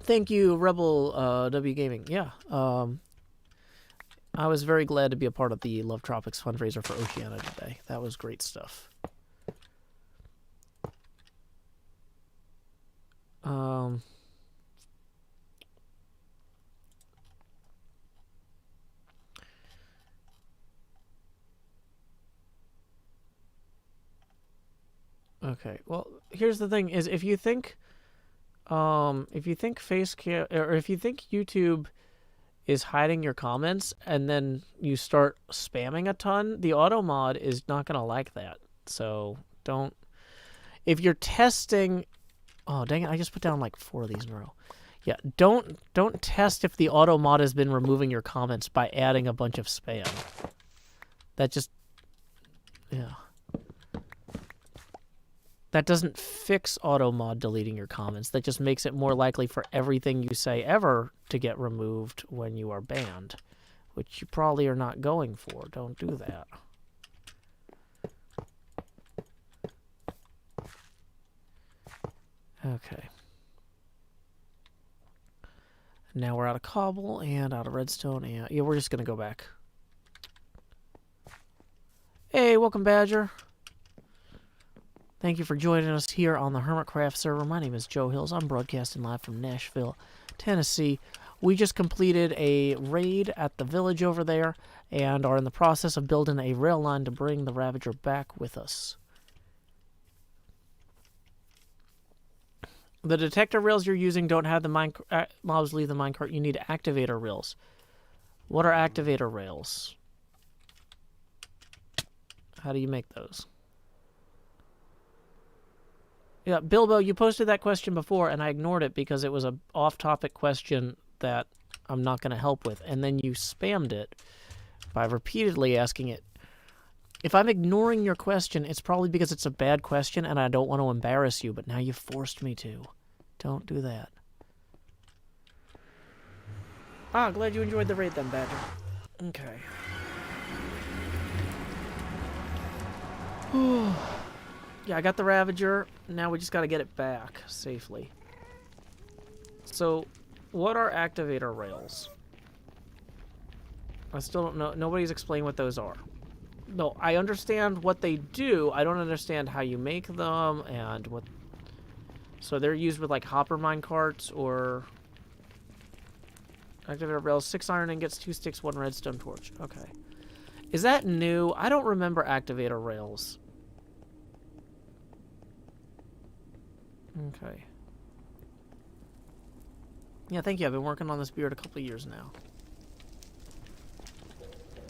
Thank you, Rebel W Gaming. Yeah, I was very glad to be a part of the Love Tropics fundraiser for Oceania today. That was great stuff. Okay, well, here's the thing: is if you think Facecam, or if you think YouTube is hiding your comments and then you start spamming a ton, the auto mod is not gonna like that. So don't. If you're testing, oh dang it! I just put down like 4 of these in a row. Yeah, don't test if the auto mod has been removing your comments by adding a bunch of spam. That just, yeah. That doesn't fix auto mod deleting your comments. That just makes it more likely for everything you say ever to get removed when you are banned, which you probably are not going for. Don't do that. Okay. Now we're out of cobble and out of redstone, and yeah, we're just gonna go back. Hey, welcome, Badger. Thank you for joining us here on the Hermitcraft server. My name is Joe Hills. I'm broadcasting live from Nashville, Tennessee. We just completed a raid at the village over there and are in the process of building a rail line to bring the Ravager back with us. The detector rails you're using don't have the mobs leave the minecart. You need activator rails. What are activator rails? How do you make those? Yeah, Bilbo, you posted that question before, and I ignored it because it was a off-topic question that I'm not going to help with. And then you spammed it by repeatedly asking it. If I'm ignoring your question, it's probably because it's a bad question and I don't want to embarrass you, but now you forced me to. Don't do that. Ah, glad you enjoyed the raid then, Badger. Okay. Yeah, I got the Ravager. Now we just got to get it back safely. So, what are activator rails? I still don't know. Nobody's explained what those are. No, I understand what they do. I don't understand how you make them and what... So they're used with, like, hopper minecarts or... Activator rails, 6 iron ingots, 2 sticks, 1 redstone torch. Okay. Is that new? I don't remember activator rails. Okay. Yeah, thank you. I've been working on this beard a couple of years now.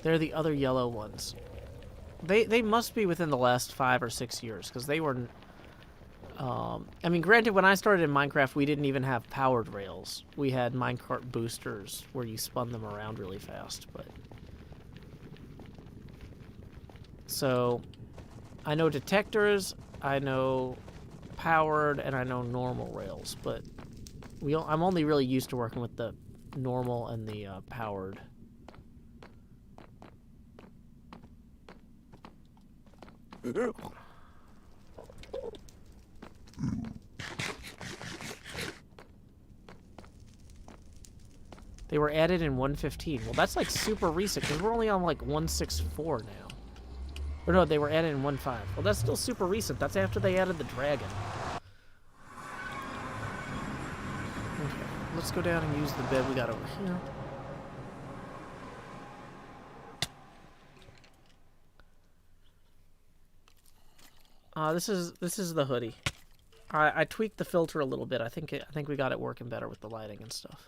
They're the other yellow ones. They must be within the last 5 or 6 years, because they were... I mean, granted, when I started in Minecraft, we didn't even have powered rails. We had minecart boosters where you spun them around really fast, but... So, I know detectors, I know powered, and I know normal rails, but I'm only really used to working with the normal and the powered. They were added in 1.15. Well, that's like super recent, because we're only on like 1.64 now. Or no, they were added in 1.5. Well, that's still super recent. That's after they added the dragon. Okay, let's go down and use the bed we got over here. This is the hoodie. I tweaked the filter a little bit. I think we got it working better with the lighting and stuff.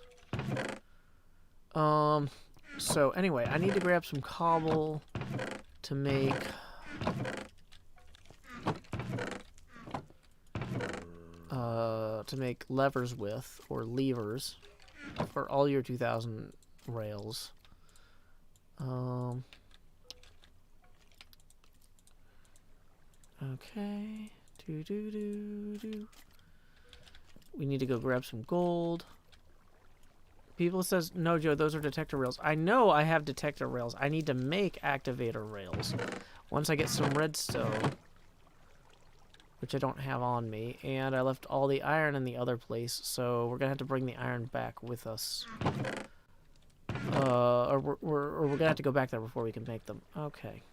So anyway, I need to grab some cobble to make levers with, or levers, for all your 2000 rails. Okay. We need to go grab some gold. People says, no, Joe, those are detector rails. I know I have detector rails. I need to make activator rails. Once I get some redstone, which I don't have on me, and I left all the iron in the other place, so we're going to have to bring the iron back with us. Or we're going to have to go back there before we can make them. Okay.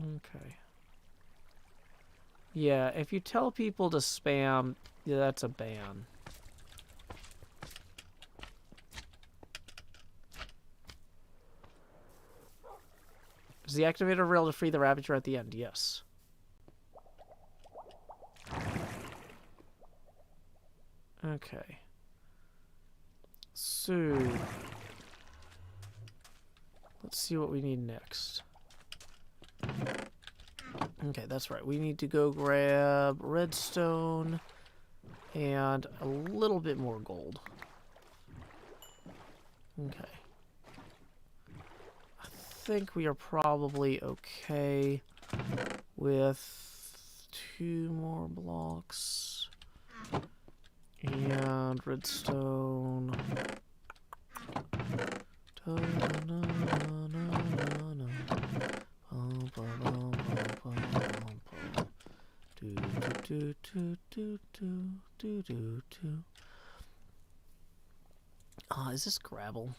Okay. Yeah, if you tell people to spam, yeah, that's a ban. Is the activator rail to free the Ravager at the end? Yes. Okay. So, let's see what we need next. Okay, that's right. We need to go grab redstone and a little bit more gold. Okay. I think we are probably okay with 2 more blocks and redstone. Is this gravel?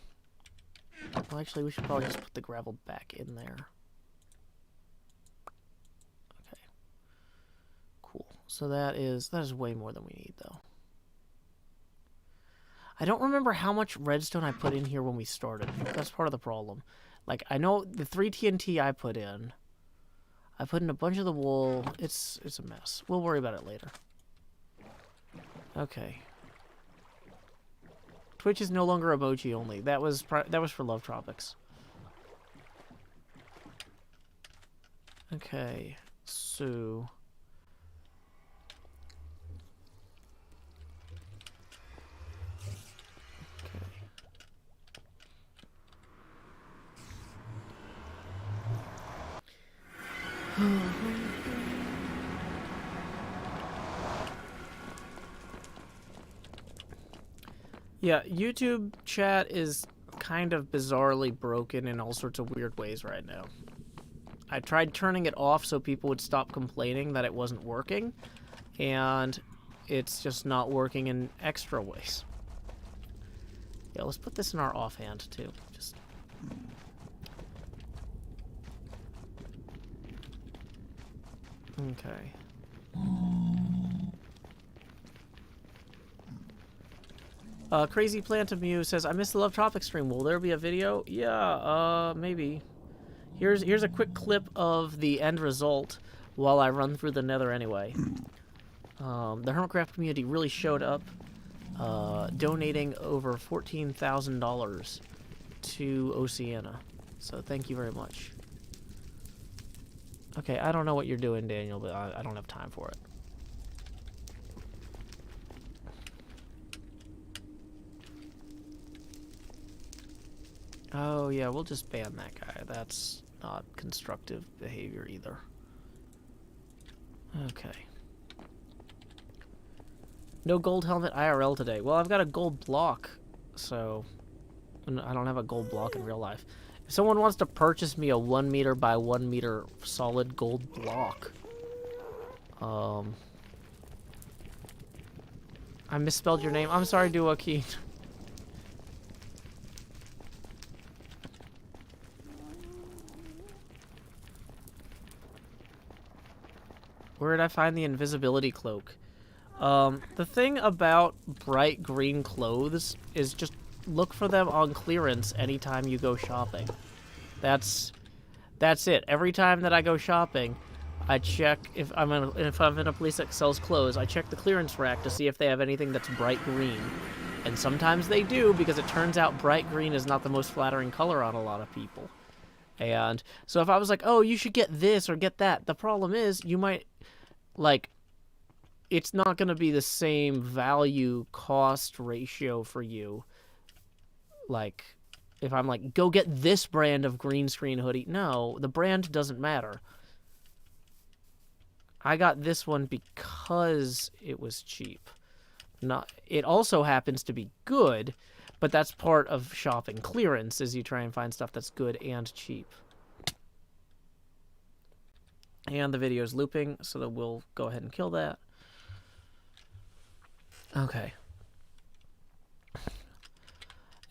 Well, actually, we should probably just put the gravel back in there. Okay. Cool. So that is way more than we need, though. I don't remember how much redstone I put in here when we started. That's part of the problem. Like, I know the 3 TNT I put in a bunch of the wool. It's a mess. We'll worry about it later. Okay. Twitch is no longer emoji only. That was for Love Tropics. Okay. So yeah, YouTube chat is kind of bizarrely broken in all sorts of weird ways right now. I tried turning it off so people would stop complaining that it wasn't working, and it's just not working in extra ways. Yeah, let's put this in our offhand too. Just okay. Crazy Plant of Mew says, I missed the Love Tropics stream. Will there be a video? Yeah, maybe. Here's a quick clip of the end result while I run through the nether anyway. The Hermitcraft community really showed up, donating over $14,000 to Oceana. So thank you very much. Okay, I don't know what you're doing, Daniel, but I don't have time for it. Oh, yeah, we'll just ban that guy. That's not constructive behavior either. Okay. No gold helmet IRL today. Well, I've got a gold block, so I don't have a gold block in real life. If someone wants to purchase me a 1 meter by 1 meter solid gold block, I misspelled your name. I'm sorry, Duakeen. Where did I find the invisibility cloak? The thing about bright green clothes is just look for them on clearance anytime you go shopping. That's it. Every time that I go shopping, I check if I'm in a place that sells clothes, I check the clearance rack to see if they have anything that's bright green. And sometimes they do, because it turns out bright green is not the most flattering color on a lot of people. And so if I was like, oh, you should get this or get that, the problem is you might, like, it's not going to be the same value-cost ratio for you. Like, if I'm like, go get this brand of green screen hoodie. No, the brand doesn't matter. I got this one because it was cheap. Not, it also happens to be good, but that's part of shopping clearance, is you try and find stuff that's good and cheap. And the video's looping, so that we'll go ahead and kill that. Okay.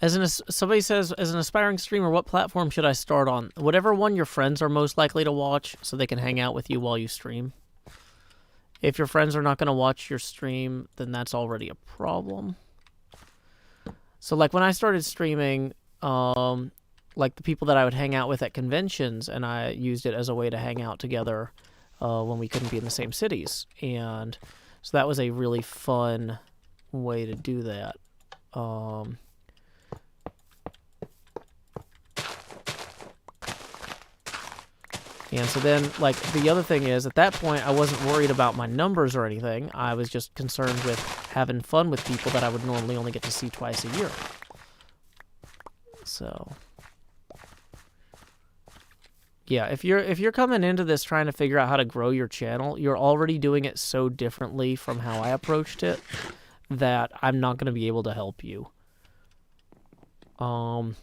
Somebody says, as an aspiring streamer, what platform should I start on? Whatever one your friends are most likely to watch, so they can hang out with you while you stream. If your friends are not going to watch your stream, then that's already a problem. So, like, when I started streaming, like, the people that I would hang out with at conventions, and I used it as a way to hang out together when we couldn't be in the same cities. And so that was a really fun way to do that. And so then, like, the other thing is, at that point, I wasn't worried about my numbers or anything. I was just concerned with having fun with people that I would normally only get to see twice a year. So, yeah, if you're coming into this trying to figure out how to grow your channel, you're already doing it so differently from how I approached it that I'm not going to be able to help you. I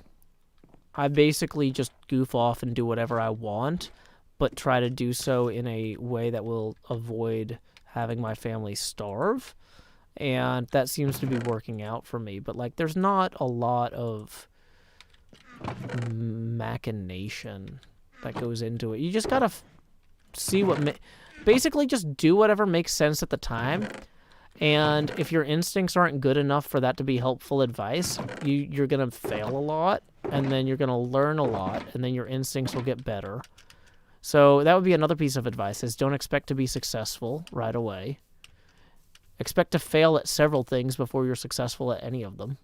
basically just goof off and do whatever I want, but try to do so in a way that will avoid having my family starve. And that seems to be working out for me. But, like, there's not a lot of machination that goes into it. You just gotta see what... basically, just do whatever makes sense at the time. And if your instincts aren't good enough for that to be helpful advice, you're gonna fail a lot. And then you're gonna learn a lot. And then your instincts will get better. So that would be another piece of advice, is don't expect to be successful right away. Expect to fail at several things before you're successful at any of them.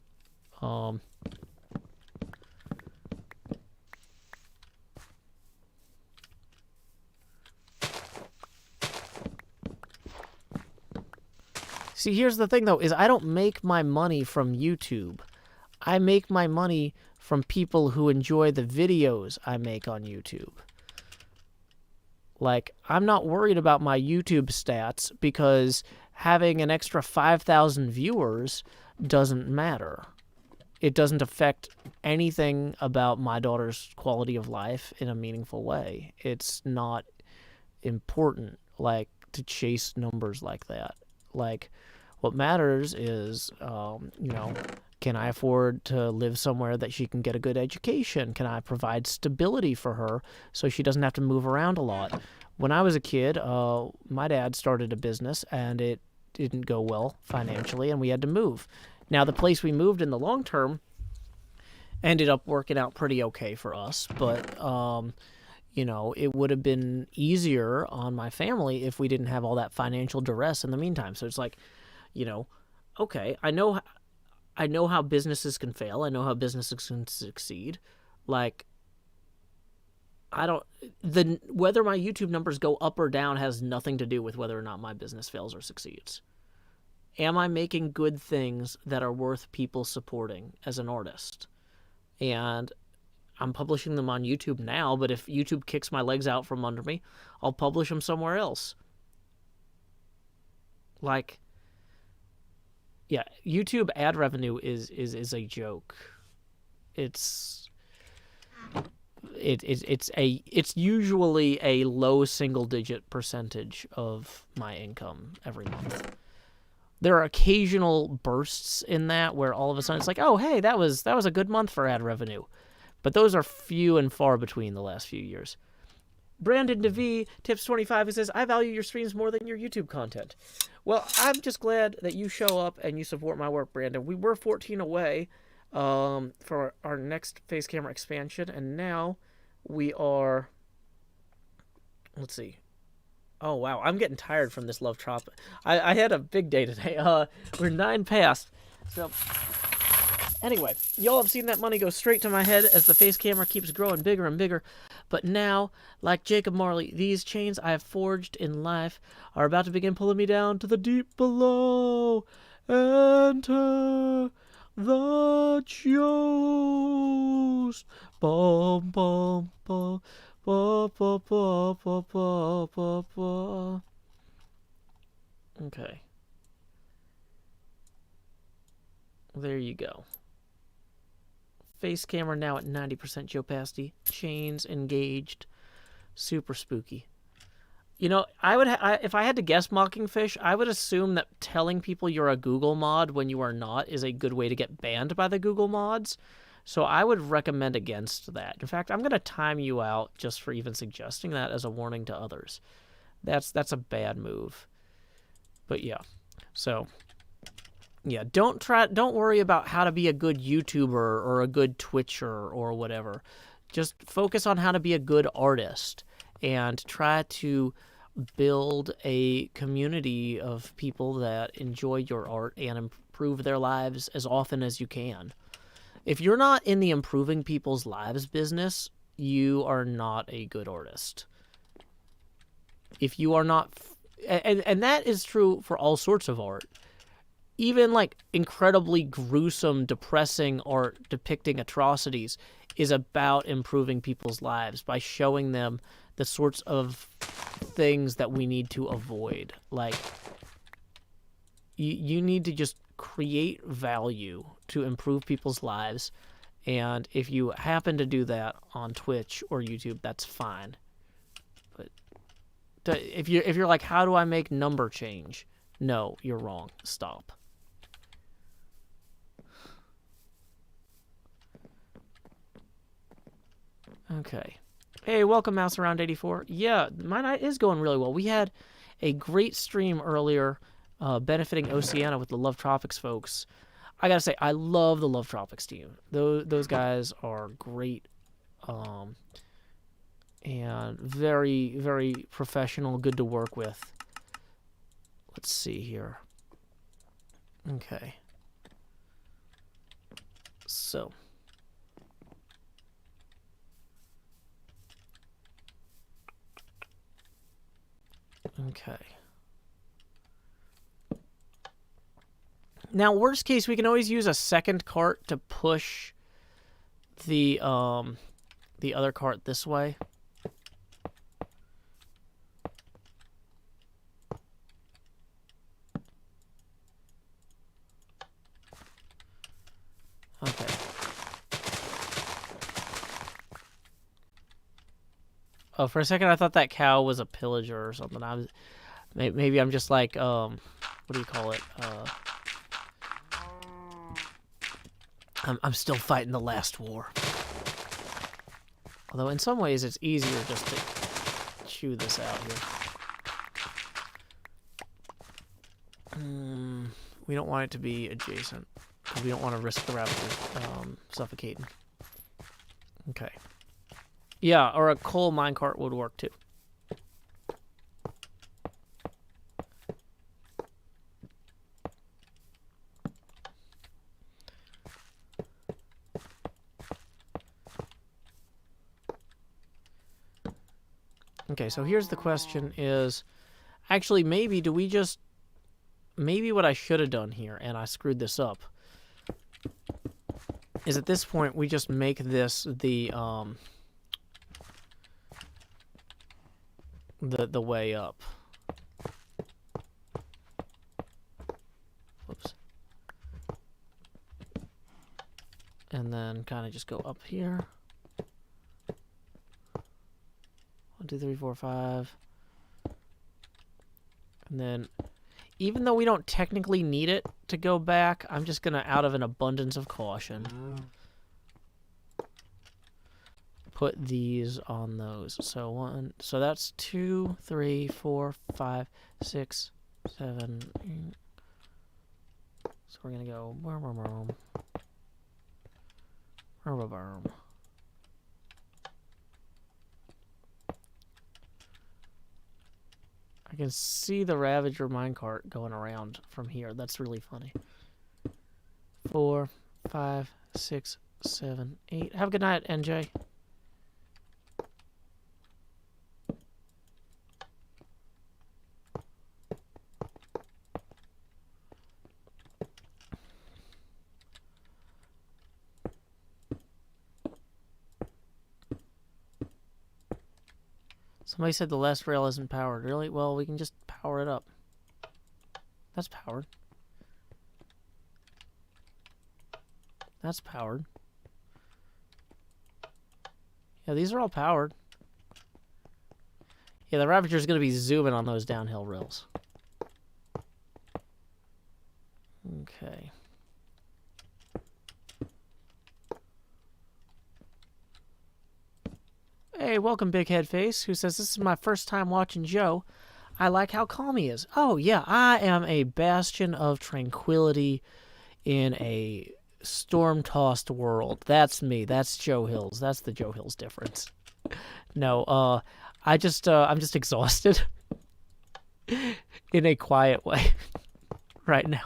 See, here's the thing, though, is I don't make my money from YouTube. I make my money from people who enjoy the videos I make on YouTube. Like, I'm not worried about my YouTube stats because having an extra 5,000 viewers doesn't matter. It doesn't affect anything about my daughter's quality of life in a meaningful way. It's not important, like, to chase numbers like that. Like, what matters is, you know, can I afford to live somewhere that she can get a good education? Can I provide stability for her so she doesn't have to move around a lot? When I was a kid, my dad started a business, and it didn't go well financially, and we had to move. Now, the place we moved in the long term ended up working out pretty okay for us, but, you know, it would have been easier on my family if we didn't have all that financial duress in the meantime. So it's like, you know, okay, I know how businesses can fail. I know how businesses can succeed. Like, whether my YouTube numbers go up or down has nothing to do with whether or not my business fails or succeeds. Am I making good things that are worth people supporting as an artist? And I'm publishing them on YouTube now, but if YouTube kicks my legs out from under me, I'll publish them somewhere else. Like, yeah, YouTube ad revenue is a joke. It's usually a low single-digit percentage of my income every month. There are occasional bursts in that where all of a sudden it's like, oh, hey, that was a good month for ad revenue. But those are few and far between the last few years. Brandon DeVee, tips 25, he says, I value your streams more than your YouTube content. Well, I'm just glad that you show up and you support my work, Brandon. We were 14 away for our next face camera expansion, and now we are, let's see. Oh, wow, I'm getting tired from this Love Trop. I had a big day today. We're 9 past. So, anyway, y'all have seen that money go straight to my head as the face camera keeps growing bigger and bigger. But now, like Jacob Marley, these chains I have forged in life are about to begin pulling me down to the deep below. Enter the Joes. Bum, bum, bum. Ba, ba, ba, ba, ba, ba, ba. Okay. There you go. Face camera now at 90% opacity. Chains engaged. Super spooky. You know, if I had to guess Mockingfish, I would assume that telling people you're a Google mod when you are not is a good way to get banned by the Google mods. So I would recommend against that. In fact, I'm going to time you out just for even suggesting that as a warning to others. That's a bad move. But yeah. So yeah, don't worry about how to be a good YouTuber or a good Twitcher or whatever. Just focus on how to be a good artist and try to build a community of people that enjoy your art and improve their lives as often as you can. If you're not in the improving people's lives business, you are not a good artist. If you are not, and that is true for all sorts of art. Even like incredibly gruesome, depressing art depicting atrocities is about improving people's lives by showing them the sorts of things that we need to avoid. Like, you need to just create value to improve people's lives, and if you happen to do that on Twitch or YouTube, that's fine. But if you're like, how do I make number change? No, you're wrong. Stop. Okay. Hey, welcome, Mouse Around 84. Yeah, my night is going really well. We had a great stream earlier, benefiting Oceania with the Love Tropics folks. I gotta say, I love the Love Tropics team. Those guys are great, and very, very professional, good to work with. Let's see here. Okay. So. Okay. Now, worst case, we can always use a second cart to push the other cart this way. Okay. Oh, for a second I thought that cow was a pillager or something. Maybe I'm just like, what do you call it? I'm still fighting the last war. Although in some ways it's easier just to chew this out here. We don't want it to be adjacent, because we don't want to risk the raptor suffocating. Okay. Yeah, or a coal minecart would work too. Okay, so here's the question is, actually, maybe what I should have done here, and I screwed this up, is at this point we just make this the way up. Whoops. And then kind of just go up here. 1, 2, 3, 4, 5. And then, even though we don't technically need it to go back, I'm just gonna, out of an abundance of caution, put these on those. So that's 2, 3, 4, 5, 6, 7, 8. So we're gonna go I can see the Ravager minecart going around from here. That's really funny. 4, 5, 6, 7, 8. Have a good night, NJ. Somebody said the last rail isn't powered. Really? Well, we can just power it up. That's powered. That's powered. Yeah, these are all powered. Yeah, the Ravager's going to be zooming on those downhill rails. Okay. Hey, welcome, Big Head Face, who says, this is my first time watching Joe. I like how calm he is. Oh, yeah, I am a bastion of tranquility in a storm-tossed world. That's me. That's Joe Hills. That's the Joe Hills difference. No, I'm just exhausted in a quiet way right now.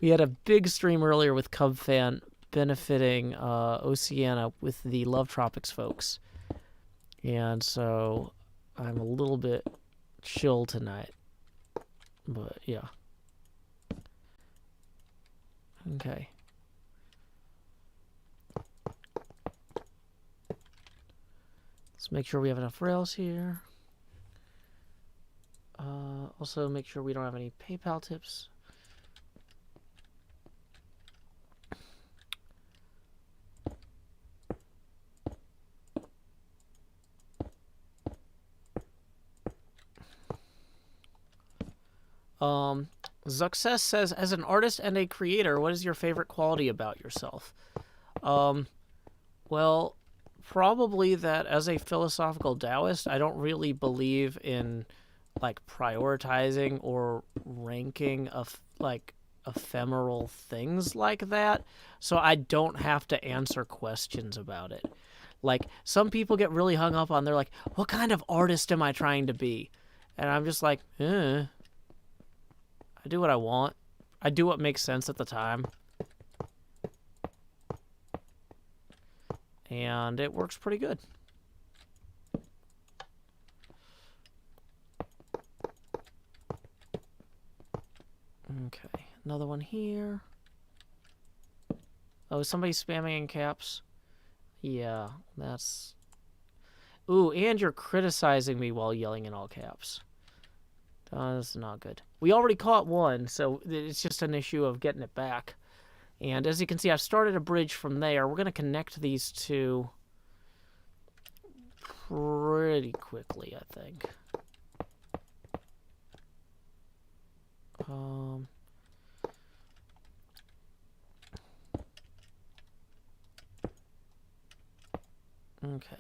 We had a big stream earlier with Cub Fan benefiting Oceana with the Love Tropics folks. And so I'm a little bit chill tonight. But yeah. Okay. Let's make sure we have enough rails here. Also make sure we don't have any PayPal tips. Zuccess says, as an artist and a creator, what is your favorite quality about yourself? Well, probably that as a philosophical Taoist, I don't really believe in, like, prioritizing or ranking of, like, ephemeral things like that, so I don't have to answer questions about it. Like, some people get really hung up on, they're like, what kind of artist am I trying to be? And I'm just like, I do what I want. I do what makes sense at the time. And it works pretty good. Okay, another one here. Oh, is somebody spamming in caps? Yeah, that's... Ooh, and you're criticizing me while yelling in all caps. That's not good. We already caught one, so it's just an issue of getting it back. And as you can see, I've started a bridge from there. We're going to connect these two pretty quickly, I think. Okay.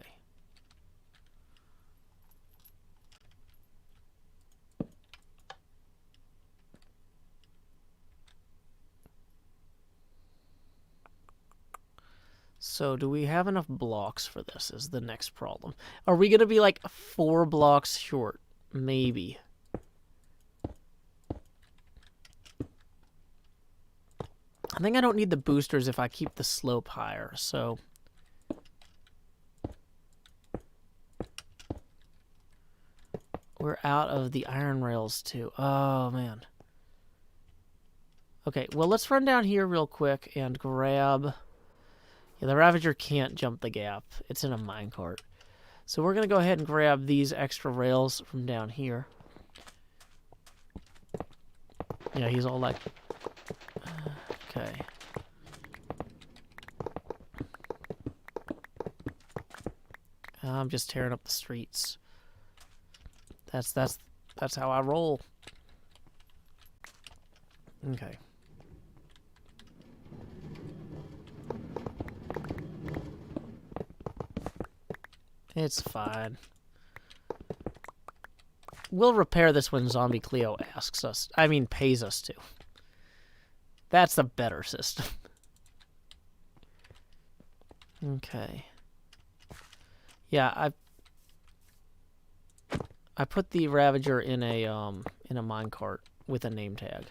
So do we have enough blocks for this is the next problem. Are we going to be like 4 blocks short? Maybe. I think I don't need the boosters if I keep the slope higher, so... We're out of the iron rails, too. Oh, man. Okay, well, let's run down here real quick and grab... Yeah, the Ravager can't jump the gap. It's in a minecart. So we're going to go ahead and grab these extra rails from down here. Yeah, he's all like... Okay. I'm just tearing up the streets. That's how I roll. Okay. It's fine. We'll repair this when Zombie Cleo asks us. I mean, pays us to. That's the better system. Okay. Yeah, I put the Ravager in a minecart with a name tag.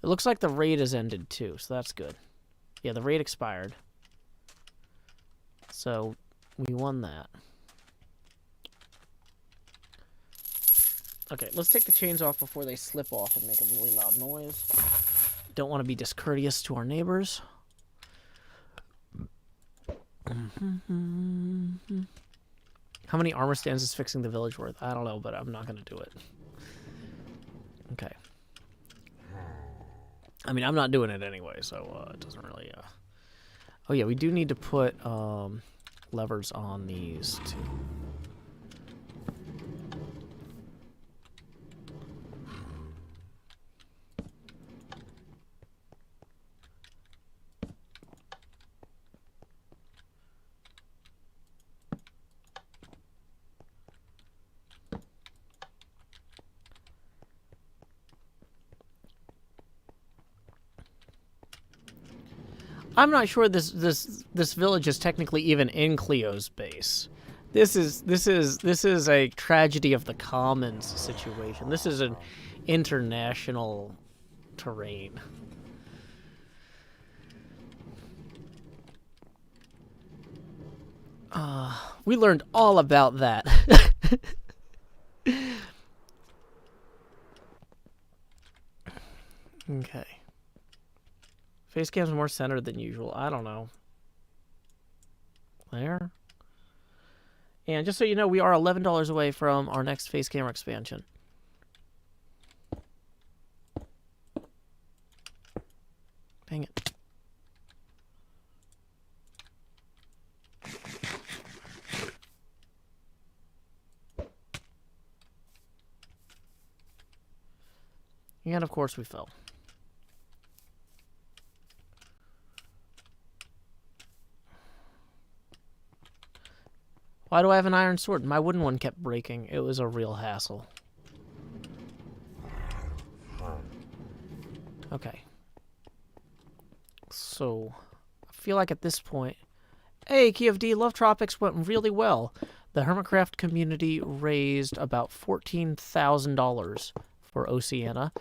It looks like the raid has ended too, so that's good. Yeah, the raid expired. So we won that. Okay, let's take the chains off before they slip off and make a really loud noise. Don't want to be discourteous to our neighbors. How many armor stands is fixing the village worth? I don't know, but I'm not going to do it. Okay. I mean, I'm not doing it anyway, so it doesn't really... Oh yeah, we do need to put levers on these too. I'm not sure this village is technically even in Cleo's base. This is a tragedy of the commons situation. This is an international terrain. We learned all about that. Okay. Face cam's more centered than usual. I don't know. There. And just so you know, we are $11 away from our next face camera expansion. Dang it. And of course we fell. Why do I have an iron sword? My wooden one kept breaking. It was a real hassle. Okay. So, I feel like at this point... Hey, Key of D, Love Tropics went really well. The Hermitcraft community raised about $14,000 for Oceania.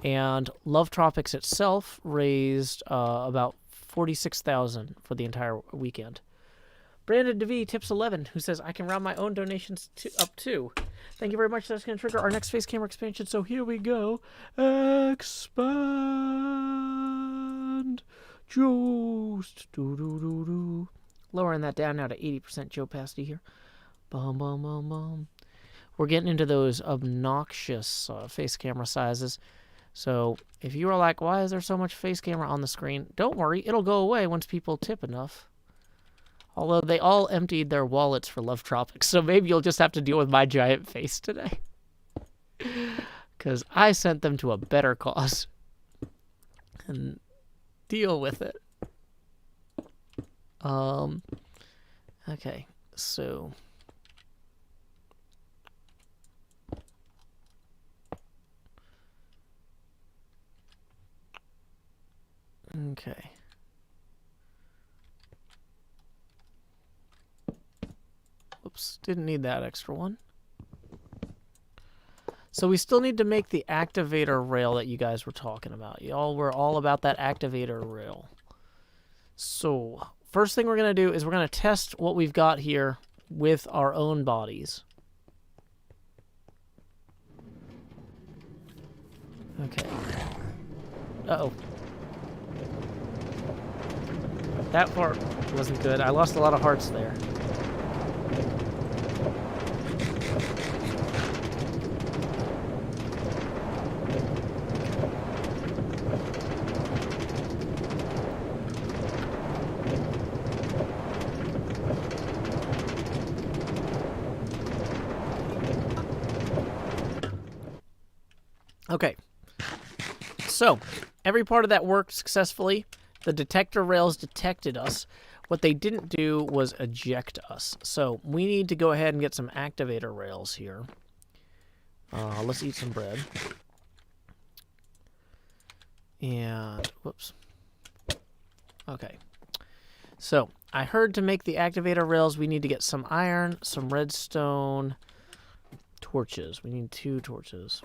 And Love Tropics itself raised about $46,000 for the entire weekend. Brandon DeVee tips 11, who says, I can round my own donations up too. Thank you very much. That's going to trigger our next face camera expansion. So here we go. Expand. Joost. Lowering that down now to 80% Joe Pasty here. Bum, bum, bum, bum. We're getting into those obnoxious face camera sizes. So if you are like, why is there so much face camera on the screen? Don't worry. It'll go away once people tip enough. Although they all emptied their wallets for Love Tropics, so maybe you'll just have to deal with my giant face today. Because I sent them to a better cause. And deal with it. Okay, so... Okay. Oops, didn't need that extra one. So we still need to make the activator rail that you guys were talking about. Y'all were all about that activator rail. So, first thing we're going to do is we're going to test what we've got here with our own bodies. Okay. Uh-oh. That part wasn't good. I lost a lot of hearts there. Okay, so every part of that worked successfully. The detector rails detected us. What they didn't do was eject us. So we need to go ahead and get some activator rails here. Let's eat some bread. And, whoops. Okay, so I heard to make the activator rails we need to get some iron, some redstone, torches. We need 2 torches.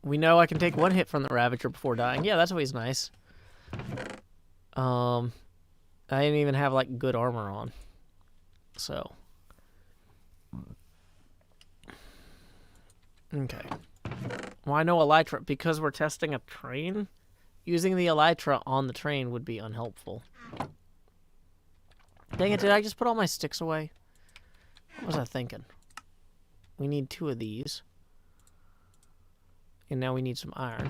We know I can take 1 hit from the Ravager before dying. Yeah, that's always nice. I didn't even have, like, good armor on. So. Okay. Well, I know Elytra, because we're testing a train, using the Elytra on the train would be unhelpful. Dang it, did I just put all my sticks away? What was I thinking? We need 2 of these. And now we need some iron.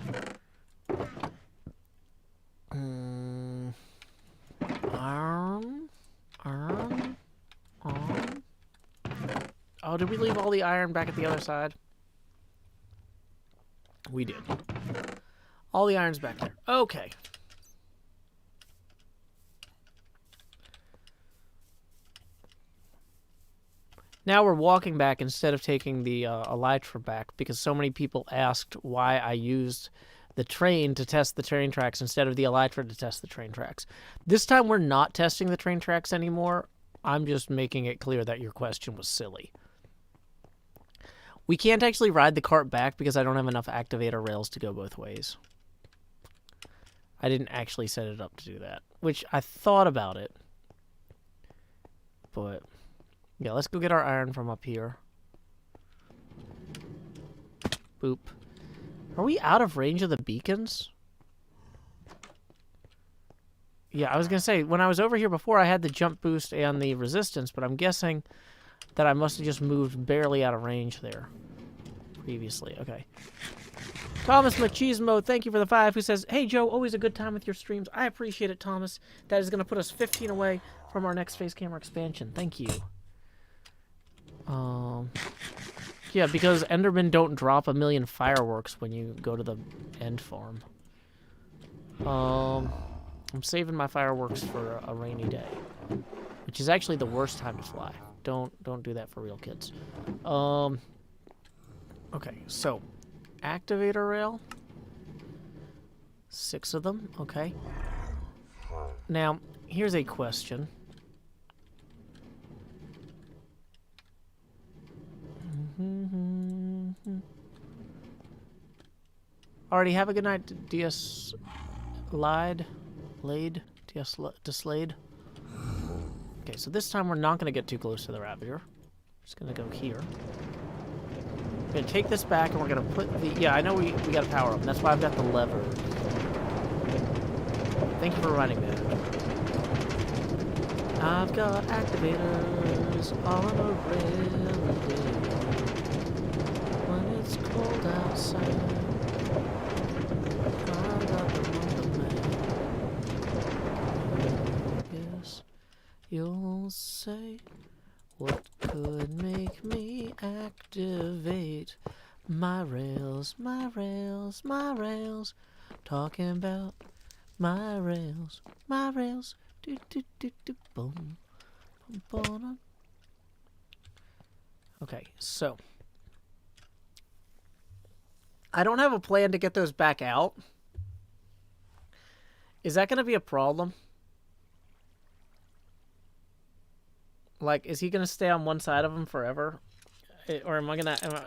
Iron. Oh, did we leave all the iron back at the other side? We did. All the iron's back there. Okay. Now we're walking back instead of taking the elytra back because so many people asked why I used the train to test the train tracks instead of the elytra to test the train tracks. This time we're not testing the train tracks anymore. I'm just making it clear that your question was silly. We can't actually ride the cart back because I don't have enough activator rails to go both ways. I didn't actually set it up to do that, which I thought about it. But yeah, let's go get our iron from up here. Boop. Are we out of range of the beacons? Yeah, I was going to say, when I was over here before, I had the jump boost and the resistance, but I'm guessing that I must have just moved barely out of range there previously. Okay. Thomas Machismo, thank you for the 5, who says, "Hey, Joe, always a good time with your streams." I appreciate it, Thomas. That is going to put us 15 away from our next face camera expansion. Thank you. Yeah, because Endermen don't drop a million fireworks when you go to the end farm. I'm saving my fireworks for a rainy day, which is actually the worst time to fly. Don't do that for real, kids. Okay, so activator rail. 6 of them. Okay. Now, here's a question. Already have a good night, DS Laid? Dislade? Okay, so this time we're not going to get too close to the Ravager. Just going to go here. We're going to take this back and we're going to put the... Yeah, I know we got to power up. That's why I've got the lever. Thank you for reminding me. I've got activators on a rainy day. When it's cold outside, I got them on the man. Yes, you'll say, what could make me activate my rails, my rails, my rails? Talking about my rails, my rails. Do, do, do, do, boom, boom, boom. Okay, so I don't have a plan to get those back out. Is that going to be a problem? Like, is he going to stay on one side of them forever? Or am I going to...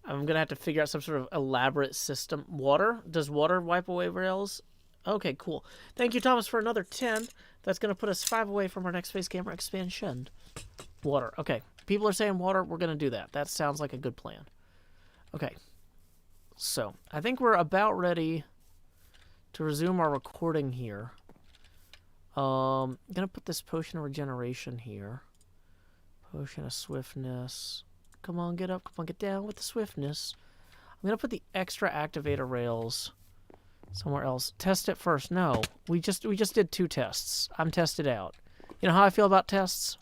I'm going to have to figure out some sort of elaborate system. Water? Does water wipe away rails? Okay, cool. Thank you, Thomas, for another 10. That's going to put us 5 away from our next face camera expansion. Water. Okay. People are saying water. We're going to do that. That sounds like a good plan. Okay. So, I think we're about ready to resume our recording here. I'm going to put this potion of regeneration here. Potion of swiftness. Come on, get up. Come on, get down with the swiftness. I'm going to put the extra activator rails somewhere else. Test it first. No, we just did 2 tests. I'm tested out. You know how I feel about tests?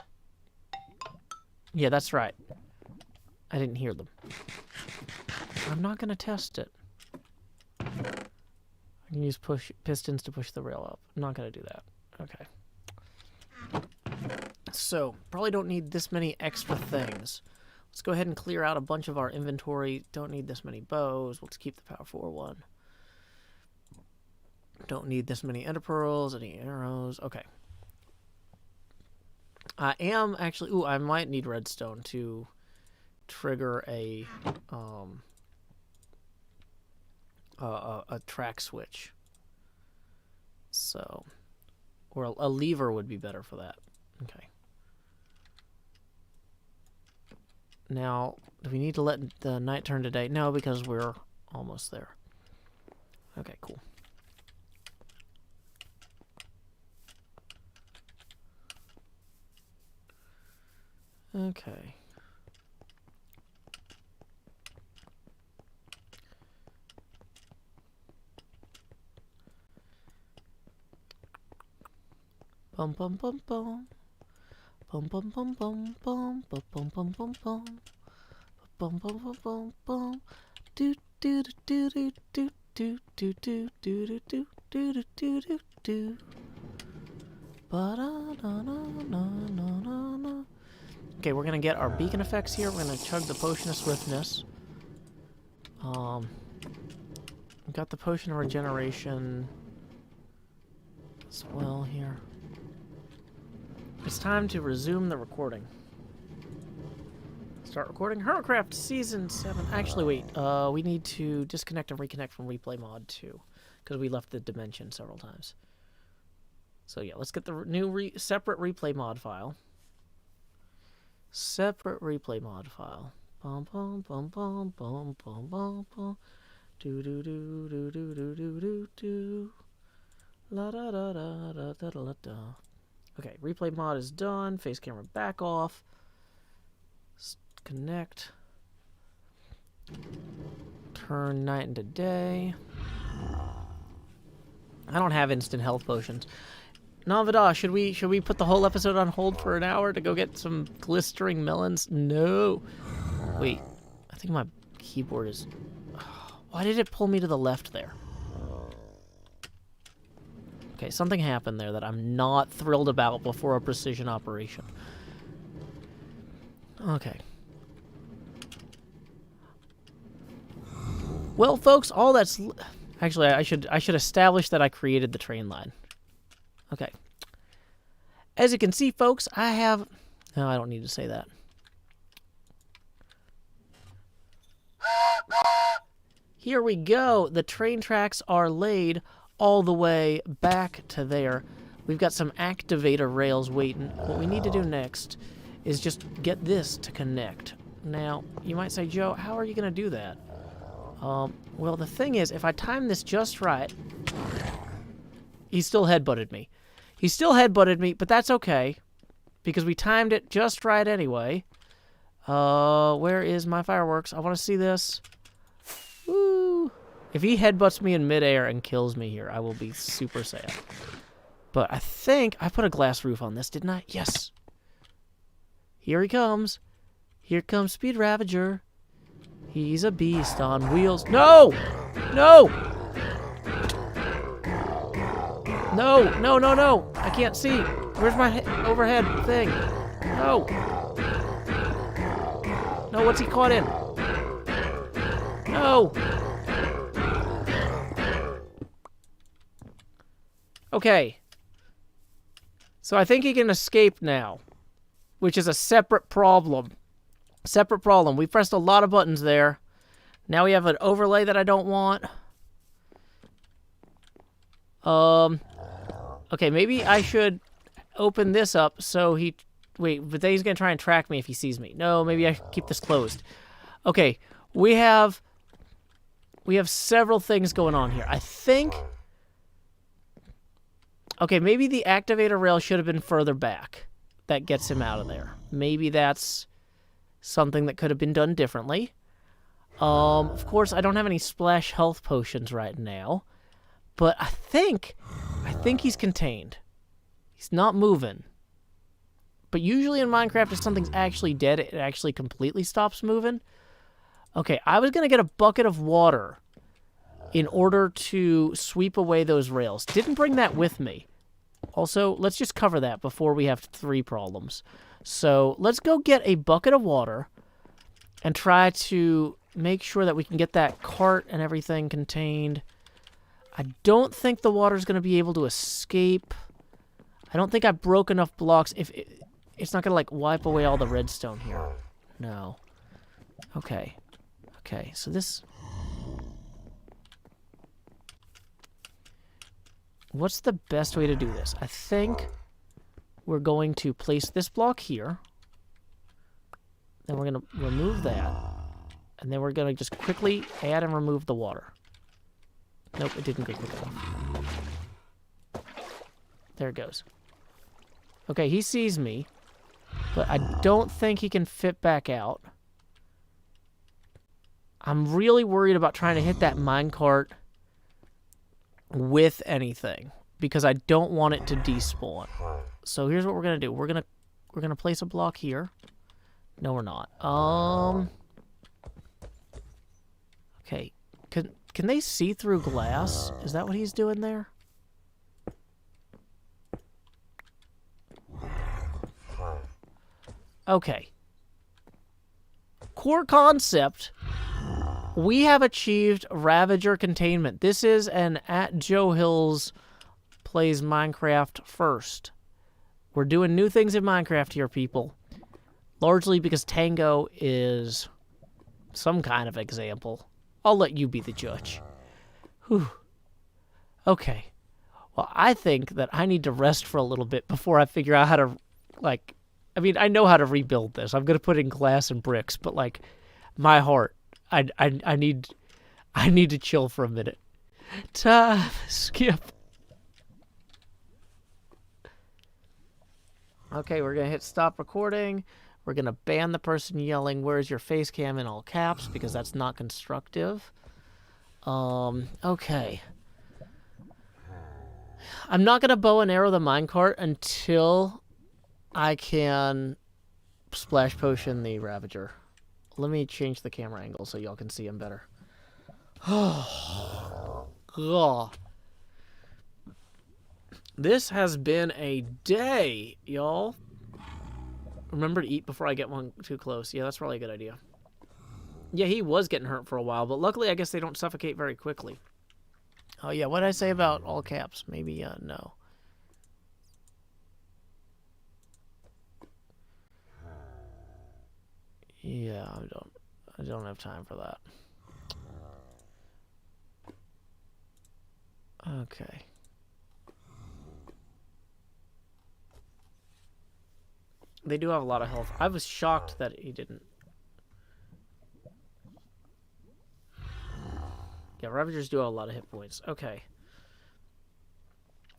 Yeah, that's right. I didn't hear them. I'm not going to test it. I can use pistons to push the rail up. I'm not going to do that. Okay. So, probably don't need this many extra things. Let's go ahead and clear out a bunch of our inventory. Don't need this many bows. Let's keep the power 4 one. Don't need this many ender pearls, any arrows. Okay. I am actually... Ooh, I might need redstone to trigger a track switch. So... Or a lever would be better for that. Okay. Now, do we need to let the night turn to day? No, because we're almost there. Okay, cool. Okay. Bum bum bum bum. Bum bum bum bum bum bum bum bum bum bum. Bum bum bum bum bum. Do do do do do do do do do do do do do do do do. Ba-da-na-na-na-na-na. Okay, we're gonna get our beacon effects here. We're gonna chug the potion of swiftness. Got the potion of regeneration as well here. It's time to resume the recording. Start recording. Hermitcraft Season 7. Actually, wait. We need to disconnect and reconnect from replay mod 2. Because we left the dimension several times. So yeah, let's get the new separate replay mod file. Separate replay mod file. Bum bum bum bum bum bum bum bum. Do do do do do do do do do. La da da da da da da da. Okay, replay mod is done. Face camera back off. Connect. Turn night into day. I don't have instant health potions. Navada, should we put the whole episode on hold for an hour to go get some glistering melons? No. Wait, I think my keyboard is... Why did it pull me to the left there? Okay, something happened there that I'm not thrilled about before a precision operation. Okay. Well, folks, all that's... Actually, I should establish that I created the train line. Okay. As you can see, folks, I have... No, I don't need to say that. Here we go. The train tracks are laid all the way back to there. We've got some activator rails waiting. What we need to do next is just get this to connect. Now, you might say, Joe, how are you going to do that? Well, the thing is, if I time this just right... He still headbutted me. He still headbutted me, but that's okay. Because we timed it just right anyway. Where is my fireworks? I want to see this. Woo! If he headbutts me in midair and kills me here, I will be super sad. But I think I put a glass roof on this, didn't I? Yes! Here he comes. Here comes Speed Ravager. He's a beast on wheels. No! No! No, no, no, no! I can't see. Where's my overhead thing? No! No, what's he caught in? No! Okay. So I think he can escape now, which is a separate problem. Separate problem. We pressed a lot of buttons there. Now we have an overlay that I don't want. Okay, maybe I should open this up so he... Wait, but then he's going to try and track me if he sees me. No, maybe I should keep this closed. Okay, we have several things going on here. I think... Okay, maybe the activator rail should have been further back. That gets him out of there. Maybe that's something that could have been done differently. Of course, I don't have any splash health potions right now. But I think he's contained. He's not moving. But usually in Minecraft, if something's actually dead, it actually completely stops moving. Okay, I was going to get a bucket of water in order to sweep away those rails. Didn't bring that with me. Also, let's just cover that before we have 3 problems. So let's go get a bucket of water and try to make sure that we can get that cart and everything contained. I don't think the water's going to be able to escape. I don't think I broke enough blocks. It's not going to, like, wipe away all the redstone here. No. Okay. Okay, so this... What's the best way to do this? I think we're going to place this block here. Then we're going to remove that. And then we're going to just quickly add and remove the water. Nope, it didn't go quick enough. There it goes. Okay, he sees me. But I don't think he can fit back out. I'm really worried about trying to hit that minecart with anything. because I don't want it to despawn. So here's what we're gonna do. We're gonna place a block here. No, we're not. Okay. Can they see through glass? Is that what he's doing there? Okay. Core concept. We have achieved Ravager containment. This is an @JoeHills plays Minecraft first. We're doing new things in Minecraft here, people. Largely because Tango is some kind of example. I'll let you be the judge. Whew. Okay. Well, I think that I need to rest for a little bit before I figure out how to, like... I mean, I know how to rebuild this. I'm going to put in glass and bricks, but, like, my heart, I need to chill for a minute. Time skip. Okay, we're going to hit stop recording. We're going to ban the person yelling, "Where's your face cam?" in all caps, because that's not constructive. Okay. I'm not going to bow and arrow the minecart until I can splash potion the Ravager. Let me change the camera angle so y'all can see him better. This has been a day, y'all. Remember to eat before I get one too close. Yeah, that's probably a good idea. Yeah, he was getting hurt for a while, but luckily I guess they don't suffocate very quickly. Oh yeah, what did I say about all caps? Maybe, no. Yeah, I don't have time for that. Okay. They do have a lot of health. I was shocked that he didn't. Yeah, Ravagers do have a lot of hit points. Okay.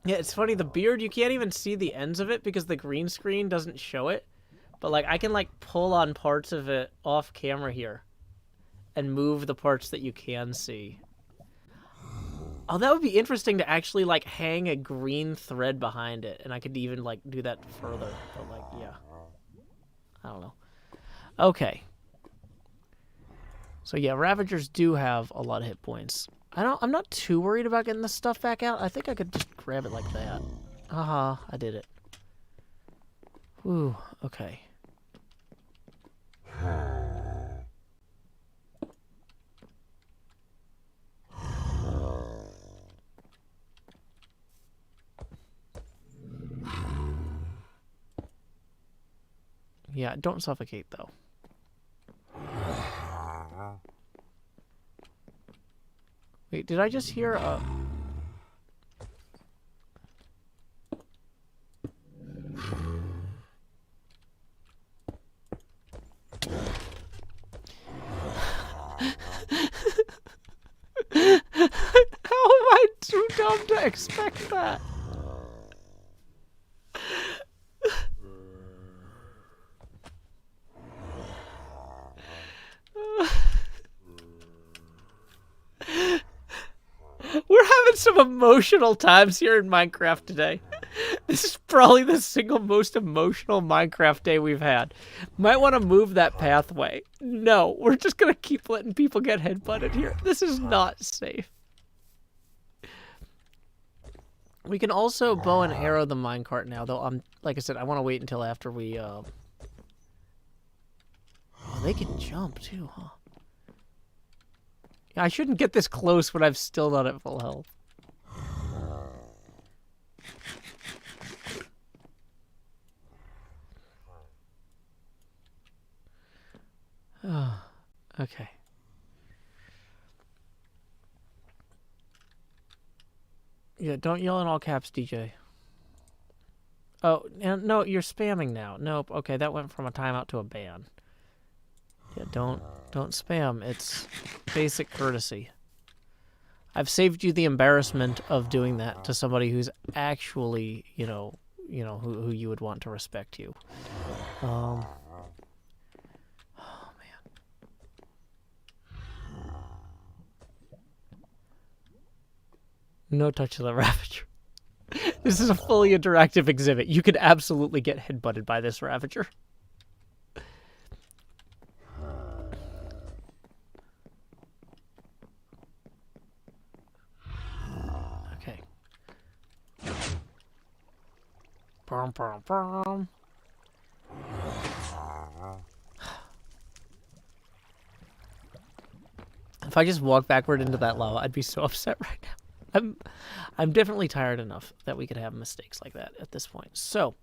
Yeah, it's funny, the beard, you can't even see the ends of it because the green screen doesn't show it. But, like, I can, like, pull on parts of it off camera here and move the parts that you can see. Oh, that would be interesting to actually, like, hang a green thread behind it. And I could even, like, do that further. But, like, yeah. I don't know. Okay. So, yeah, Ravagers do have a lot of hit points. I'm not too worried about getting the stuff back out. I think I could just grab it like that. Haha, I did it. Ooh, okay. Yeah, don't suffocate, though. Wait, did I just hear a... How am I too dumb to expect that? We're having some emotional times here in Minecraft today. This is probably the single most emotional Minecraft day we've had. Might want to move that pathway. No, we're just going to keep letting people get headbutted here. This is not safe. We can also bow and arrow the minecart now, though. Like I said, I want to wait until after we... Oh, they can jump, too, huh? Yeah, I shouldn't get this close when I've still not at full health. Oh, okay. Yeah, don't yell in all caps, DJ. Oh, no, you're spamming now. Nope. Okay, that went from a timeout to a ban. Yeah, don't spam. It's basic courtesy. I've saved you the embarrassment of doing that to somebody who's actually, who you would want to respect you. Oh man. No touch of the Ravager. This is a fully interactive exhibit. You could absolutely get headbutted by this Ravager. Okay. Brum, brum, brum. If I just walk backward into that lava, I'd be so upset right now. I'm definitely tired enough that we could have mistakes like that at this point. So,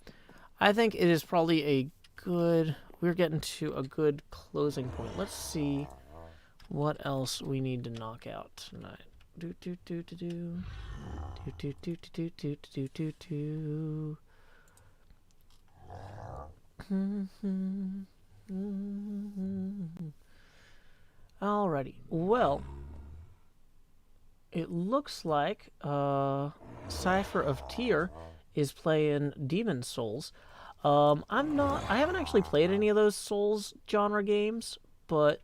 I think it is probably a good... We're getting to a good closing point. Let's see what else we need to knock out tonight. Do do do do do. Do do do do do do do do do. Alrighty. Well, it looks like Cypher of Tyr is playing Demon Souls. I haven't actually played any of those Souls genre games, but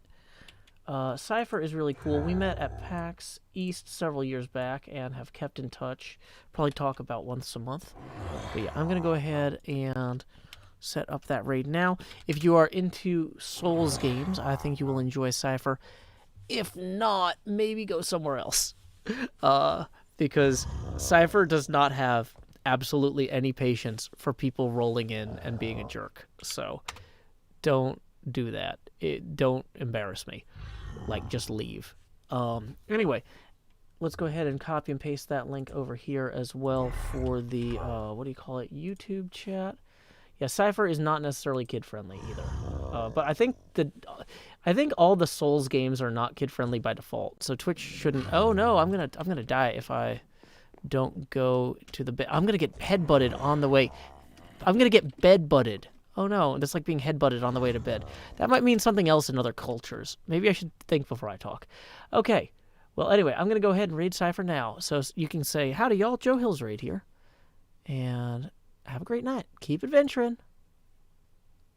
Cypher is really cool. We met at PAX East several years back and have kept in touch. Probably talk about once a month. But yeah, I'm going to go ahead and set up that raid now. If you are into Souls games, I think you will enjoy Cypher. If not, maybe go somewhere else. Because Cypher does not have absolutely any patience for people rolling in and being a jerk. So don't do that. Don't embarrass me. Like, just leave. Anyway, let's go ahead and copy and paste that link over here as well for the, what do you call it, YouTube chat. Yeah, Cypher is not necessarily kid-friendly either. But I think all the Souls games are not kid-friendly by default. So Twitch shouldn't... Oh, no, I'm gonna die if I don't go to the bed. I'm gonna get headbutted on the way. I'm gonna get bed-butted. Oh, no, that's like being headbutted on the way to bed. That might mean something else in other cultures. Maybe I should think before I talk. Okay. Well, anyway, I'm gonna go ahead and raid Cypher now. So you can say, howdy, y'all. Joe Hills raid here. And... have a great night. Keep adventuring.